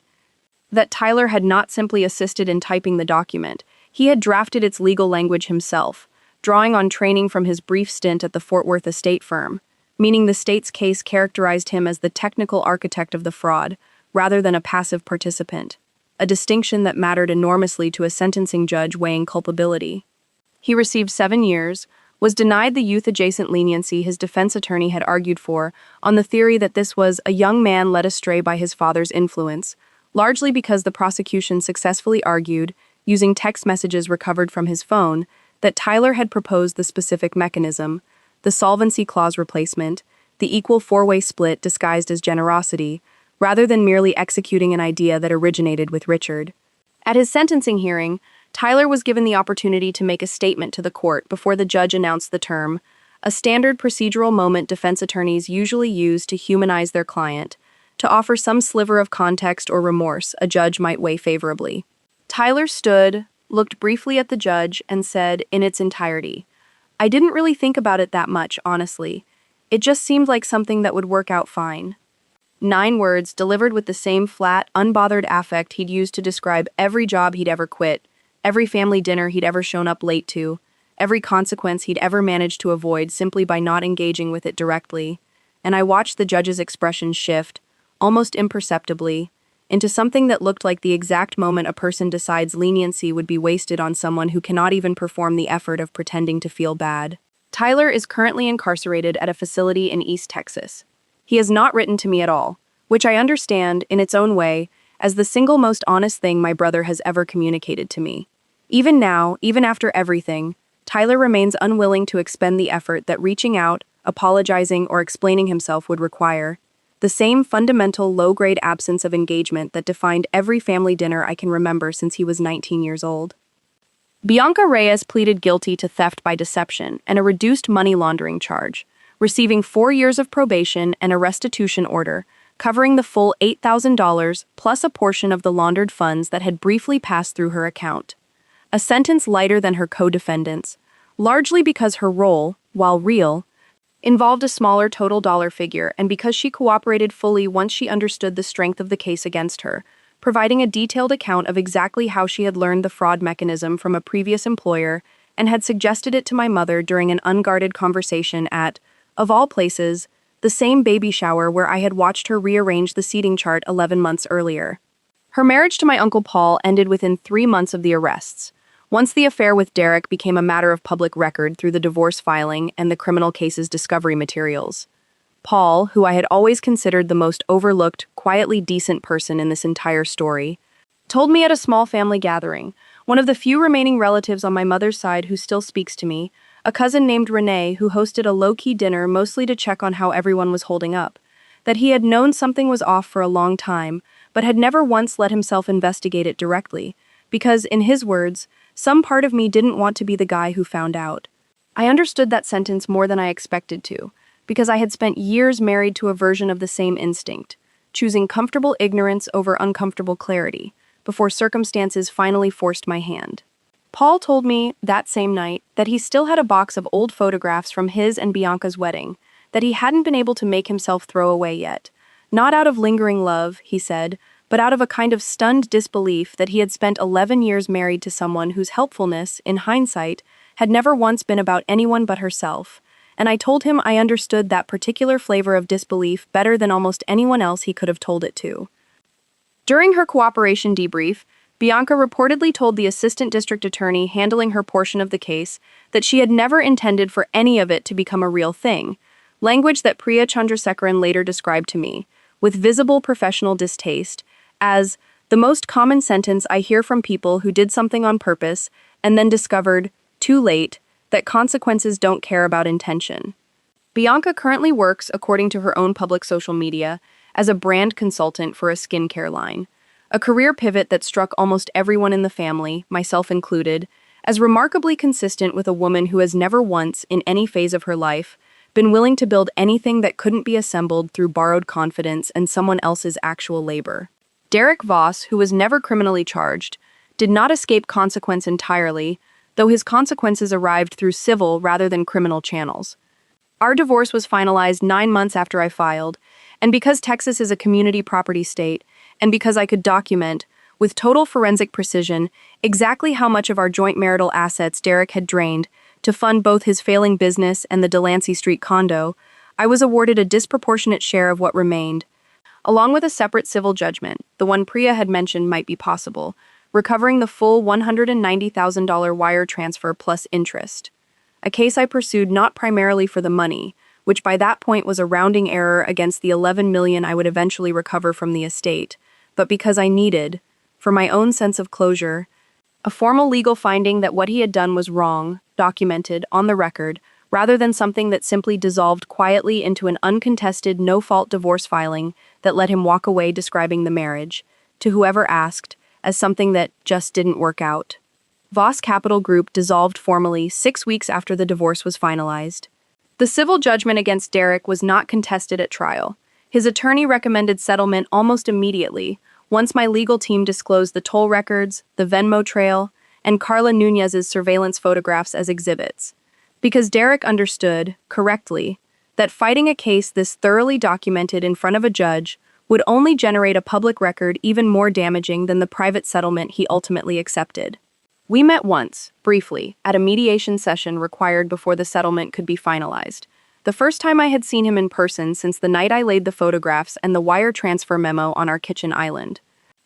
that Tyler had not simply assisted in typing the document, he had drafted its legal language himself, drawing on training from his brief stint at the Fort Worth estate firm, meaning the state's case characterized him as the technical architect of the fraud, rather than a passive participant, a distinction that mattered enormously to a sentencing judge weighing culpability. He received 7 years, was denied the youth-adjacent leniency his defense attorney had argued for on the theory that this was a young man led astray by his father's influence, largely because the prosecution successfully argued, using text messages recovered from his phone, that Tyler had proposed the specific mechanism, the solvency clause replacement, the equal four-way split disguised as generosity, rather than merely executing an idea that originated with Richard. At his sentencing hearing, Tyler was given the opportunity to make a statement to the court before the judge announced the term, a standard procedural moment defense attorneys usually use to humanize their client, to offer some sliver of context or remorse a judge might weigh favorably. Tyler stood, looked briefly at the judge, and said, in its entirety, "I didn't really think about it that much, honestly. It just seemed like something that would work out fine." 9 words delivered with the same flat, unbothered affect he'd used to describe every job he'd ever quit, every family dinner he'd ever shown up late to, every consequence he'd ever managed to avoid simply by not engaging with it directly. And I watched the judge's expression shift, almost imperceptibly, into something that looked like the exact moment a person decides leniency would be wasted on someone who cannot even perform the effort of pretending to feel bad. Tyler is currently incarcerated at a facility in East Texas. He has not written to me at all, which I understand, in its own way, as the single most honest thing my brother has ever communicated to me. Even now, even after everything, Tyler remains unwilling to expend the effort that reaching out, apologizing, or explaining himself would require, the same fundamental low-grade absence of engagement that defined every family dinner I can remember since he was 19 years old. Bianca Reyes pleaded guilty to theft by deception and a reduced money laundering charge, receiving 4 years of probation and a restitution order, covering the full $8,000 plus a portion of the laundered funds that had briefly passed through her account. A sentence lighter than her co-defendants, largely because her role, while real, involved a smaller total dollar figure and because she cooperated fully once she understood the strength of the case against her, providing a detailed account of exactly how she had learned the fraud mechanism from a previous employer and had suggested it to my mother during an unguarded conversation at, of all places, the same baby shower where I had watched her rearrange the seating chart 11 months earlier. Her marriage to my Uncle Paul ended within 3 months of the arrests, once the affair with Derek became a matter of public record through the divorce filing and the criminal case's discovery materials. Paul, who I had always considered the most overlooked, quietly decent person in this entire story, told me at a small family gathering, one of the few remaining relatives on my mother's side who still speaks to me, a cousin named Renee who hosted a low-key dinner mostly to check on how everyone was holding up, that he had known something was off for a long time, but had never once let himself investigate it directly, because, in his words, some part of me didn't want to be the guy who found out. I understood that sentence more than I expected to, because I had spent years married to a version of the same instinct, choosing comfortable ignorance over uncomfortable clarity, before circumstances finally forced my hand. Paul told me that same night that he still had a box of old photographs from his and Bianca's wedding that he hadn't been able to make himself throw away yet. Not out of lingering love, he said, but out of a kind of stunned disbelief that he had spent 11 years married to someone whose helpfulness, in hindsight, had never once been about anyone but herself, and I told him I understood that particular flavor of disbelief better than almost anyone else he could have told it to. During her cooperation debrief, Bianca reportedly told the assistant district attorney handling her portion of the case that she had never intended for any of it to become a real thing, language that Priya Chandrasekaran later described to me, with visible professional distaste, as the most common sentence I hear from people who did something on purpose and then discovered, too late, that consequences don't care about intention. Bianca currently works, according to her own public social media, as a brand consultant for a skincare line, a career pivot that struck almost everyone in the family, myself included, as remarkably consistent with a woman who has never once, in any phase of her life, been willing to build anything that couldn't be assembled through borrowed confidence and someone else's actual labor. Derek Voss, who was never criminally charged, did not escape consequence entirely, though his consequences arrived through civil rather than criminal channels. Our divorce was finalized 9 months after I filed, and because Texas is a community property state, and because I could document, with total forensic precision, exactly how much of our joint marital assets Derek had drained to fund both his failing business and the Delancey Street condo, I was awarded a disproportionate share of what remained, along with a separate civil judgment, the one Priya had mentioned might be possible, recovering the full $190,000 wire transfer plus interest. a case I pursued not primarily for the money, which by that point was a rounding error against the 11 million I would eventually recover from the estate, but because I needed, for my own sense of closure, a formal legal finding that what he had done was wrong, documented, on the record, rather than something that simply dissolved quietly into an uncontested, no-fault divorce filing that let him walk away describing the marriage, to whoever asked, as something that just didn't work out. Voss Capital Group dissolved formally 6 weeks after the divorce was finalized. The civil judgment against Derek was not contested at trial. His attorney recommended settlement almost immediately, once my legal team disclosed the toll records, the Venmo trail, and Carla Nunez's surveillance photographs as exhibits. Because Derek understood, correctly, that fighting a case this thoroughly documented in front of a judge would only generate a public record even more damaging than the private settlement he ultimately accepted. We met once, briefly, at a mediation session required before the settlement could be finalized. The first time I had seen him in person since the night I laid the photographs and the wire transfer memo on our kitchen island.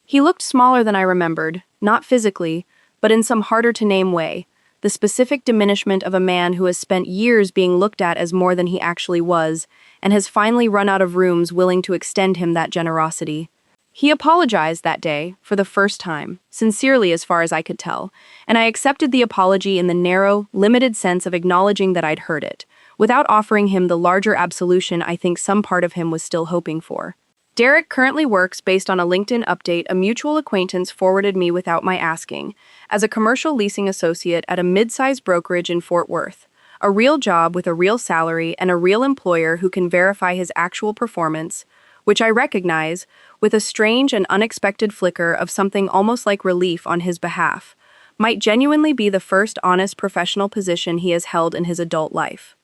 He looked smaller than I remembered, not physically, but in some harder-to-name way, the specific diminishment of a man who has spent years being looked at as more than he actually was, and has finally run out of rooms willing to extend him that generosity. He apologized that day, for the first time, sincerely as far as I could tell, and I accepted the apology in the narrow, limited sense of acknowledging that I'd heard it, without offering him the larger absolution I think some part of him was still hoping for. Derek currently works based on a LinkedIn update a mutual acquaintance forwarded me without my asking, as a commercial leasing associate at a mid-sized brokerage in Fort Worth. A real job with a real salary and a real employer who can verify his actual performance, which I recognize, with a strange and unexpected flicker of something almost like relief on his behalf, might genuinely be the first honest professional position he has held in his adult life.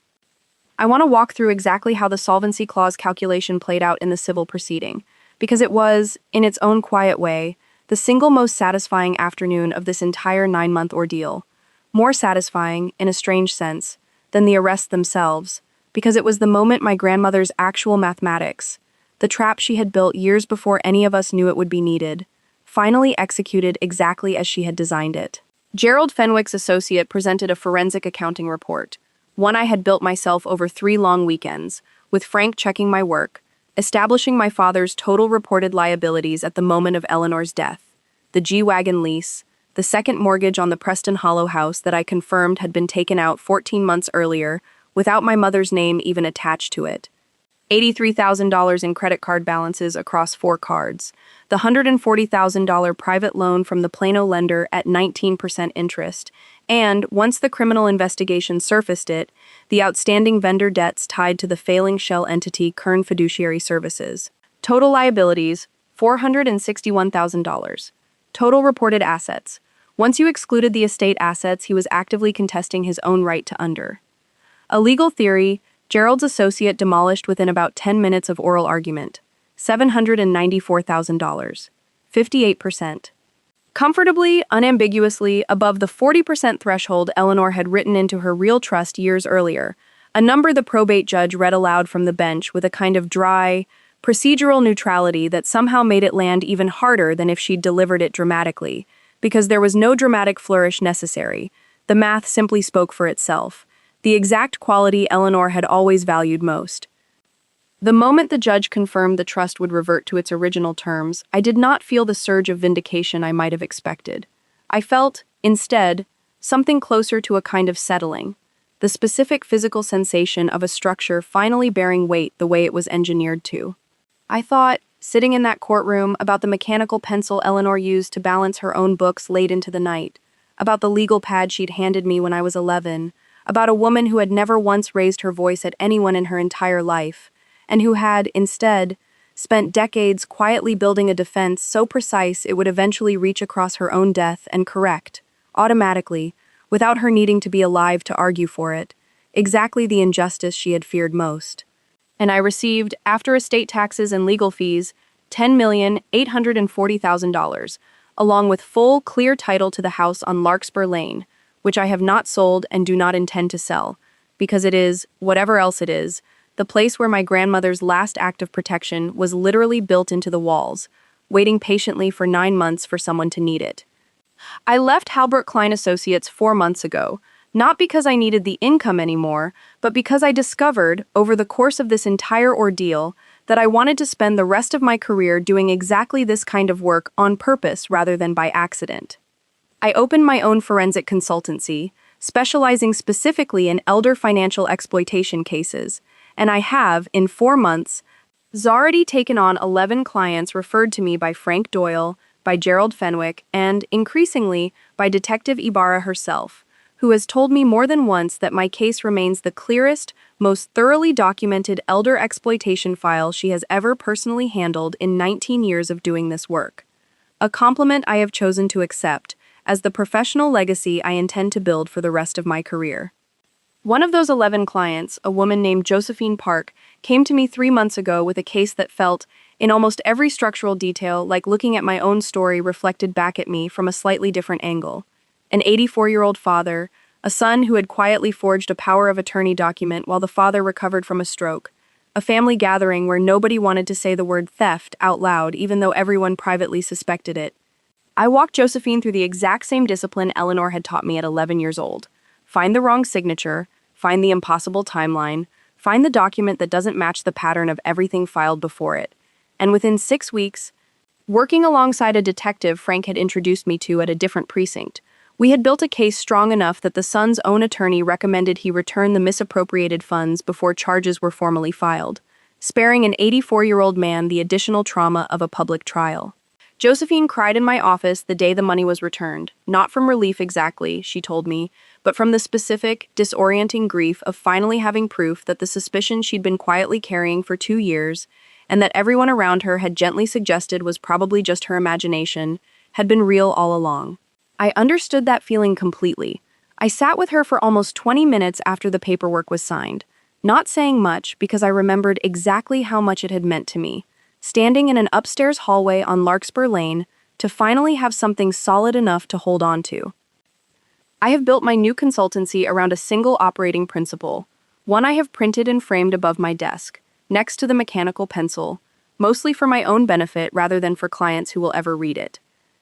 I want to walk through exactly how the solvency clause calculation played out in the civil proceeding, because it was, in its own quiet way, the single most satisfying afternoon of this entire 9-month ordeal. More satisfying, in a strange sense, than the arrests themselves, because it was the moment my grandmother's actual mathematics, the trap she had built years before any of us knew it would be needed, finally executed exactly as she had designed it. Gerald Fenwick's associate presented a forensic accounting report, one I had built myself over 3 long weekends, with Frank checking my work, establishing my father's total reported liabilities at the moment of Eleanor's death, the G-Wagon lease, the second mortgage on the Preston Hollow house that I confirmed had been taken out 14 months earlier, without my mother's name even attached to it, $83,000 in credit card balances across 4 cards, the $140,000 private loan from the Plano lender at 19% interest, and, once the criminal investigation surfaced it, the outstanding vendor debts tied to the failing shell entity Kern Fiduciary Services. Total liabilities, $461,000. Total reported assets. Once you excluded the estate assets he was actively contesting his own right to under. A legal theory, Gerald's associate demolished within about 10 minutes of oral argument. $794,000. 58%. Comfortably, unambiguously, above the 40% threshold Eleanor had written into her real trust years earlier, a number the probate judge read aloud from the bench with a kind of dry, procedural neutrality that somehow made it land even harder than if she'd delivered it dramatically, because there was no dramatic flourish necessary. The math simply spoke for itself. The exact quality Eleanor had always valued most. The moment the judge confirmed the trust would revert to its original terms, I did not feel the surge of vindication I might have expected. I felt, instead, something closer to a kind of settling, the specific physical sensation of a structure finally bearing weight the way it was engineered to. I thought, sitting in that courtroom, about the mechanical pencil Eleanor used to balance her own books late into the night, about the legal pad she'd handed me when I was 11, about a woman who had never once raised her voice at anyone in her entire life, and who had, instead, spent decades quietly building a defense so precise it would eventually reach across her own death and correct, automatically, without her needing to be alive to argue for it, exactly the injustice she had feared most. And I received, after estate taxes and legal fees, $10,840,000, along with full, clear title to the house on Larkspur Lane, which I have not sold and do not intend to sell, because it is, whatever else it is, the place where my grandmother's last act of protection was literally built into the walls, waiting patiently for 9 months for someone to need it. I left Halbert Klein Associates 4 months ago, Not because I needed the income anymore, but because I discovered, over the course of this entire ordeal, that I wanted to spend the rest of my career doing exactly this kind of work on purpose rather than by accident. I opened my own forensic consultancy, specializing specifically in elder financial exploitation cases, and I have, in 4 months, already taken on 11 clients referred to me by Frank Doyle, by Gerald Fenwick, and, increasingly, by Detective Ibarra herself, who has told me more than once that my case remains the clearest, most thoroughly documented elder exploitation file she has ever personally handled in 19 years of doing this work. A compliment I have chosen to accept as the professional legacy I intend to build for the rest of my career. One of those 11 clients, a woman named Josephine Park, came to me 3 months ago with a case that felt, in almost every structural detail, like looking at my own story reflected back at me from a slightly different angle. An 84-year-old father, a son who had quietly forged a power of attorney document while the father recovered from a stroke, a family gathering where nobody wanted to say the word theft out loud even though everyone privately suspected it. I walked Josephine through the exact same discipline Eleanor had taught me at 11 years old. Find the wrong signature, find the impossible timeline, find the document that doesn't match the pattern of everything filed before it. And within 6 weeks, working alongside a detective Frank had introduced me to at a different precinct, we had built a case strong enough that the son's own attorney recommended he return the misappropriated funds before charges were formally filed, sparing an 84-year-old man the additional trauma of a public trial. Josephine cried in my office the day the money was returned, not from relief exactly, she told me, but from the specific, disorienting grief of finally having proof that the suspicion she'd been quietly carrying for 2 years, and that everyone around her had gently suggested was probably just her imagination, had been real all along. I understood that feeling completely. I sat with her for almost 20 minutes after the paperwork was signed, not saying much because I remembered exactly how much it had meant to me, standing in an upstairs hallway on Larkspur Lane to finally have something solid enough to hold on to. I have built my new consultancy around a single operating principle, one I have printed and framed above my desk, next to the mechanical pencil, mostly for my own benefit rather than for clients who will ever read it.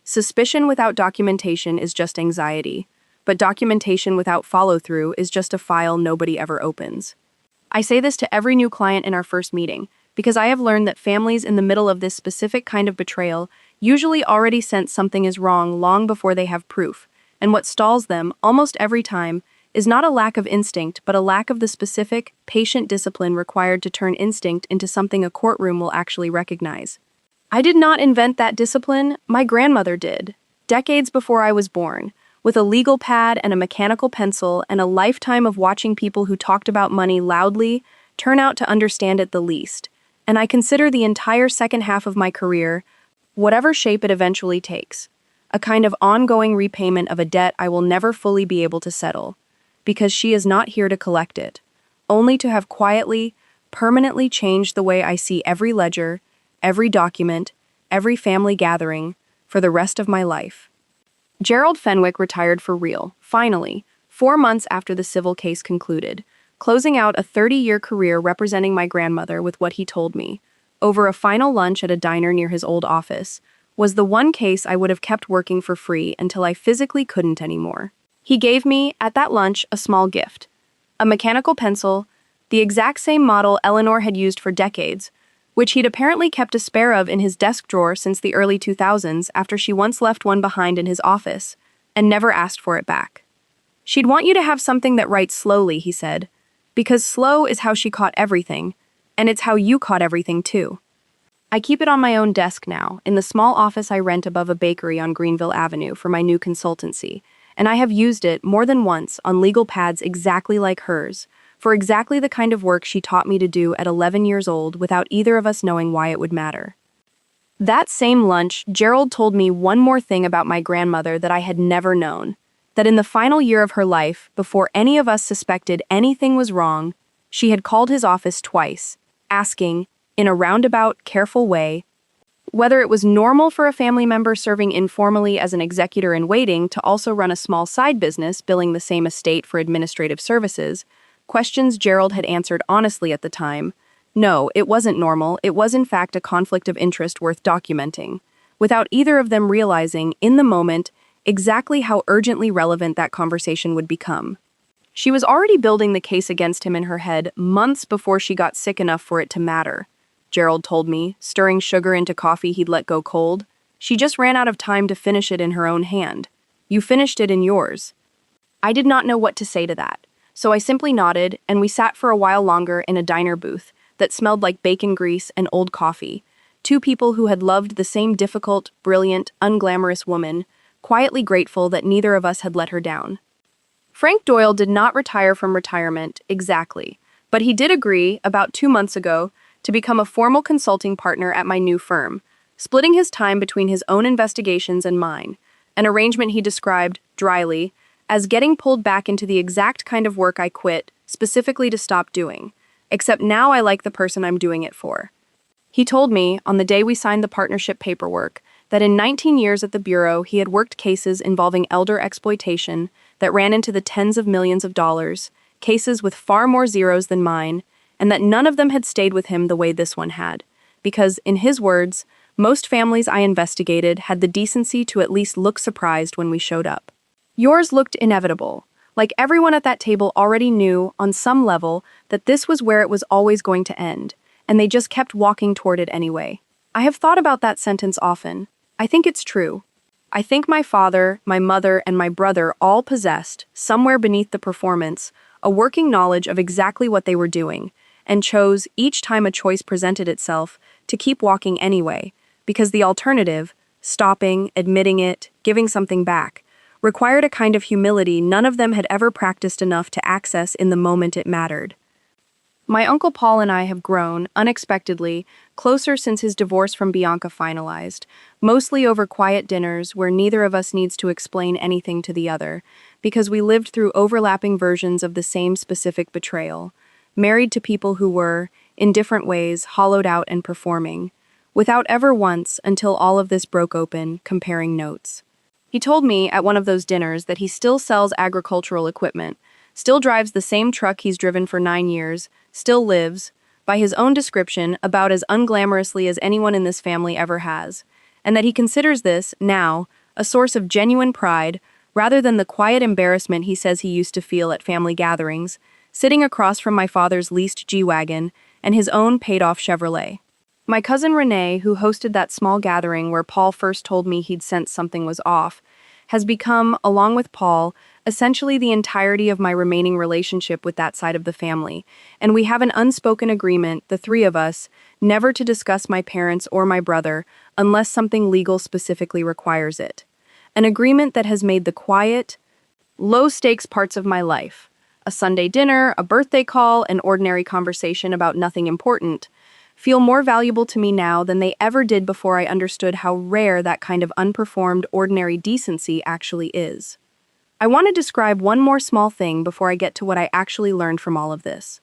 Suspicion without documentation is just anxiety, but documentation without follow-through is just a file nobody ever opens. I say this to every new client in our first meeting, because I have learned that families in the middle of this specific kind of betrayal usually already sense something is wrong long before they have proof, and what stalls them, almost every time, is not a lack of instinct but a lack of the specific, patient discipline required to turn instinct into something a courtroom will actually recognize. I did not invent that discipline, my grandmother did, decades before I was born, with a legal pad and a mechanical pencil and a lifetime of watching people who talked about money loudly turn out to understand it the least, and I consider the entire second half of my career, whatever shape it eventually takes, a kind of ongoing repayment of a debt I will never fully be able to settle, because she is not here to collect it, only to have quietly, permanently changed the way I see every ledger, every document, every family gathering, for the rest of my life. Gerald Fenwick retired for real, finally, 4 months after the civil case concluded, closing out a 30-year career representing my grandmother with what he told me, over a final lunch at a diner near his old office, was the one case I would have kept working for free until I physically couldn't anymore. He gave me, at that lunch, a small gift. A mechanical pencil, the exact same model Eleanor had used for decades, which he'd apparently kept a spare of in his desk drawer since the early 2000s after she once left one behind in his office, and never asked for it back. She'd want you to have something that writes slowly, he said, because slow is how she caught everything, and it's how you caught everything too. I keep it on my own desk now, in the small office I rent above a bakery on Greenville Avenue for my new consultancy, and I have used it more than once on legal pads exactly like hers, for exactly the kind of work she taught me to do at 11 years old without either of us knowing why it would matter. That same lunch, Gerald told me one more thing about my grandmother that I had never known, that in the final year of her life, before any of us suspected anything was wrong, she had called his office twice, asking, in a roundabout, careful way, whether it was normal for a family member serving informally as an executor in waiting to also run a small side business billing the same estate for administrative services, questions Gerald had answered honestly at the time. No, it wasn't normal, it was in fact a conflict of interest worth documenting, without either of them realizing, in the moment, exactly how urgently relevant that conversation would become. She was already building the case against him in her head months before she got sick enough for it to matter, Gerald told me, stirring sugar into coffee he'd let go cold. She just ran out of time to finish it in her own hand. You finished it in yours. I did not know what to say to that, so I simply nodded, and we sat for a while longer in a diner booth that smelled like bacon grease and old coffee. Two people who had loved the same difficult, brilliant, unglamorous woman, quietly grateful that neither of us had let her down. Frank Doyle did not retire from retirement, exactly, but he did agree, about 2 months ago, to become a formal consulting partner at my new firm, splitting his time between his own investigations and mine, an arrangement he described, dryly, as getting pulled back into the exact kind of work I quit, specifically to stop doing, except now I like the person I'm doing it for. He told me, on the day we signed the partnership paperwork, that in 19 years at the Bureau he had worked cases involving elder exploitation that ran into the tens of millions of dollars, cases with far more zeros than mine, and that none of them had stayed with him the way this one had, because, in his words, most families I investigated had the decency to at least look surprised when we showed up. Yours looked inevitable, like everyone at that table already knew, on some level, that this was where it was always going to end, and they just kept walking toward it anyway. I have thought about that sentence often. I think it's true. I think my father, my mother, and my brother all possessed, somewhere beneath the performance, a working knowledge of exactly what they were doing, and chose, each time a choice presented itself, to keep walking anyway, because the alternative, stopping, admitting it, giving something back, required a kind of humility none of them had ever practiced enough to access in the moment it mattered. My Uncle Paul and I have grown, unexpectedly, closer since his divorce from Bianca finalized, mostly over quiet dinners where neither of us needs to explain anything to the other, because we lived through overlapping versions of the same specific betrayal, married to people who were, in different ways, hollowed out and performing, without ever once, until all of this broke open, comparing notes. He told me at one of those dinners that he still sells agricultural equipment, still drives the same truck he's driven for 9 years, still lives, by his own description, about as unglamorously as anyone in this family ever has, and that he considers this, now, a source of genuine pride, rather than the quiet embarrassment he says he used to feel at family gatherings, sitting across from my father's leased G-Wagon and his own paid-off Chevrolet. My cousin Renee, who hosted that small gathering where Paul first told me he'd sensed something was off, has become, along with Paul, essentially the entirety of my remaining relationship with that side of the family, and we have an unspoken agreement, the three of us, never to discuss my parents or my brother unless something legal specifically requires it. An agreement that has made the quiet, low-stakes parts of my life, a Sunday dinner, a birthday call, an ordinary conversation about nothing important, feel more valuable to me now than they ever did before I understood how rare that kind of unperformed, ordinary decency actually is. I want to describe one more small thing before I get to what I actually learned from all of this.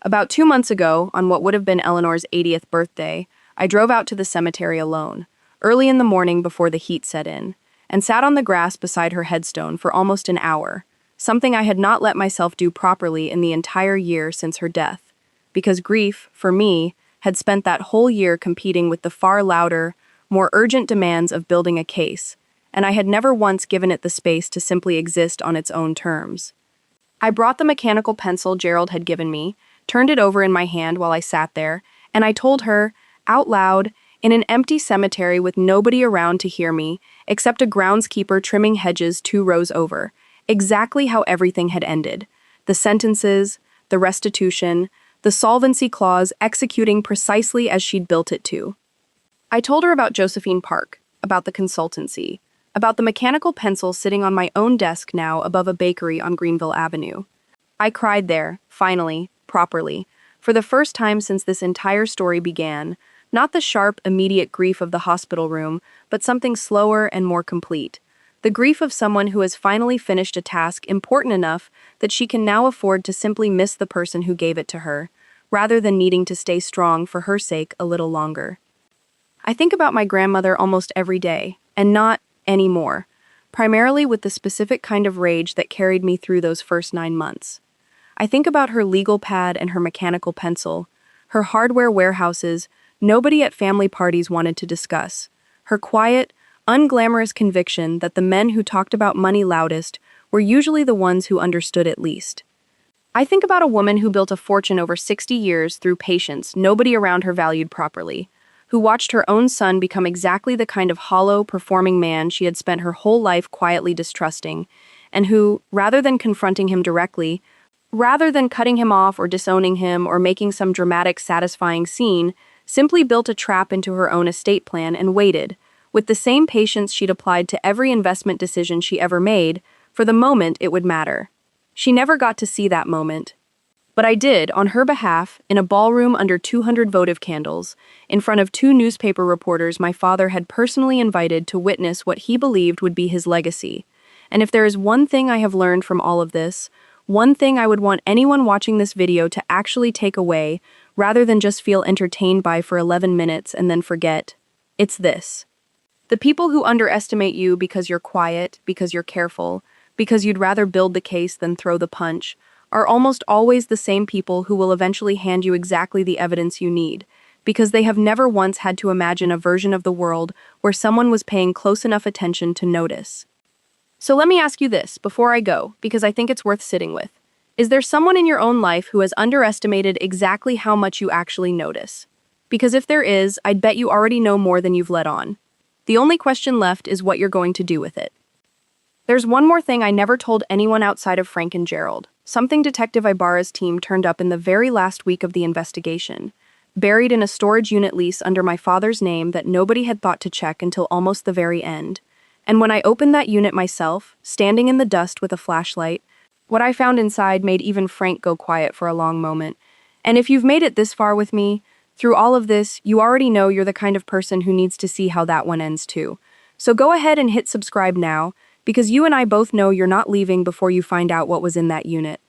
About 2 months ago, on what would have been Eleanor's 80th birthday, I drove out to the cemetery alone, early in the morning before the heat set in, and sat on the grass beside her headstone for almost an hour, something I had not let myself do properly in the entire year since her death, because grief, for me, had spent that whole year competing with the far louder, more urgent demands of building a case, and I had never once given it the space to simply exist on its own terms. I brought the mechanical pencil Gerald had given me, turned it over in my hand while I sat there, and I told her, out loud, in an empty cemetery with nobody around to hear me, except a groundskeeper trimming hedges 2 rows over, exactly how everything had ended. The sentences, the restitution, the solvency clause executing precisely as she'd built it to. I told her about Josephine Park, about the consultancy, about the mechanical pencil sitting on my own desk now above a bakery on Greenville Avenue. I cried there, finally, properly, for the first time since this entire story began, not the sharp, immediate grief of the hospital room, but something slower and more complete. The grief of someone who has finally finished a task important enough that she can now afford to simply miss the person who gave it to her, rather than needing to stay strong for her sake a little longer. I think about my grandmother almost every day, and not anymore, primarily with the specific kind of rage that carried me through those first 9 months. I think about her legal pad and her mechanical pencil, her hardware warehouses nobody at family parties wanted to discuss, her quiet, unglamorous conviction that the men who talked about money loudest were usually the ones who understood it least. I think about a woman who built a fortune over 60 years through patience nobody around her valued properly, who watched her own son become exactly the kind of hollow, performing man she had spent her whole life quietly distrusting, and who, rather than confronting him directly, rather than cutting him off or disowning him or making some dramatic, satisfying scene, simply built a trap into her own estate plan and waited, with the same patience she'd applied to every investment decision she ever made, for the moment it would matter. She never got to see that moment. But I did, on her behalf, in a ballroom under 200 votive candles, in front of 2 newspaper reporters my father had personally invited to witness what he believed would be his legacy. And if there is one thing I have learned from all of this, one thing I would want anyone watching this video to actually take away, rather than just feel entertained by for 11 minutes and then forget, it's this. The people who underestimate you because you're quiet, because you're careful, because you'd rather build the case than throw the punch, are almost always the same people who will eventually hand you exactly the evidence you need, because they have never once had to imagine a version of the world where someone was paying close enough attention to notice. So let me ask you this before I go, because I think it's worth sitting with. Is there someone in your own life who has underestimated exactly how much you actually notice? Because if there is, I'd bet you already know more than you've let on. The only question left is what you're going to do with it. There's one more thing I never told anyone outside of Frank and Gerald, something Detective Ibarra's team turned up in the very last week of the investigation, buried in a storage unit lease under my father's name that nobody had thought to check until almost the very end. And when I opened that unit myself, standing in the dust with a flashlight, what I found inside made even Frank go quiet for a long moment. And if you've made it this far with me, through all of this, you already know you're the kind of person who needs to see how that one ends too. So go ahead and hit subscribe now, because you and I both know you're not leaving before you find out what was in that unit.